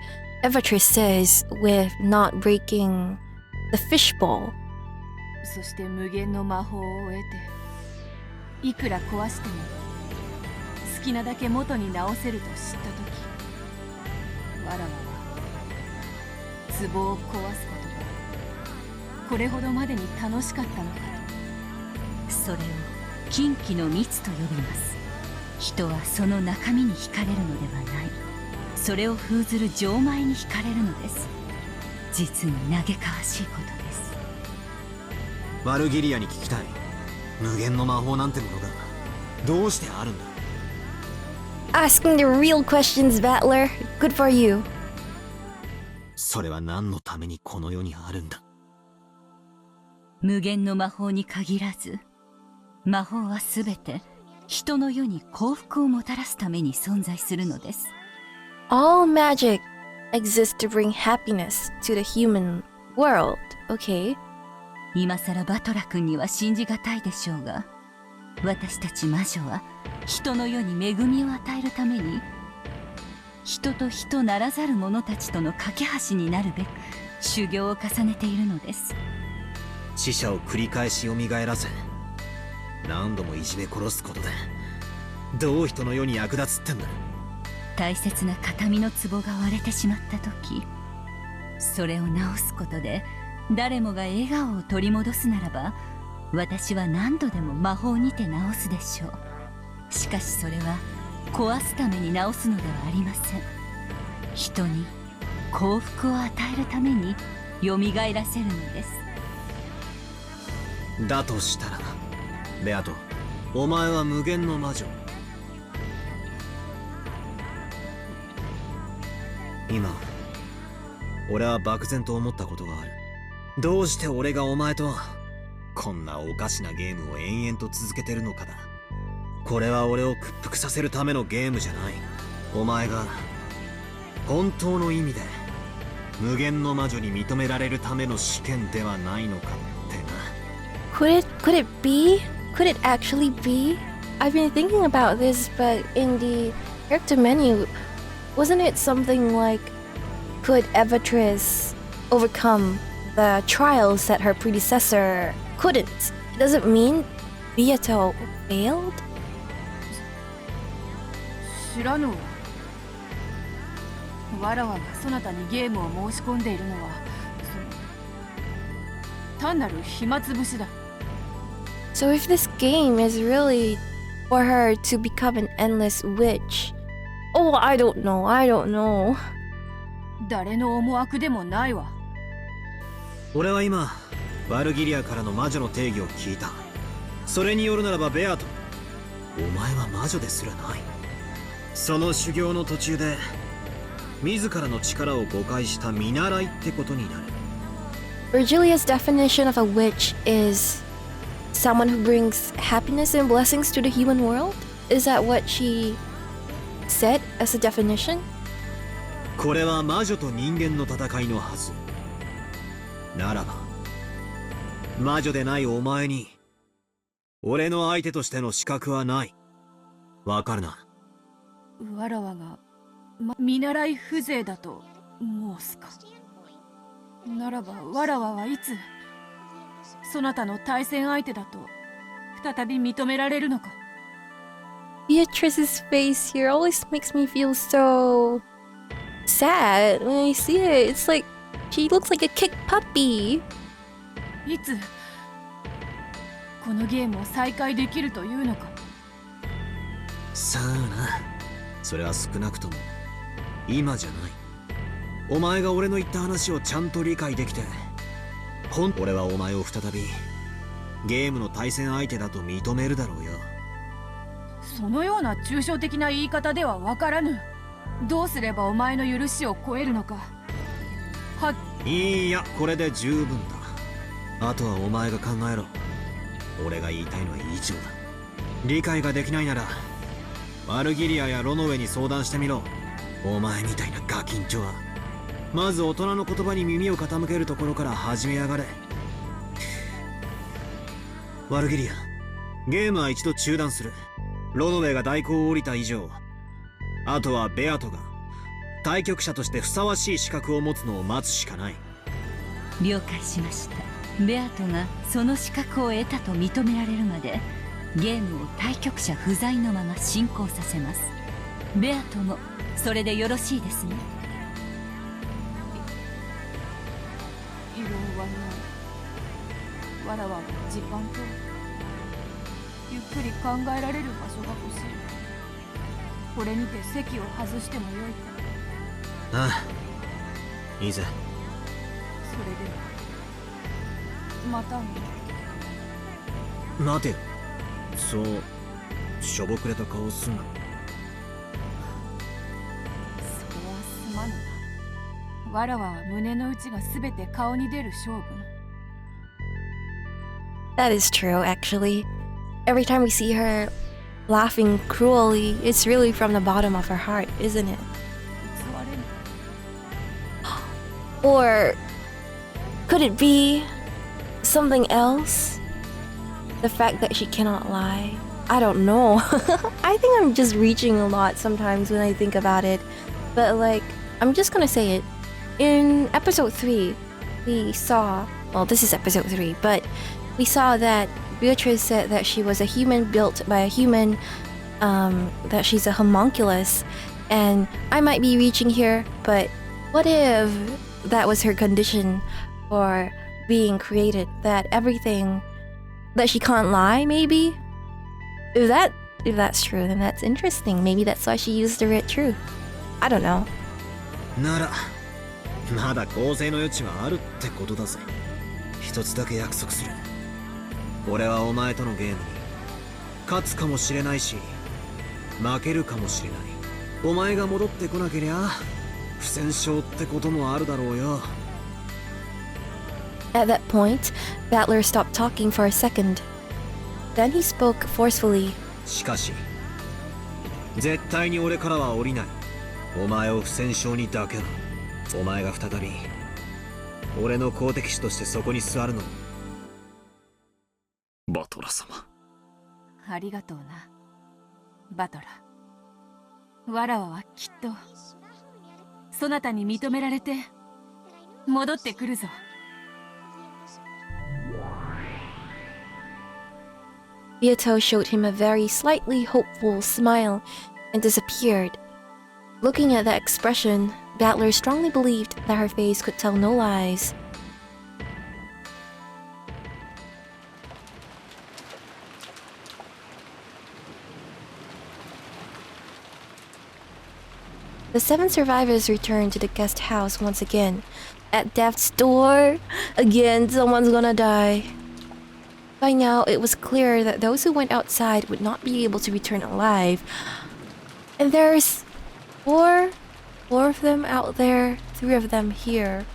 Evatrice says with not breaking the fishbowl. そして無限の魔法を得て、いくら壊しても好きなだけ元に直せると知ったとき、わらわは壺を壊すことがこれほどまでに楽しかったのかと。それを禁忌の蜜と呼びます。人はその中身に惹かれるのではない、それを封ずる錠前に惹かれるのです。実に嘆かわしいことです。バルギリアに聞きたい。無限の魔法なんてものがどうしてあるんだ？ Asking the real questions, Battler. Good for you. それは何のためにこの世にあるんだ？無限の魔法に限らず、魔法はすべて人の世に幸福をもたらすために存在するのです。 All magic exists to bring happiness to the human world, okay? 今さらバトラ君には信じがたいでしょうが、私たち魔女は人の世に恵みを与えるために、人と人ならざる者たちとの架け橋になるべく修行を重ねているのです。死者を繰り返し蘇らせ、何度もいじめ殺すことでどう人の世に役立つってんだ？大切な形見の壺が割れてしまった時、それを直すことで誰もが笑顔を取り戻すならば、私は何度でも魔法にて直すでしょう。しかしそれは壊すために直すのではありません。人に幸福を与えるために蘇らせるのです。だとしたらベアト、お前は無限の魔女。今俺は漠然と思ったことがある。どうして俺がお前とこんなおかしなゲームを延々と続けてるのかだ。これは俺を屈服させるためのゲームじゃない。お前が本当の意味で無限の魔女に認められるための試験ではないのかってな。Could it be? Could it actually be? I've been thinking about this, but in the character menu, wasn't it something like, could Evatrice overcome the trials that her predecessor couldn't? Does it mean Beato failed? 知らぬわ。わらわがそなたにゲームを申し込んでいるのは、単なる暇つぶしだ。So if this game is really for her to become an endless witch, oh, I don't know. 誰の思惑でもないわ。俺は今バルギリアからの魔女の定義を聞いた。それによるならばベアト、お前は魔女ですらない。その修行の途中で自らの力を誤解した見習いってことになる。 Virgilia's definition of a witch is someone who brings happiness and blessings to the human world? Is that what she said as a definition? これは魔女と人間の戦いのはず。ならば魔女でないお前に俺の相手としての資格はない。わかるな？わらわが、見習い風情だと申すか。ならばわらわはいつそなたの対戦相手だと再び認められるのか。 Beatrice's face here always makes me feel so sad when I see it. It's like she looks like a kicked puppy. いつこのゲームを再開できるというのか。さあな、それは少なくとも今じゃない。お前が俺の言った話をちゃんと理解できて、俺はお前を再びゲームの対戦相手だと認めるだろうよ。そのような抽象的な言い方では分からぬ。どうすればお前の許しを超えるのか。いいや、これで十分だ。あとはお前が考えろ。俺が言いたいのは以上だ。理解ができないならバルギリアやロノウェに相談してみろ。お前みたいなガキンチョはまず大人の言葉に耳を傾けるところから始めやがれ。バルギリア、ゲームは一度中断する。ロノウェが代行を降りた以上、あとはベアトが対局者としてふさわしい資格を持つのを待つしかない。了解しました。ベアトがその資格を得たと認められるまでゲームを対局者不在のまま進行させます。ベアトもそれでよろしいですね。異論はない。わらわは時間とゆっくり考えられる場所が欲しい。これにて席を外してもよいか。ああ、いいぜ。それではまたね。待てよ、そうしょぼくれた顔すんな。それはすまぬな。わらわは胸の内がすべて顔に出る性分。That is true, actually. Every time we see her laughing cruelly, it's really from the bottom of her heart, isn't it? Or could it be something else? The fact that she cannot lie? I don't know. I think I'm just reaching a lot sometimes when I think about it. But like, I'm just gonna say it. In episode 3, we saw... Well, this is episode 3, but we saw that Beatrice said that she was a human built by a human, that she's a homunculus. And I might be reaching here, but what if that was her condition for being created? That everything... that she can't lie, maybe? If that's true, then that's interesting. Maybe that's why she used the red truth. I don't know. なら、まだ構成の余地はあるってことだぜ。一つだけ約束する。俺はお前とのゲームに勝つかもしれないし、負けるかもしれない。お前が戻ってこなけりゃ不戦勝ってこともあるだろうよ。At that point, Battler stopped talking for a second. Then he spoke forcefully. しかし、絶対に俺からは降りない。お前を不戦勝にだけだ。お前が再び俺の好敵手としてそこに座るの。バトラ様。ありがとうな、バトラ。わらわはきっとそなたに認められて戻ってくるぞ。Beato showed him a very slightly hopeful smile and disappeared. Looking at that expression, Battler strongly believed that her face could tell no lies. The 7 survivors returned to the guest house once again. At death's door, again, someone's gonna die. By now, it was clear that those who went outside would not be able to return alive. And there's four of them out there, 3 of them here.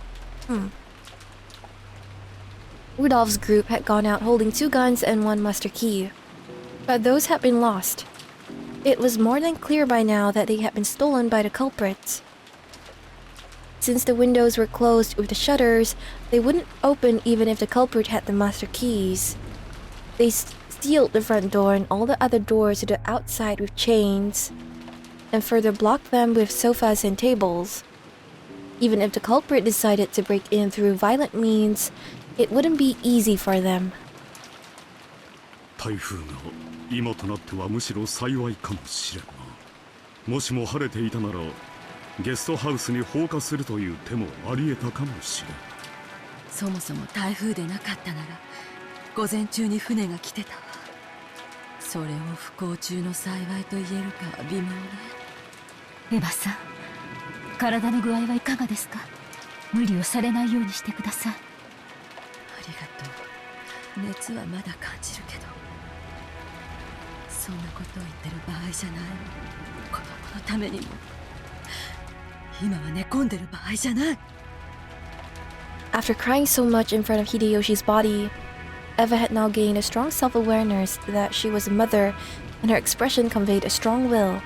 Rudolph's group had gone out holding 2 guns and 1 master key. But those had been lost. It was more than clear by now that they had been stolen by the culprits. Since the windows were closed with the shutters, they wouldn't open even if the culprit had the master keys. They sealed the front door and all the other doors to the outside with chains, and further blocked them with sofas and tables. Even if the culprit decided to break in through violent means, it wouldn't be easy for them. 台風が今となってはむしろ幸いかもしれんな。もしも晴れていたならゲストハウスに放火するという手もあり得たかもしれん。そもそも台風でなかったなら午前中に船が来てたわ。それを不幸中の幸いと言えるかは微妙ね。エヴァさん、体の具合はいかがですか？無理をされないようにしてください。ありがとう。熱はまだ感じるけど、そんなことを言ってる場合じゃない。子供のためにも今は寝込んでる場合じゃない。 After crying so much in front of Hideyoshi's body, Eva had now gained a strong self-awareness that she was a mother, and her expression conveyed a strong will.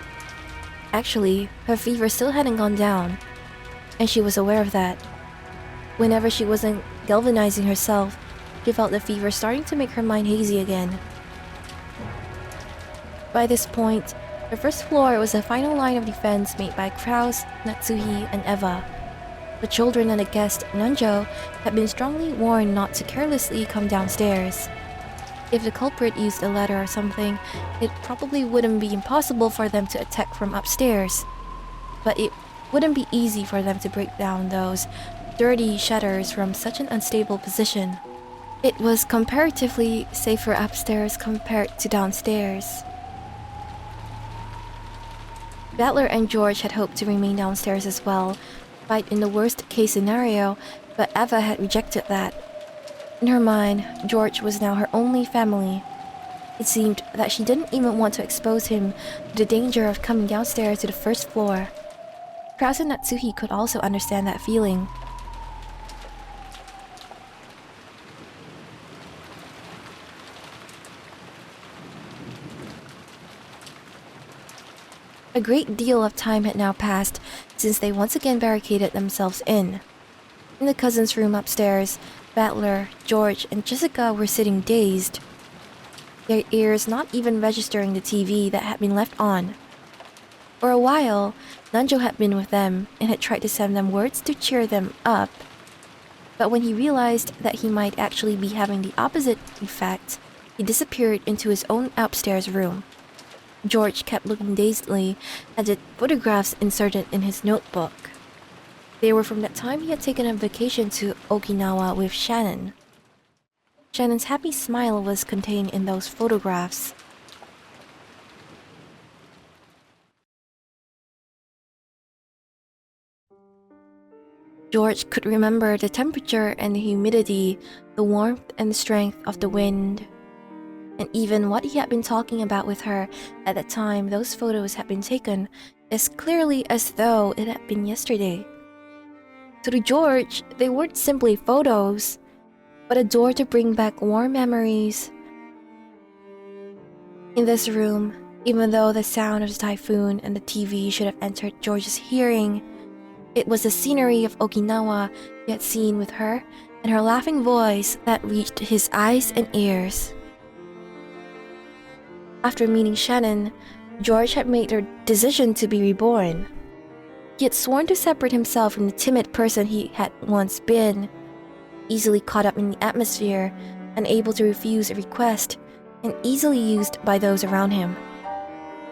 Actually, her fever still hadn't gone down, and she was aware of that. Whenever she wasn't galvanizing herself, she felt the fever starting to make her mind hazy again. By this point, the first floor was the final line of defense made by Kraus, Natsuhi, and Eva. The children and the guest, Nanjo, had been strongly warned not to carelessly come downstairs. If the culprit used a ladder or something, it probably wouldn't be impossible for them to attack from upstairs. But it wouldn't be easy for them to break down those dirty shutters from such an unstable position. It was comparatively safer upstairs compared to downstairs. Battler and George had hoped to remain downstairs as well, fight in the worst case scenario, but Eva had rejected that. In her mind, George was now her only family. It seemed that she didn't even want to expose him to the danger of coming downstairs to the first floor. Kraus and Natsuhi could also understand that feeling. A great deal of time had now passed since they once again barricaded themselves in. In the cousins' room upstairs, Battler, George, and Jessica were sitting dazed, their ears not even registering the TV that had been left on. For a while, Nanjo had been with them and had tried to send them words to cheer them up. But when he realized that he might actually be having the opposite effect, he disappeared into his own upstairs room. George kept looking dazedly at the photographs inserted in his notebook. They were from that time he had taken a vacation to Okinawa with Shannon. Shannon's happy smile was contained in those photographs. George could remember the temperature and the humidity, the warmth and the strength of the wind, and even what he had been talking about with her at the time those photos had been taken as clearly as though it had been yesterday. So to George, they weren't simply photos, but a door to bring back warm memories. In this room, even though the sound of the typhoon and the TV should have entered George's hearing, it was the scenery of Okinawa he had seen with her and her laughing voice that reached his eyes and ears. After meeting Shannon, George had made a decision to be reborn. He had sworn to separate himself from the timid person he had once been, easily caught up in the atmosphere, unable to refuse a request, and easily used by those around him.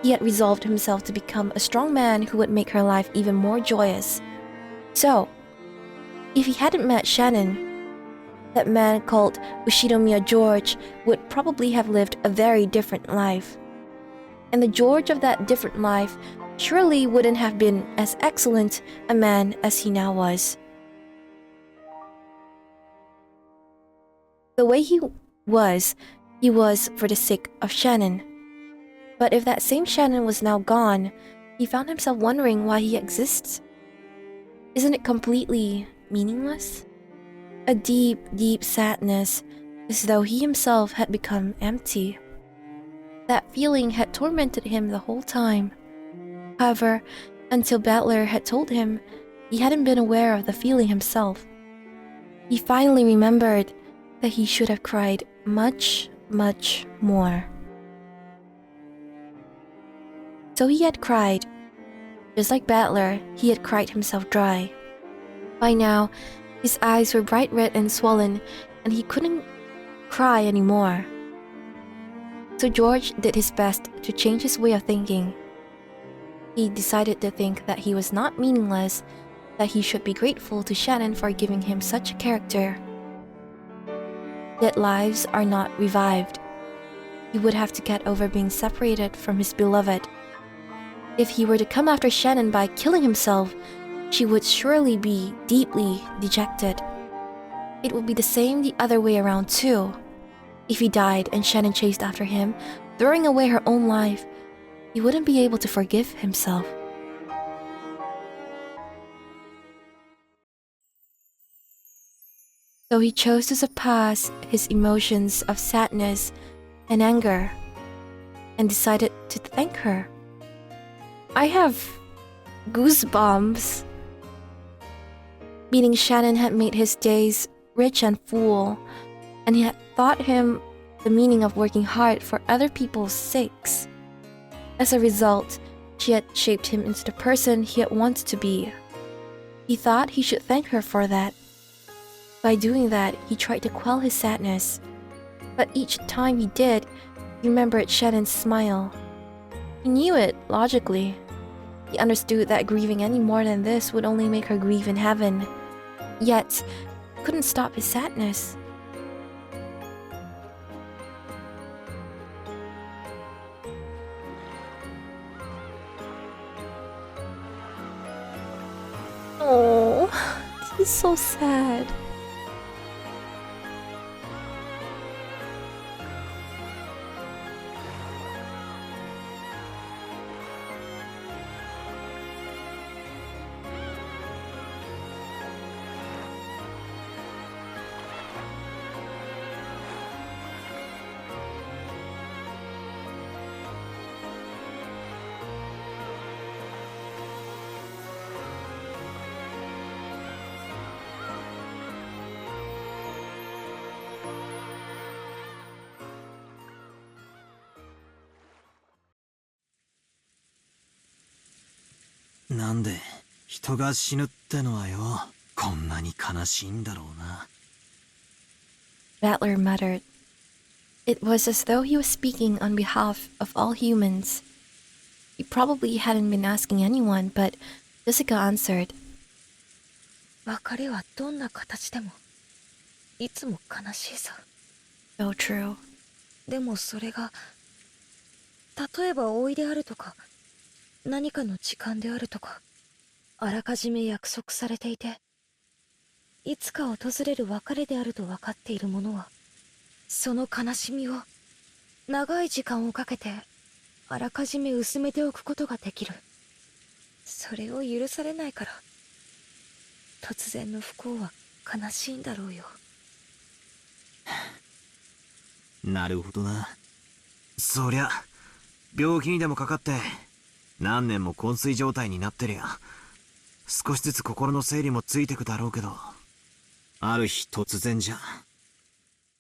He had resolved himself to become a strong man who would make her life even more joyous. So, if he hadn't met Shannon, that man called Ushinomiya George would probably have lived a very different life. And the George of that different life surely wouldn't have been as excellent a man as he now was. The way he was for the sake of Shannon. But if that same Shannon was now gone, he found himself wondering why he exists. Isn't it completely meaningless? A deep, deep sadness, as though he himself had become empty. That feeling had tormented him the whole time. However, until Battler had told him, he hadn't been aware of the feeling himself. He finally remembered that he should have cried much, much more. So he had cried. Just like Battler, he had cried himself dry. By now, his eyes were bright red and swollen, and he couldn't cry anymore. So George did his best to change his way of thinking. He decided to think that he was not meaningless, that he should be grateful to Shannon for giving him such a character. Dead lives are not revived. He would have to get over being separated from his beloved. If he were to come after Shannon by killing himself, she would surely be deeply dejected. It would be the same the other way around too. If he died and Shannon chased after him, throwing away her own life, he wouldn't be able to forgive himself. So he chose to surpass his emotions of sadness and anger and decided to thank her. I have goosebumps. Meaning Shannon had made his days rich and full, and he had taught him the meaning of working hard for other people's sakes. As a result, she had shaped him into the person he had wanted to be. He thought he should thank her for that. By doing that, he tried to quell his sadness. But each time he did, he remembered Shannon's smile. He knew it, logically. He understood that grieving any more than this would only make her grieve in heaven. Yet, couldn't stop his sadness. Oh, this is so sad.なんで人が死ぬってのはよ、こんなに悲しいんだろうな。Battler muttered. It was as though he was speaking on behalf of all humans. He probably hadn't been asking anyone, but Jessica answered. 別れはどんな形でもいつも悲しいさ。 So true. でもそれが例えば老いであるとか何かの時間であるとかあらかじめ約束されていていつか訪れる別れであると分かっているものはその悲しみを長い時間をかけてあらかじめ薄めておくことができる。それを許されないから突然の不幸は悲しいんだろうよ。なるほどな。そりゃ病気にでもかかって何年も昏睡状態になってりゃ少しずつ心の整理もついてくだろうけど、ある日突然じゃ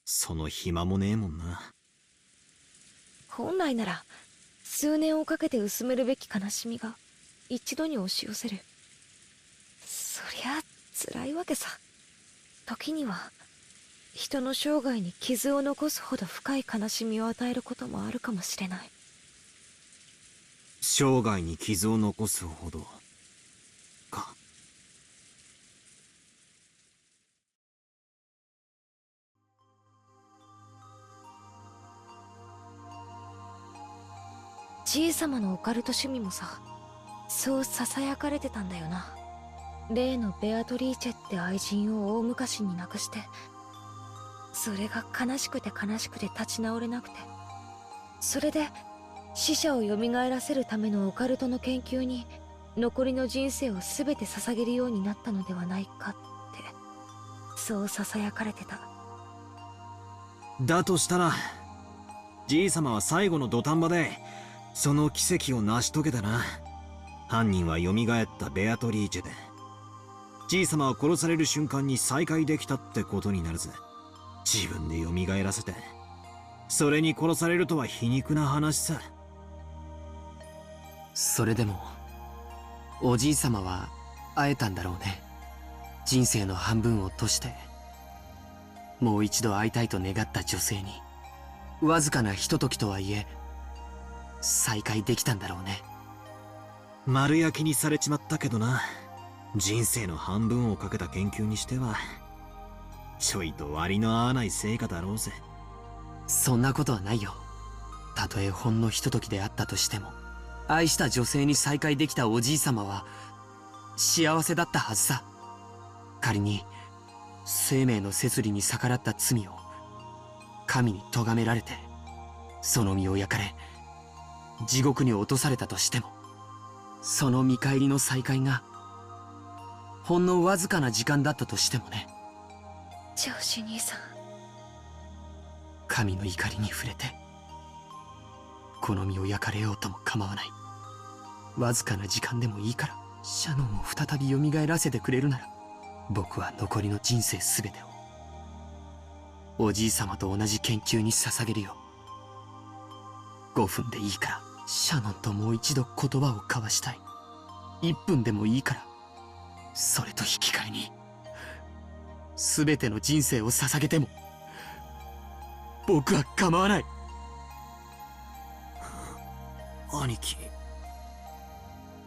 その暇もねえもんな。本来なら数年をかけて薄めるべき悲しみが一度に押し寄せる。そりゃ辛いわけさ。時には人の生涯に傷を残すほど深い悲しみを与えることもあるかもしれない。生涯に傷を残すほどか。じいさまのオカルト趣味もさ、そうささやかれてたんだよな。例のベアトリーチェって愛人を大昔に亡くして、それが悲しくて悲しくて立ち直れなくて、それで死者を蘇らせるためのオカルトの研究に残りの人生を全て捧げるようになったのではないかって、そうささやかれてた。だとしたらじいさまは最後の土壇場でその奇跡を成し遂げたな。犯人は蘇ったベアトリーチェで、じいさまは殺される瞬間に再会できたってことになるぜ。自分で蘇らせてそれに殺されるとは皮肉な話さ。それでもおじいさまは会えたんだろうね。人生の半分を賭してもう一度会いたいと願った女性にわずかなひとときとはいえ再会できたんだろうね。丸焼きにされちまったけどな。人生の半分をかけた研究にしてはちょいと割の合わない成果だろうぜ。そんなことはないよ。たとえほんのひとときであったとしても愛した女性に再会できたおじいさまは幸せだったはずさ。仮に生命の摂理に逆らった罪を神に咎められて、その身を焼かれ地獄に落とされたとしても、その見返りの再会がほんのわずかな時間だったとしてもね。上司兄さん、神の怒りに触れてこの身を焼かれようとも構わない。わずかな時間でもいいからシャノンを再び蘇らせてくれるなら、僕は残りの人生すべてをおじい様と同じ研究に捧げるよ。5分でいいからシャノンともう一度言葉を交わしたい。1分でもいいから、それと引き換えに全ての人生を捧げても僕は構わない。兄貴。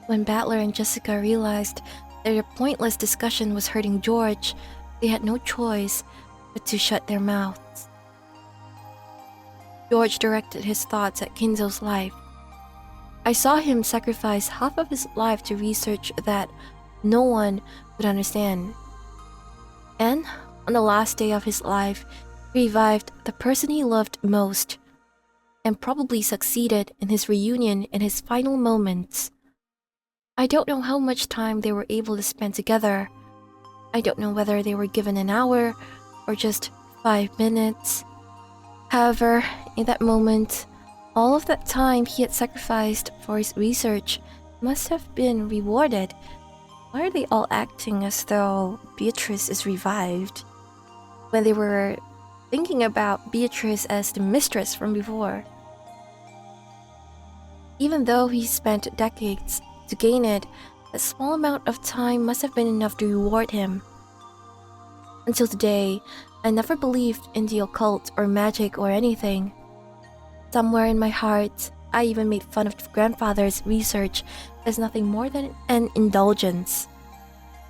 When Battler and Jessica realized that their pointless discussion was hurting George, they had no choice but to shut their mouths. George directed his thoughts at Kinzo's life. I saw him sacrifice half of his life to research that no one would understand. And on the last day of his life, he revived the person he loved most, and probably succeeded in his reunion in his final moments. I don't know how much time they were able to spend together. I don't know whether they were given an hour or just 5 minutes. However, in that moment, all of that time he had sacrificed for his research must have been rewarded. Why are they all acting as though Beatrice is revived, when they were thinking about Beatrice as the mistress from before? Even though he spent decades to gain it, a small amount of time must have been enough to reward him. Until today, I never believed in the occult or magic or anything. Somewhere in my heart, I even made fun of grandfather's research as nothing more than an indulgence.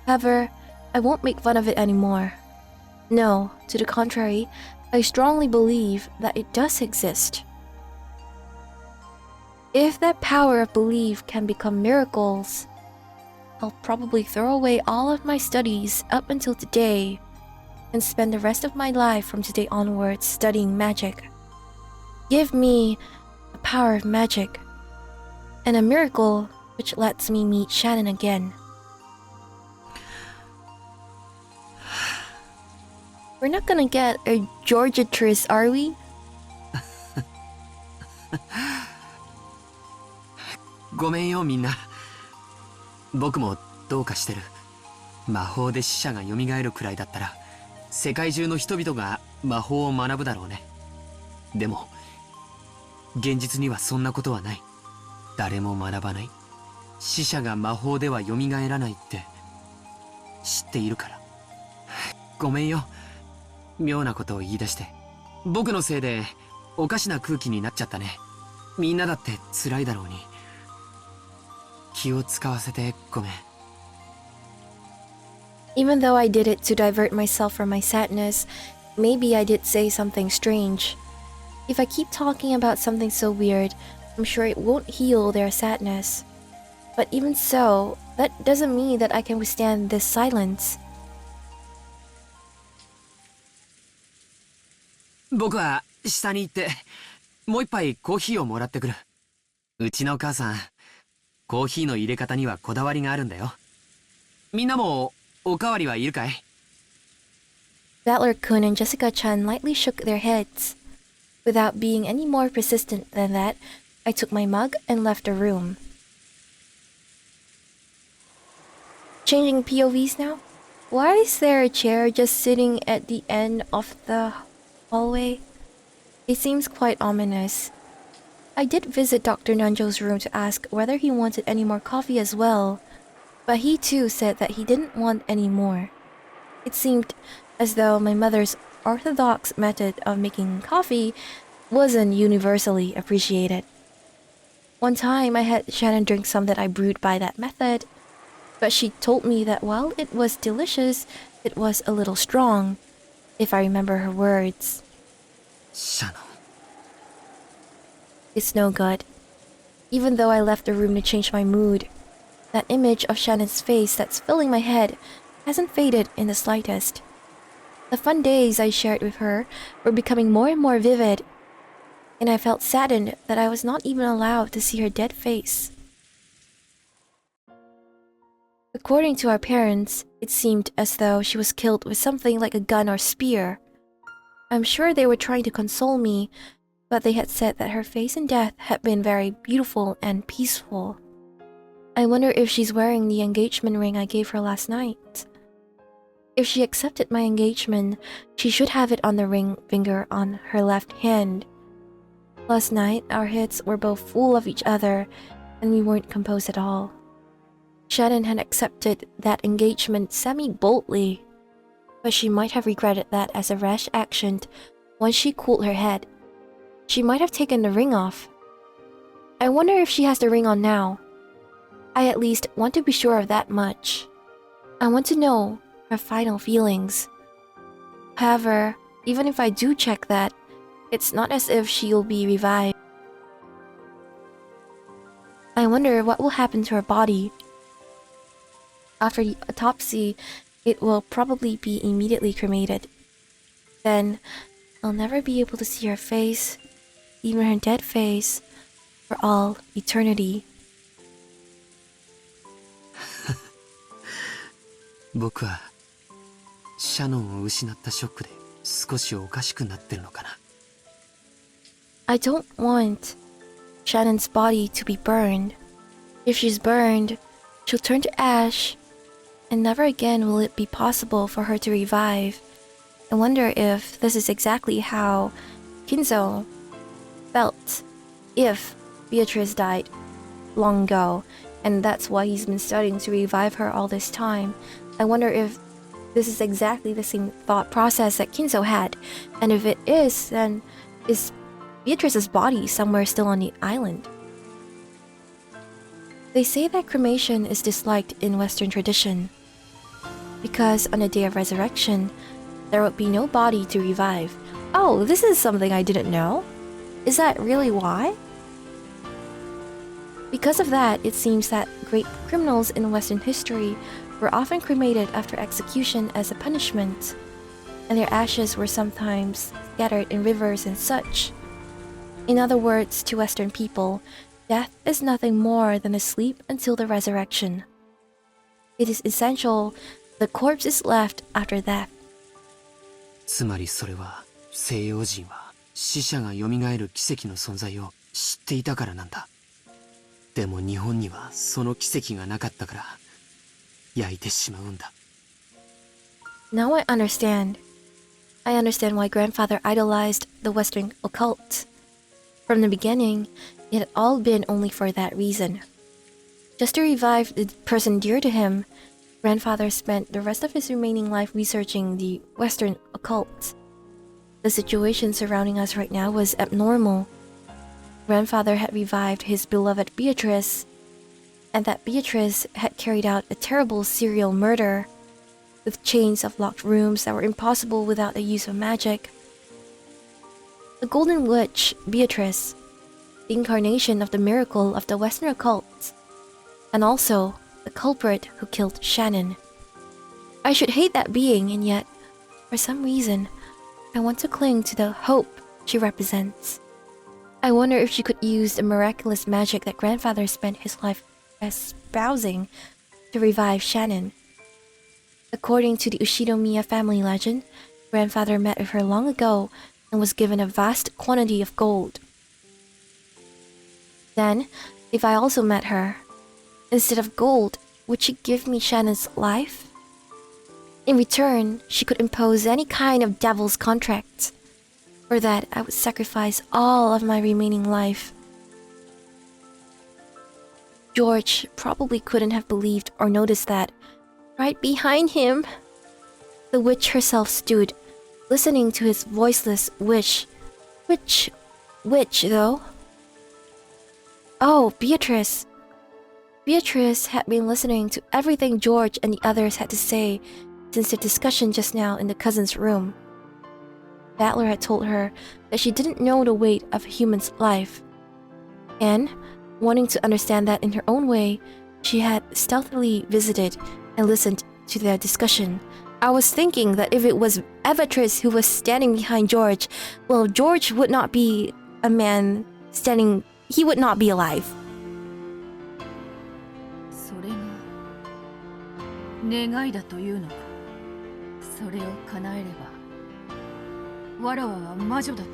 However, I won't make fun of it anymore. No, to the contrary, I strongly believe that it does exist. If that power of belief can become miracles, I'll probably throw away all of my studies up until today and spend the rest of my life from today onwards studying magic. Give me the power of magic and a miracle which lets me meet Shannon again. We're not gonna get a Georgiatrice, are we? ごめんよみんな。僕もどうかしてる。魔法で死者が蘇るくらいだったら世界中の人々が魔法を学ぶだろうね。でも現実にはそんなことはない。誰も学ばない。死者が魔法では蘇らないって知っているから。ごめんよ、妙なことを言い出して。僕のせいでおかしな空気になっちゃったね。みんなだって辛いだろうに。気を使わせてごめん。 Even though I did it to divert myself from my sadness, maybe I did say something strange. If I keep talking about something so weird, I'm sure it won't heal their sadness. But even so, that doesn't mean that I can withstand this silence. 僕は下に行ってもう一杯コーヒーをもらってくる。うちの母さん、コーヒーの入れ方にはこだわりがあるんだよ。みんなもおかわりはいるかい？ Battler-kun and Jessica-chan lightly shook their heads. Without being any more persistent than that, I took my mug and left the room. Changing POVs now? Why is there a chair just sitting at the end of the hallway? It seems quite ominous. I did visit Dr. Nanjo's room to ask whether he wanted any more coffee as well, but he too said that he didn't want any more. It seemed as though my mother's orthodox method of making coffee wasn't universally appreciated. One time I had Shannon drink some that I brewed by that method, but she told me that while it was delicious, it was a little strong, if I remember her words. Shannon. It's no good. Even though I left the room to change my mood, That image of Shannon's face that's filling my head hasn't faded in the slightest. The fun days I shared with her were becoming more and more vivid, and I felt saddened that I was not even allowed to see her dead face. According to our parents, it seemed as though she was killed with something like a gun or spear. I'm sure they were trying to console me, but they had said that her face in death had been very beautiful and peaceful. I wonder if she's wearing the engagement ring I gave her last night. If she accepted my engagement, she should have it on the ring finger on her left hand. Last night, our heads were both full of each other, and we weren't composed at all. Shannon had accepted that engagement semi-boldly, but she might have regretted that as a rash action once she cooled her head. She might have taken the ring off. I wonder if she has the ring on now. I at least want to be sure of that much. I want to know her final feelings. However, even if I do check that, it's not as if she'll be revived. I wonder what will happen to her body. After the autopsy, it will probably be immediately cremated. Then, I'll never be able to see her face, even her dead face, for all eternity. 僕はシャノンを失ったショックで少しおかしくなってるのかな。 I don't want Shannon's body to be burned. If she's burned, she'll turn to ash, and never again will it be possible for her to revive. I wonder if this is exactly how Kinzo felt if Beatrice died long ago, and that's why he's been studying to revive her all this time. I wonder if this is exactly the same thought process that Kinzo had, and if it is, then is Beatrice's body somewhere still on the island? They say that cremation is disliked in Western tradition, because on the day of resurrection, there would be no body to revive. Oh, this is something I didn't know. Is that really why? Because of that, it seems that great criminals in Western history were often cremated after execution as a punishment, and their ashes were sometimes scattered in rivers and such. In other words, to Western people, death is nothing more than a sleep until the resurrection. It is essential the corpse is left after death. つまりそれは西洋人は死者が蘇る奇跡の存在を知っていたからなんだ。でも日本にはその奇跡がなかったから焼いてしまうんだ。 Now I understand. I understand why grandfather idolized the Western occult. From the beginning, it had all been only for that reason. Just to revive the person dear to him, grandfather spent the rest of his remaining life researching the Western occult. The situation surrounding us right now was abnormal. Grandfather had revived his beloved Beatrice, and that Beatrice had carried out a terrible serial murder, with chains of locked rooms that were impossible without the use of magic. The Golden Witch, Beatrice, the incarnation of the miracle of the Western occult, and also the culprit who killed Shannon. I should hate that being, and yet, for some reason, I want to cling to the hope she represents. I wonder if she could use the miraculous magic that grandfather spent his life espousing to revive Shannon. According to the Ushinomiya family legend, grandfather met with her long ago and was given a vast quantity of gold. Then, if I also met her, instead of gold, would she give me Shannon's life? In return, she could impose any kind of devil's contract. For that, I would sacrifice all of my remaining life. George probably couldn't have believed or noticed that, right behind him, the witch herself stood, listening to his voiceless wish. Which witch, though? Oh, Beatrice. Beatrice had been listening to everything George and the others had to say since the discussion just now in the cousin's room. Battler had told her that she didn't know the weight of a human's life. And, wanting to understand that in her own way, she had stealthily visited and listened to their discussion. I was thinking that if it was Evatrice who was standing behind George, well, George would not be a man standing... he would not be alive. それが願いだというのか。それを叶えればわらわは魔女だと。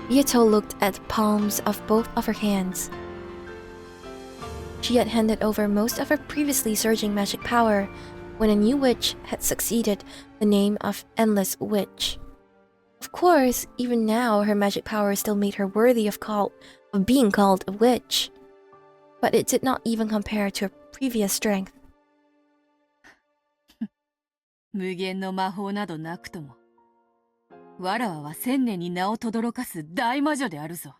Yato looked at the palms of both of her hands. She had handed over most of her previously surging magic power when a new witch had succeeded the name of Endless Witch. Of course, even now her magic power still made her worthy of being called a witch, but it did not even compare to her previous strength. 無限の魔法などなくとも、わらわは千年に名を轟かす大魔女であるぞ。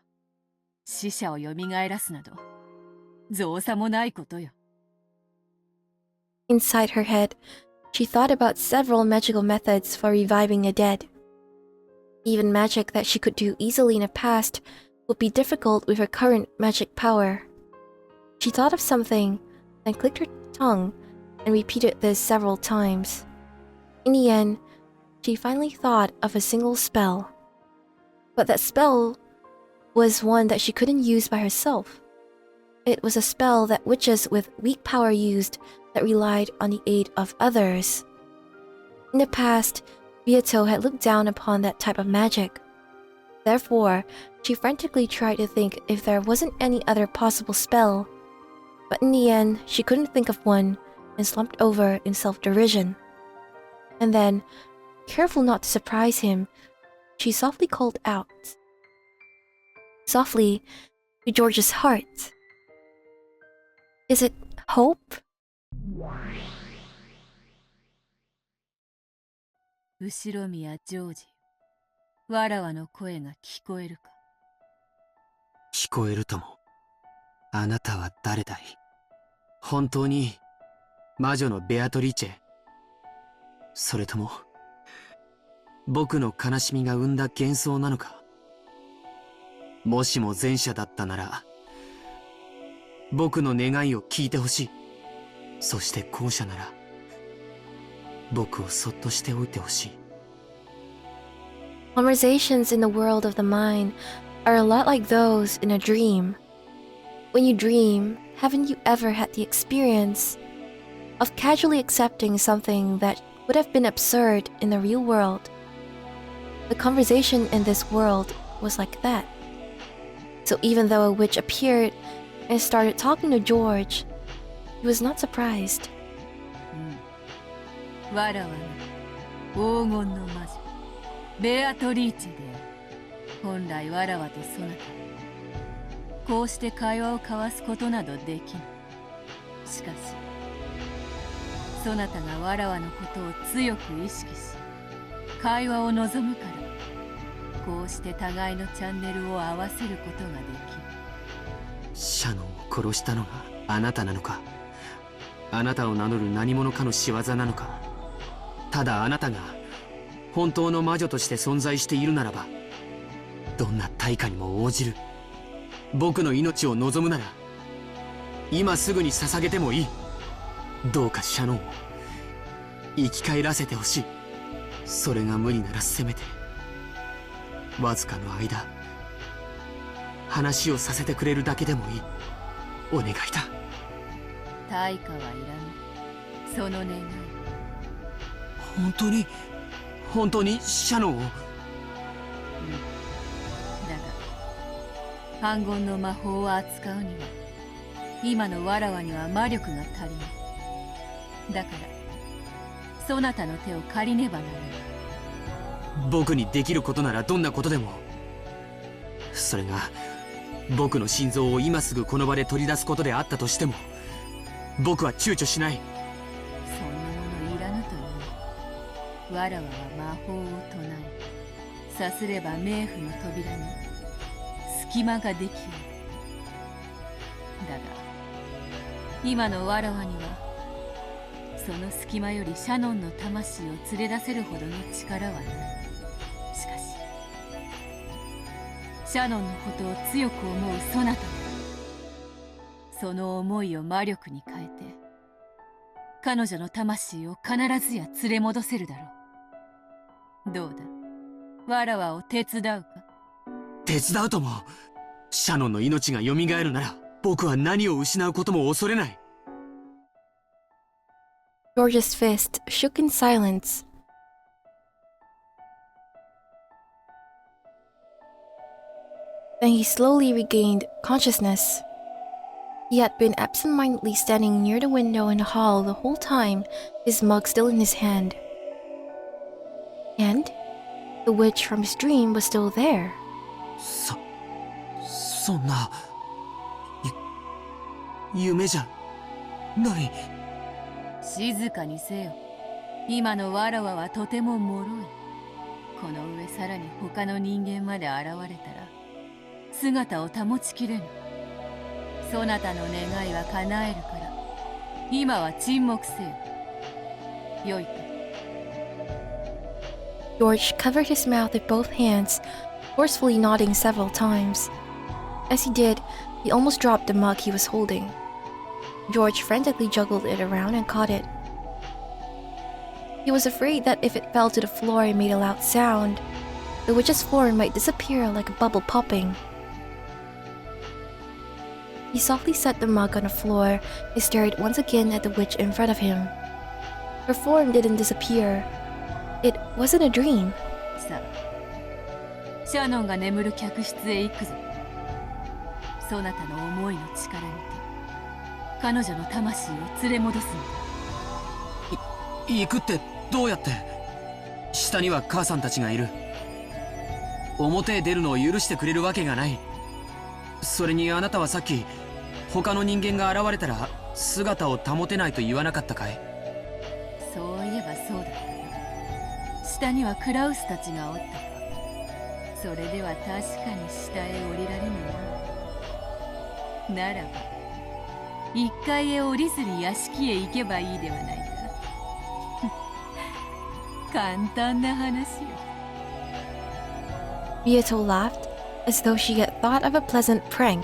死者を蘇らすなど、造作もないことよ。Inside her head, she thought about several magical methods for reviving the dead. Even magic that she could do easily in the past would be difficult with her current magic power. She thought of something, then clicked her tongue and repeated this several times. In the end, she finally thought of a single spell. But that spell was one that she couldn't use by herself. It was a spell that witches with weak power used that relied on the aid of others. In the past, Yato had looked down upon that type of magic. Therefore, she frantically tried to think if there wasn't any other possible spell. But in the end, she couldn't think of one and slumped over in self-derision. And then, careful not to surprise him, she softly called out. Softly, to George's heart. Is it hope? 後ろ宮ジョージ、わらわの声が聞こえるか。聞こえるとも。あなたは誰だい？本当に魔女のベアトリーチェ？それとも僕の悲しみが生んだ幻想なのか？もしも前者だったなら僕の願いを聞いてほしい。そして後者なら僕をそっとしておいてほしい。Conversations in the world of the mind are a lot like those in a dream. When you dream, haven't you ever had the experience of casually accepting something that would have been absurd in the real world? The conversation in this world was like that. So even though a witch appeared and started talking to George, he was not surprised. わらわの黄金の魔女ベアトリーチェで本来わらわとそなたこうして会話を交わすことなどできぬ。しかしそなたがわらわのことを強く意識し会話を望むからこうして互いのチャンネルを合わせることができる。シャノンを殺したのがあなたなのか？あなたを名乗る何者かの仕業なのか？ただあなたが本当の魔女として存在しているならばどんな対価にも応じる。僕の命を望むなら今すぐに捧げてもいい。どうかシャノンを生き返らせてほしい。それが無理ならせめてわずかの間話をさせてくれるだけでもいい。お願いだ。対価はいらぬ。その願い。本当にシャノンを。だが反言の魔法を扱うには今のわらわには魔力が足りない。だからそなたの手を借りねばならない。僕にできることならどんなことでも。それが僕の心臓を今すぐこの場で取り出すことであったとしても僕は躊躇しない。そんなものいらぬという。わらわは魔法を唱えさすれば冥府の扉に隙間ができる。だが今のわらわにはその隙間よりシャノンの魂を連れ出せるほどの力はない。しかしシャノンのことを強く思うそなたはその思いを魔力に変えて彼女の魂を必ずや連れ戻せるだろう。どうだ、わらわを手伝うか？手伝うとも。シャノンの命が蘇るなら僕は何を失うことも恐れない。 George's fist shook in silence. Then he slowly regained consciousness. He had been absent-mindedly standing near the window in the hall the whole time, his mug still in his hand. And the witch from his dream was still there. そんな夢じゃない。静かにせよ。今のわらわはとても脆い。この上さらに他の人間まで現れたら姿を保ちきれぬ。そなたの願いは叶えるから今は沈黙せよ。よいか。 George covered his mouth with both hands, forcefully nodding several times. As he did, he almost dropped the mug he was holding. George frantically juggled it around and caught it. He was afraid that if it fell to the floor and made a loud sound, the witch's form might disappear like a bubble popping. He softly set the mug on the floor and stared once again at the witch in front of him. Her form didn't disappear. It wasn't a dream. さあ、シャノンが眠る客室へ行くぞ。そなたの思いの力にて彼女の魂を連れ戻すんだ。行くってどうやって？下には母さんたちがいる。表へ出るのを許してくれるわけがない。それにあなたはさっき他の人間が現れたら姿を保てないと言わなかったかい？そういえばそうだったな。下にはクラウスたちがおったか。それでは確かに下へ降りられぬな。ならば一階へ降りずに屋敷へ行けばいいではないか。簡単な話よ。 Beatrice laughed, as though she had thought of a pleasant prank.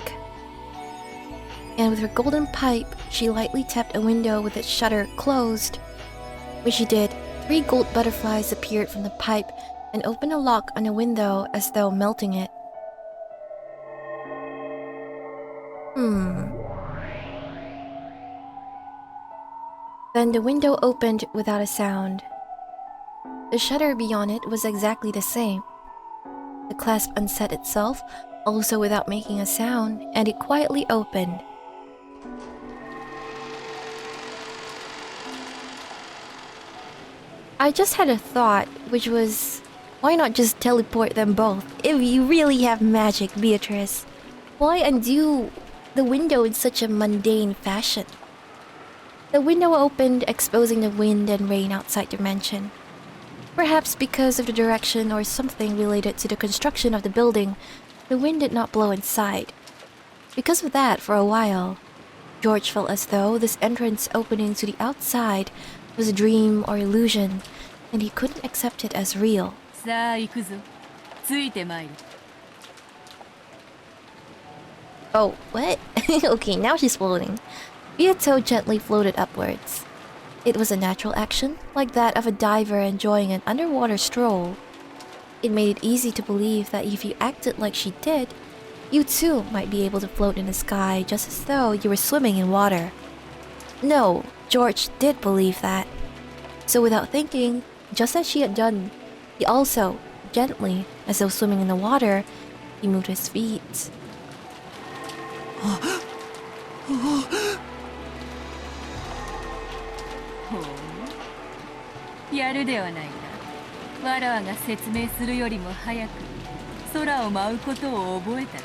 And with her golden pipe, she lightly tapped a window with its shutter closed. When she did, 3 gold butterflies appeared from the pipe and opened a lock on the window as though melting it. Then the window opened without a sound. The shutter beyond it was exactly the same. The clasp unset itself, also without making a sound, and it quietly opened. I just had a thought, which was, why not just teleport them both? If you really have magic, Beatrice, why undo the window in such a mundane fashion? The window opened, exposing the wind and rain outside the mansion. Perhaps because of the direction or something related to the construction of the building, the wind did not blow inside. Because of that, for a while, George felt as though this entrance opening to the outside was a dream or illusion, and he couldn't accept it as real. さあ行くぞ。ついてまいる。 Oh, what? Okay, now she's floating. Beatrice gently floated upwards. It was a natural action, like that of a diver enjoying an underwater stroll. It made it easy to believe that if you acted like she did, you too might be able to float in the sky just as though you were swimming in water. No, George did believe that. So without thinking, just as she had done, he also, gently, as though swimming in the water, he moved his feet. やるではないか。わらわが説明するよりも早く空を舞うことを覚えたか。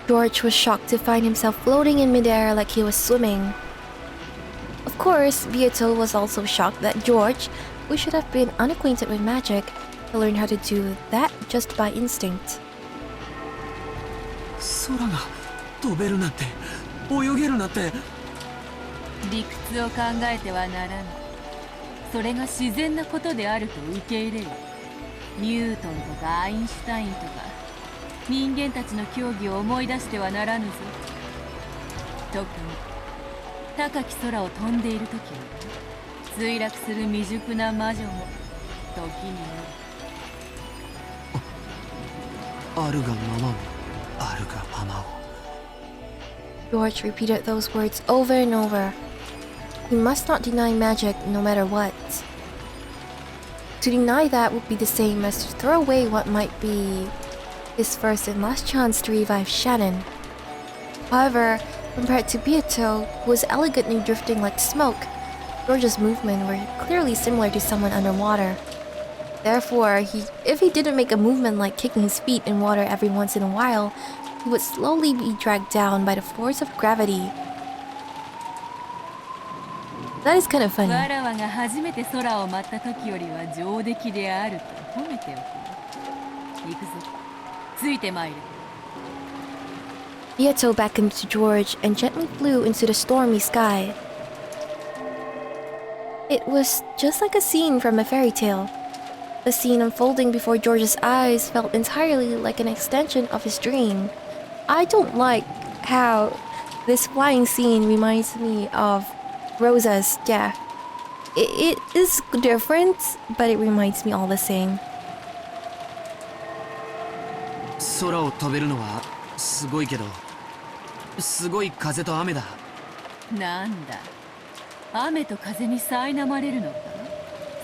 George was shocked to find himself floating in midair like he was swimming. Of course, Beatrice was also shocked that George, who should have been unacquainted with magic, had learned how to do that just by instinct. 空が飛べるなんて泳げるなんて。理屈を考えてはならぬ。それが自然なことであると受け入れる。ニュートンとかアインシュタインとか人間たちの競技を思い出してはならぬぞ。特に高き空を飛んでいる時は墜落する未熟な魔女も時にあるがままを、あるがままを。George repeated those words over and over. He must not deny magic no matter what. To deny that would be the same as to throw away what might be his first and last chance to revive Shannon. However, compared to Beato, who was elegantly drifting like smoke, George's movements were clearly similar to someone underwater. Therefore, if he didn't make a movement like kicking his feet in water every once in a while, he would slowly be dragged down by the force of gravity. That is kind of funny. わらわが初めて空を舞った時よりは上出来であると褒めておく。行くぞ。ついてまいる。Beato beckoned to George and gently flew into the stormy sky. It was just like a scene from a fairy tale. The scene unfolding before George's eyes felt entirely like an extension of his dream. I don't like how this flying scene reminds me of Rosa's death. It is different, but it reminds me all the same. 空を飛べるのはすごいけど、すごい風と雨だ。なんだ、雨と風に苛まれるのか。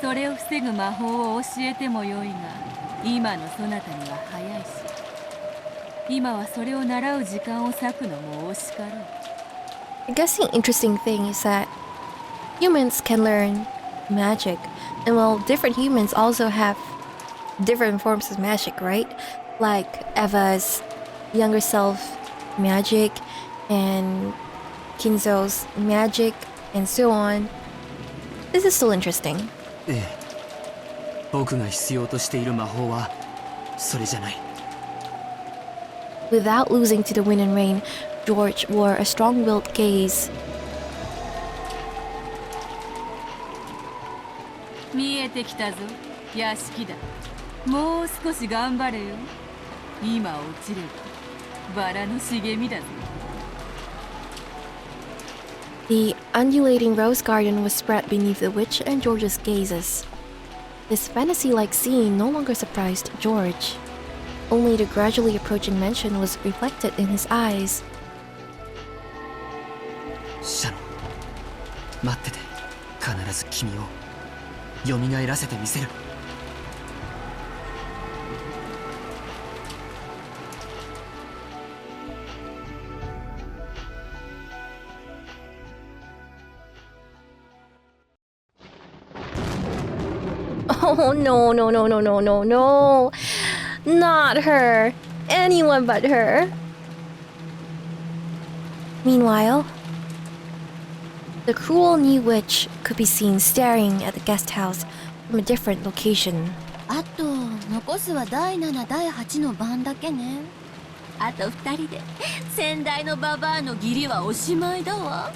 それを防ぐ魔法を教えてもよいが、今のそなたには早いし、今はそれを習う時間を割くのも惜しかろう。I guess the interesting thing is that humans can learn magic, and while different humans also have different forms of magic, right? Like Eva's younger self magic, and Kinzo's magic, and so on. This is still interesting. ええ、僕が必要としている魔法はそれじゃない。Without losing to the wind and rain, George wore a strong-willed gaze. 見えてきたぞ、屋敷だ。もう少し頑張れよ。今落ちればバラの茂みだぞ。The undulating rose garden was spread beneath the witch and George's gazes. This fantasy-like scene no longer surprised George. Only the gradually approaching mansion was reflected in his eyes. シャノン、待ってて。必ず君を蘇らせてみせる。Oh no, no, no, no, no, no, no. Not her. Anyone but her. Meanwhile, the cruel new witch could be seen staring at the guest house from a different location. あと残すは第7、第8の番だけね。あと2人で先代のババアの義理はおしまいだわ。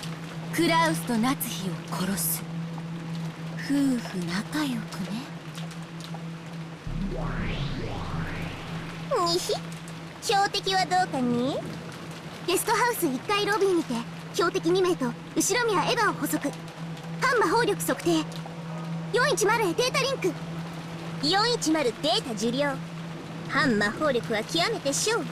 クラウスと夏日を殺す。夫婦仲良くね。にひ、標的はどうかに？ゲストハウス1階ロビーにて標的2名と後ろ宮エヴァを捕捉。反魔法力測定。410へデータリンク。410データ受領。反魔法力は極めて小。エ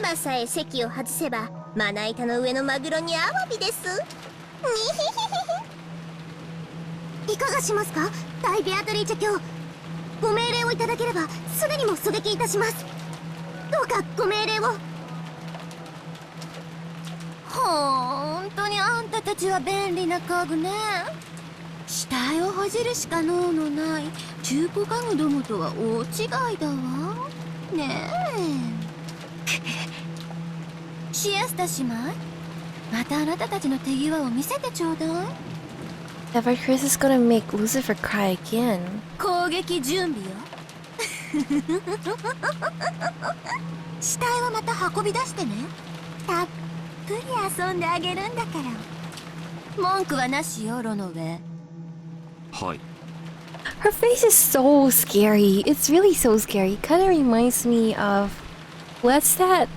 ヴァさえ席を外せばまな板の上のマグロにアワビです。にひひひ。いかがしますか、大ベアトリーチェ卿。ご命令をいただければすぐにも狙撃いたします。どうかご命令を。ほんとにあんたたちは便利な家具ね。死体をほじるしか能のない中古家具どもとは大違いだわねえ。シエスタ姉妹、またあなたたちの手際を見せてちょうだい。Evatrice is gonna make Lucifer cry again. 攻撃準備よ。死体はまた運び出してね。たっぷり遊んであげるんだから。文句はなしよ、ロノウェ。はい。 Her face is so scary. It's really so scary. Kind of reminds me of What's that?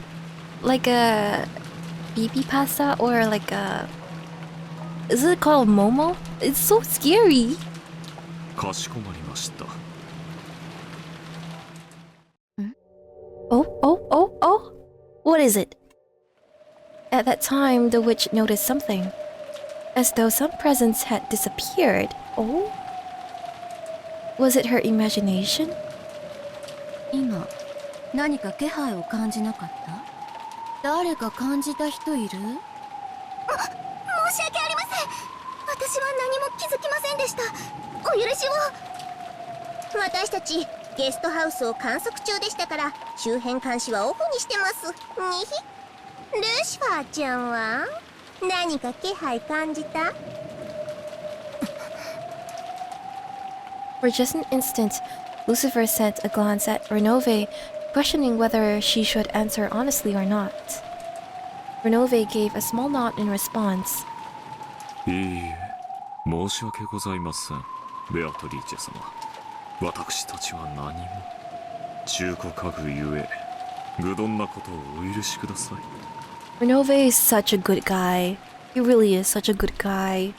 Like a BB pasta or like a... Is it called Momo? It's so scary. かしこまりました。 Oh. What is it? At that time, the witch noticed something. As though some presents had disappeared. Oh? Was it her imagination? 今何か気配を感じなかった？誰か感じた人いる？申し訳ありません。私は何も気づきませんでした。お許しを。私たちゲストハウスを観測中でしたから周辺監視はオフにしてます。にひ。ルシファーちゃんは何か気配感じた？ For just an instant, Lucifer sent a glance at Ronove, questioning whether she should answer honestly or not. Ronove gave a small nod in response. いいえ、申し訳ございません、ベアトリーチェ様。私たちは何も。中古家具ゆえ、愚鈍なことをお許しください。Ronove is such a good guy. He really is such a good guy.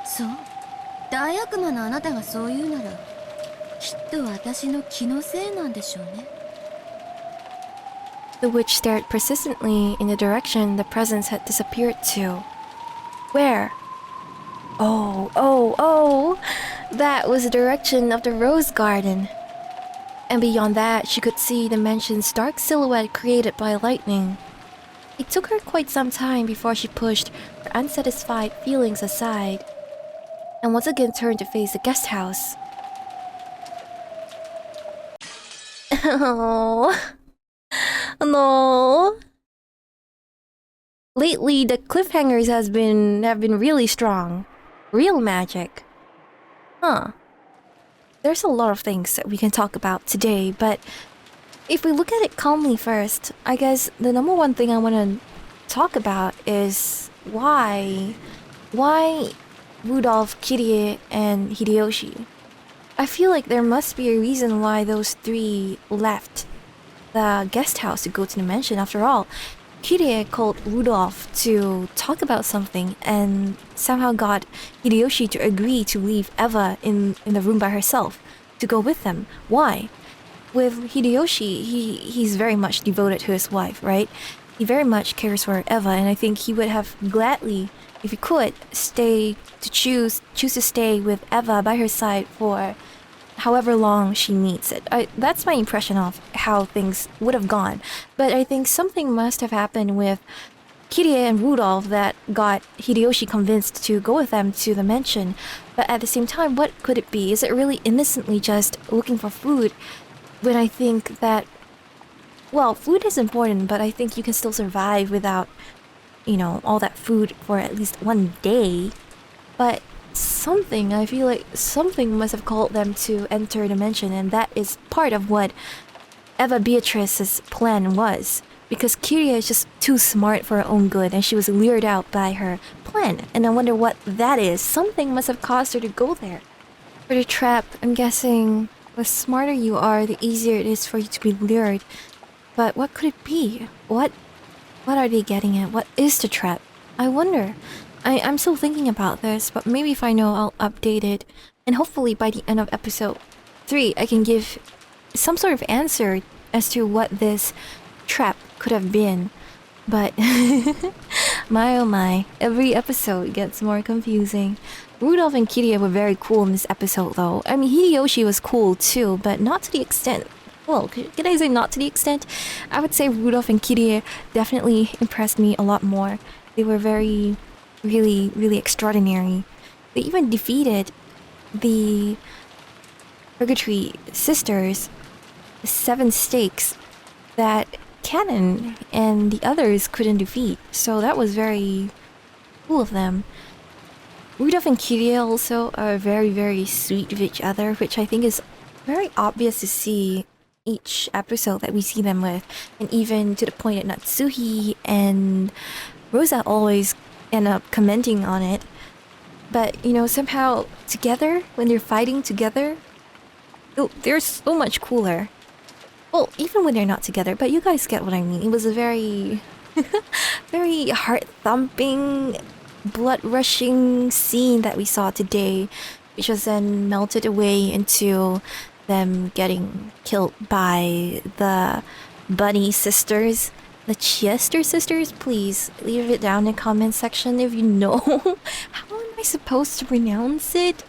そう、大悪魔のあなたがそう言うなら、きっと私の気のせいなんでしょうね。The witch stared persistently in the direction the presents had disappeared to. Where? Oh! That was the direction of the rose garden. And beyond that, she could see the mansion's dark silhouette created by lightning. It took her quite some time before she pushed her unsatisfied feelings aside, and once again turned to face the guest house. Oh no. Lately, the cliffhangers have been really strong. Real magic. Huh. There's a lot of things that we can talk about today, but if we look at it calmly first, I guess the number one thing I want to talk about is why Rudolph, Kyrie, and Hideyoshi. I feel like there must be a reason why those three left the guest house to go to the mansion. After all, Kyrie called Rudolph to talk about something and somehow got Hideyoshi to agree to leave Eva in the room by herself to go with them. Why? With Hideyoshi, he's very much devoted to his wife, right? He very much cares for Eva, and I think he would have gladly, if he could, choose to stay with Eva by her side for however long she needs it. That's my impression of how things would have gone. But I think something must have happened with Kyrie and Rudolph that got Hideyoshi convinced to go with them to the mansion. But at the same time, what could it be? Is it really innocently just looking for food? When I think that, well, food is important, but I think you can still survive without, all that food for at least one day. But I feel like something must have called them to enter the mansion, and that is part of what Beatrice's plan was. Because Kyrie is just too smart for her own good, and she was lured out by her plan. And I wonder what that is. Something must have caused her to go there. For the trap, I'm guessing the smarter you are, the easier it is for you to be lured. But what could it be? What are they getting at? What is the trap? I wonder. I'm still thinking about this, but maybe if I know, I'll update it. And hopefully by the end of episode 3, I can give some sort of answer as to what this trap could have been. But my oh my, every episode gets more confusing. Rudolph and Kyrie were very cool in this episode though. I mean, Hideyoshi was cool too, but not to the extent. Well, can I say not to the extent? I would say Rudolph and Kyrie definitely impressed me a lot more. They were really extraordinary. They even defeated the Purgatory Sisters, the 7 stakes that Shannon and the others couldn't defeat. So that was very cool of them. Rudolph and Kyrie also are very sweet with each other, which I think is very obvious to see each episode that we see them with. And even to the point that Natsuhi and Rosa always end up commenting on it. But, somehow together, when they're fighting together, they're so much cooler. Well, even when they're not together, but you guys get what I mean. It was a very, very heart-thumping, blood-rushing scene that we saw today, which was then melted away into them getting killed by the Bunny sisters. The Chester sisters, please leave it down in the comment section if you know. How am I supposed to pronounce it?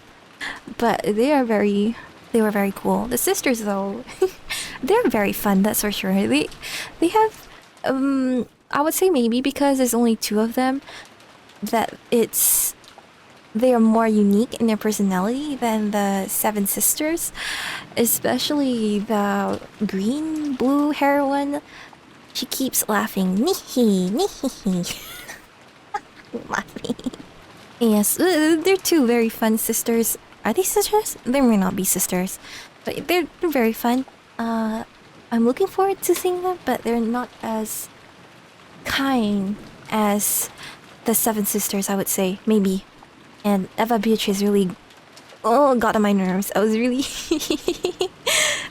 But they were very cool. The sisters though, they're very fun, that's for sure. They have I would say maybe because there's only 2 of them that they are more unique in their personality than the 7 sisters, especially the green blue hair one. She keeps laughing. Nihi, nihi. Laughing. Yes, they're 2 very fun sisters. Are they sisters? They may not be sisters, but they're very fun. I'm looking forward to seeing them, but they're not as kind as the 7 sisters, I would say, maybe. And Beatrice really got on my nerves. I was really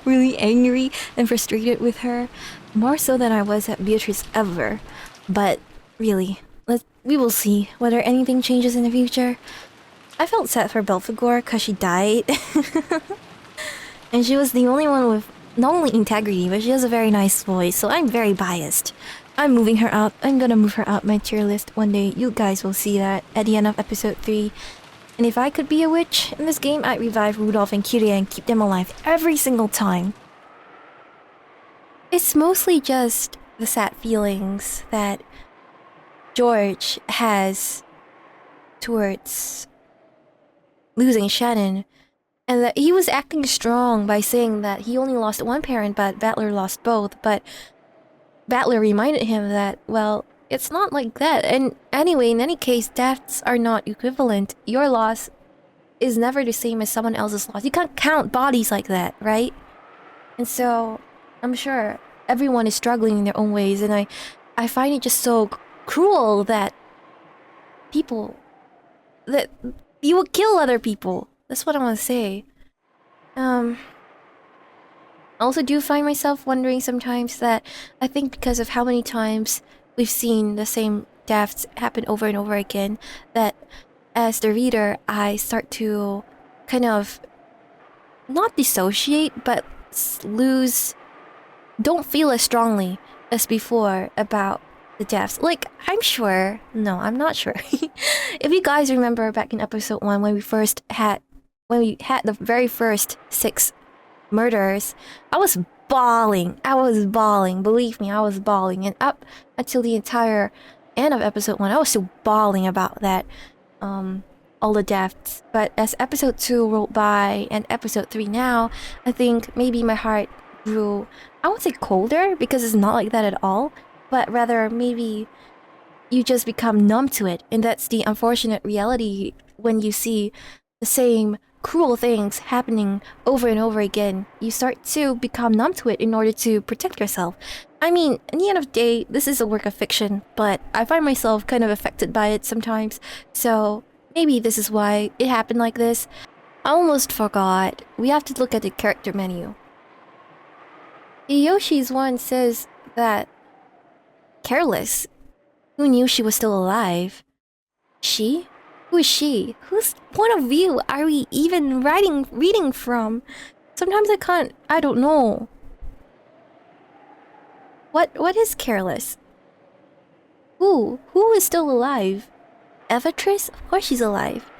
really angry and frustrated with her, more so than I was at Beatrice ever. But really, we will see whether anything changes in the future. I felt sad for Belphegor because she died. And she was the only one with not only integrity, but she has a very nice voice, so I'm very biased. I'm moving her out. I'm gonna move her out my tier list one day. You guys will see that at the end of episode 3. And if I could be a witch in this game, I'd revive Rudolph and Kyrie and keep them alive every single time. It's mostly just the sad feelings that George has towards losing Shannon, and that he was acting strong by saying that he only lost 1 parent but Battler lost both, but Battler reminded him that, well, it's not like that. And anyway, in any case, deaths are not equivalent. Your loss is never the same as someone else's loss. You can't count bodies like that, right? And so, I'm sure everyone is struggling in their own ways, and I find it just so cruel that you would kill other people. That's what I want to say. I also do find myself wondering sometimes that I think because of how many times we've seen the same deaths happen over and over again, that as the reader, I start to kind of not dissociate, but don't feel as strongly as before about the deaths. Like, I'm not sure. If you guys remember back in episode 1 when we had the very first 6 murders, I was bawling. Believe me, I was bawling. And up until the entire end of episode 1, I was still bawling about that. All the deaths. But as episode 2 rolled by and episode 3 now, I think maybe my heart grew, I won't say colder, because it's not like that at all, but rather maybe you just become numb to it. And that's the unfortunate reality when you see the same cruel things happening over and over again. You start to become numb to it in order to protect yourself. I mean, in the end of the day, this is a work of fiction, but I find myself kind of affected by it sometimes. So maybe this is why it happened like this. I almost forgot. We have to look at the character menu. Yoshi's one says that Careless, who knew she was still alive. She? Who is she? Whose point of view are we even reading from? Sometimes I don't know. What is Careless? Who is still alive? Evatrice? Of course she's alive.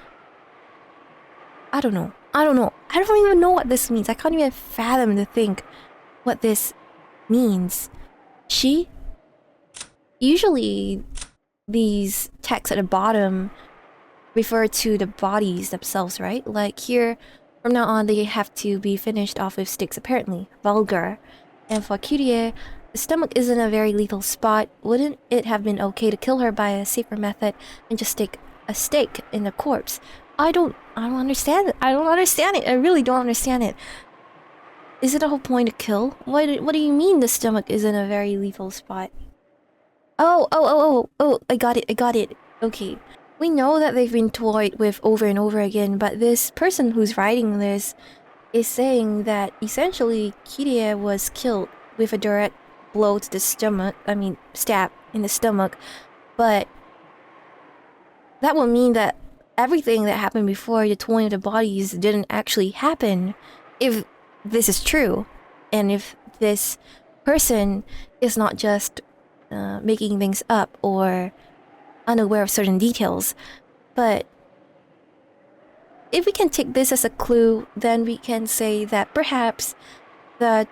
I don't know. I don't even know what this means. I can't even fathom to think what this means. She? Usually these texts at the bottom refer to the bodies themselves, right? Like here, from now on, they have to be finished off with sticks, apparently. Vulgar. And for Kyrie, the stomach isn't a very lethal spot. Wouldn't it have been okay to kill her by a safer method and just stick a stake in the corpse? I don't understand it. I don't understand it. I really don't understand it. Is it the whole point to kill? What do you mean the stomach isn't a very lethal spot? Oh, I got it. Okay. We know that they've been toyed with over and over again, but this person who's writing this is saying that essentially Kyrie was killed with a direct blow to the stomach. I mean, stab in the stomach. But that would mean that everything that happened before the twinning of the bodies didn't actually happen, if this is true. And if this person is not just making things up or unaware of certain details. But if we can take this as a clue, then we can say that perhaps the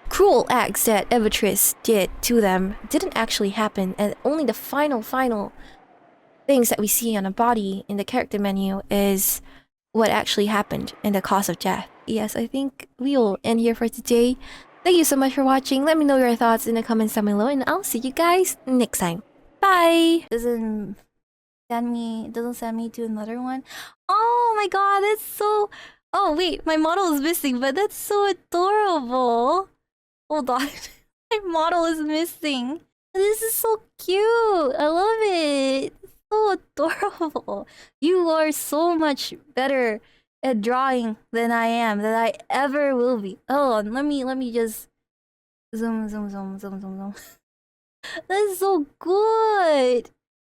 cruel acts that Evatrice did to them didn't actually happen, and only the final things that we see on a body in the character menu is what actually happened and the cause of death. Yes, I think we will end here for today. Thank you so much for watching. Let me know your thoughts in the comments down below, and I'll see you guys next time. Bye! Doesn't send me to another one. Oh my god, that's so... Oh wait, my model is missing, but that's so adorable. Hold on. My model is missing. This is so cute. I love it. It's so adorable. You are so much better at drawing than I am, than I ever will be. Hold on, let me just zoom. That's so good.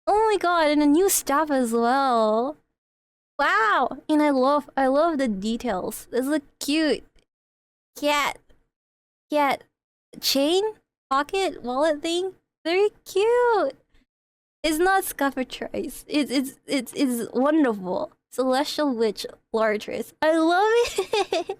Oh my god, and a new staff as well. Wow, and I love the details. This is a cute cat chain pocket wallet thing. Very cute. It's not Scafatrice. It's wonderful. Celestial Witch LORETRICE. I love it.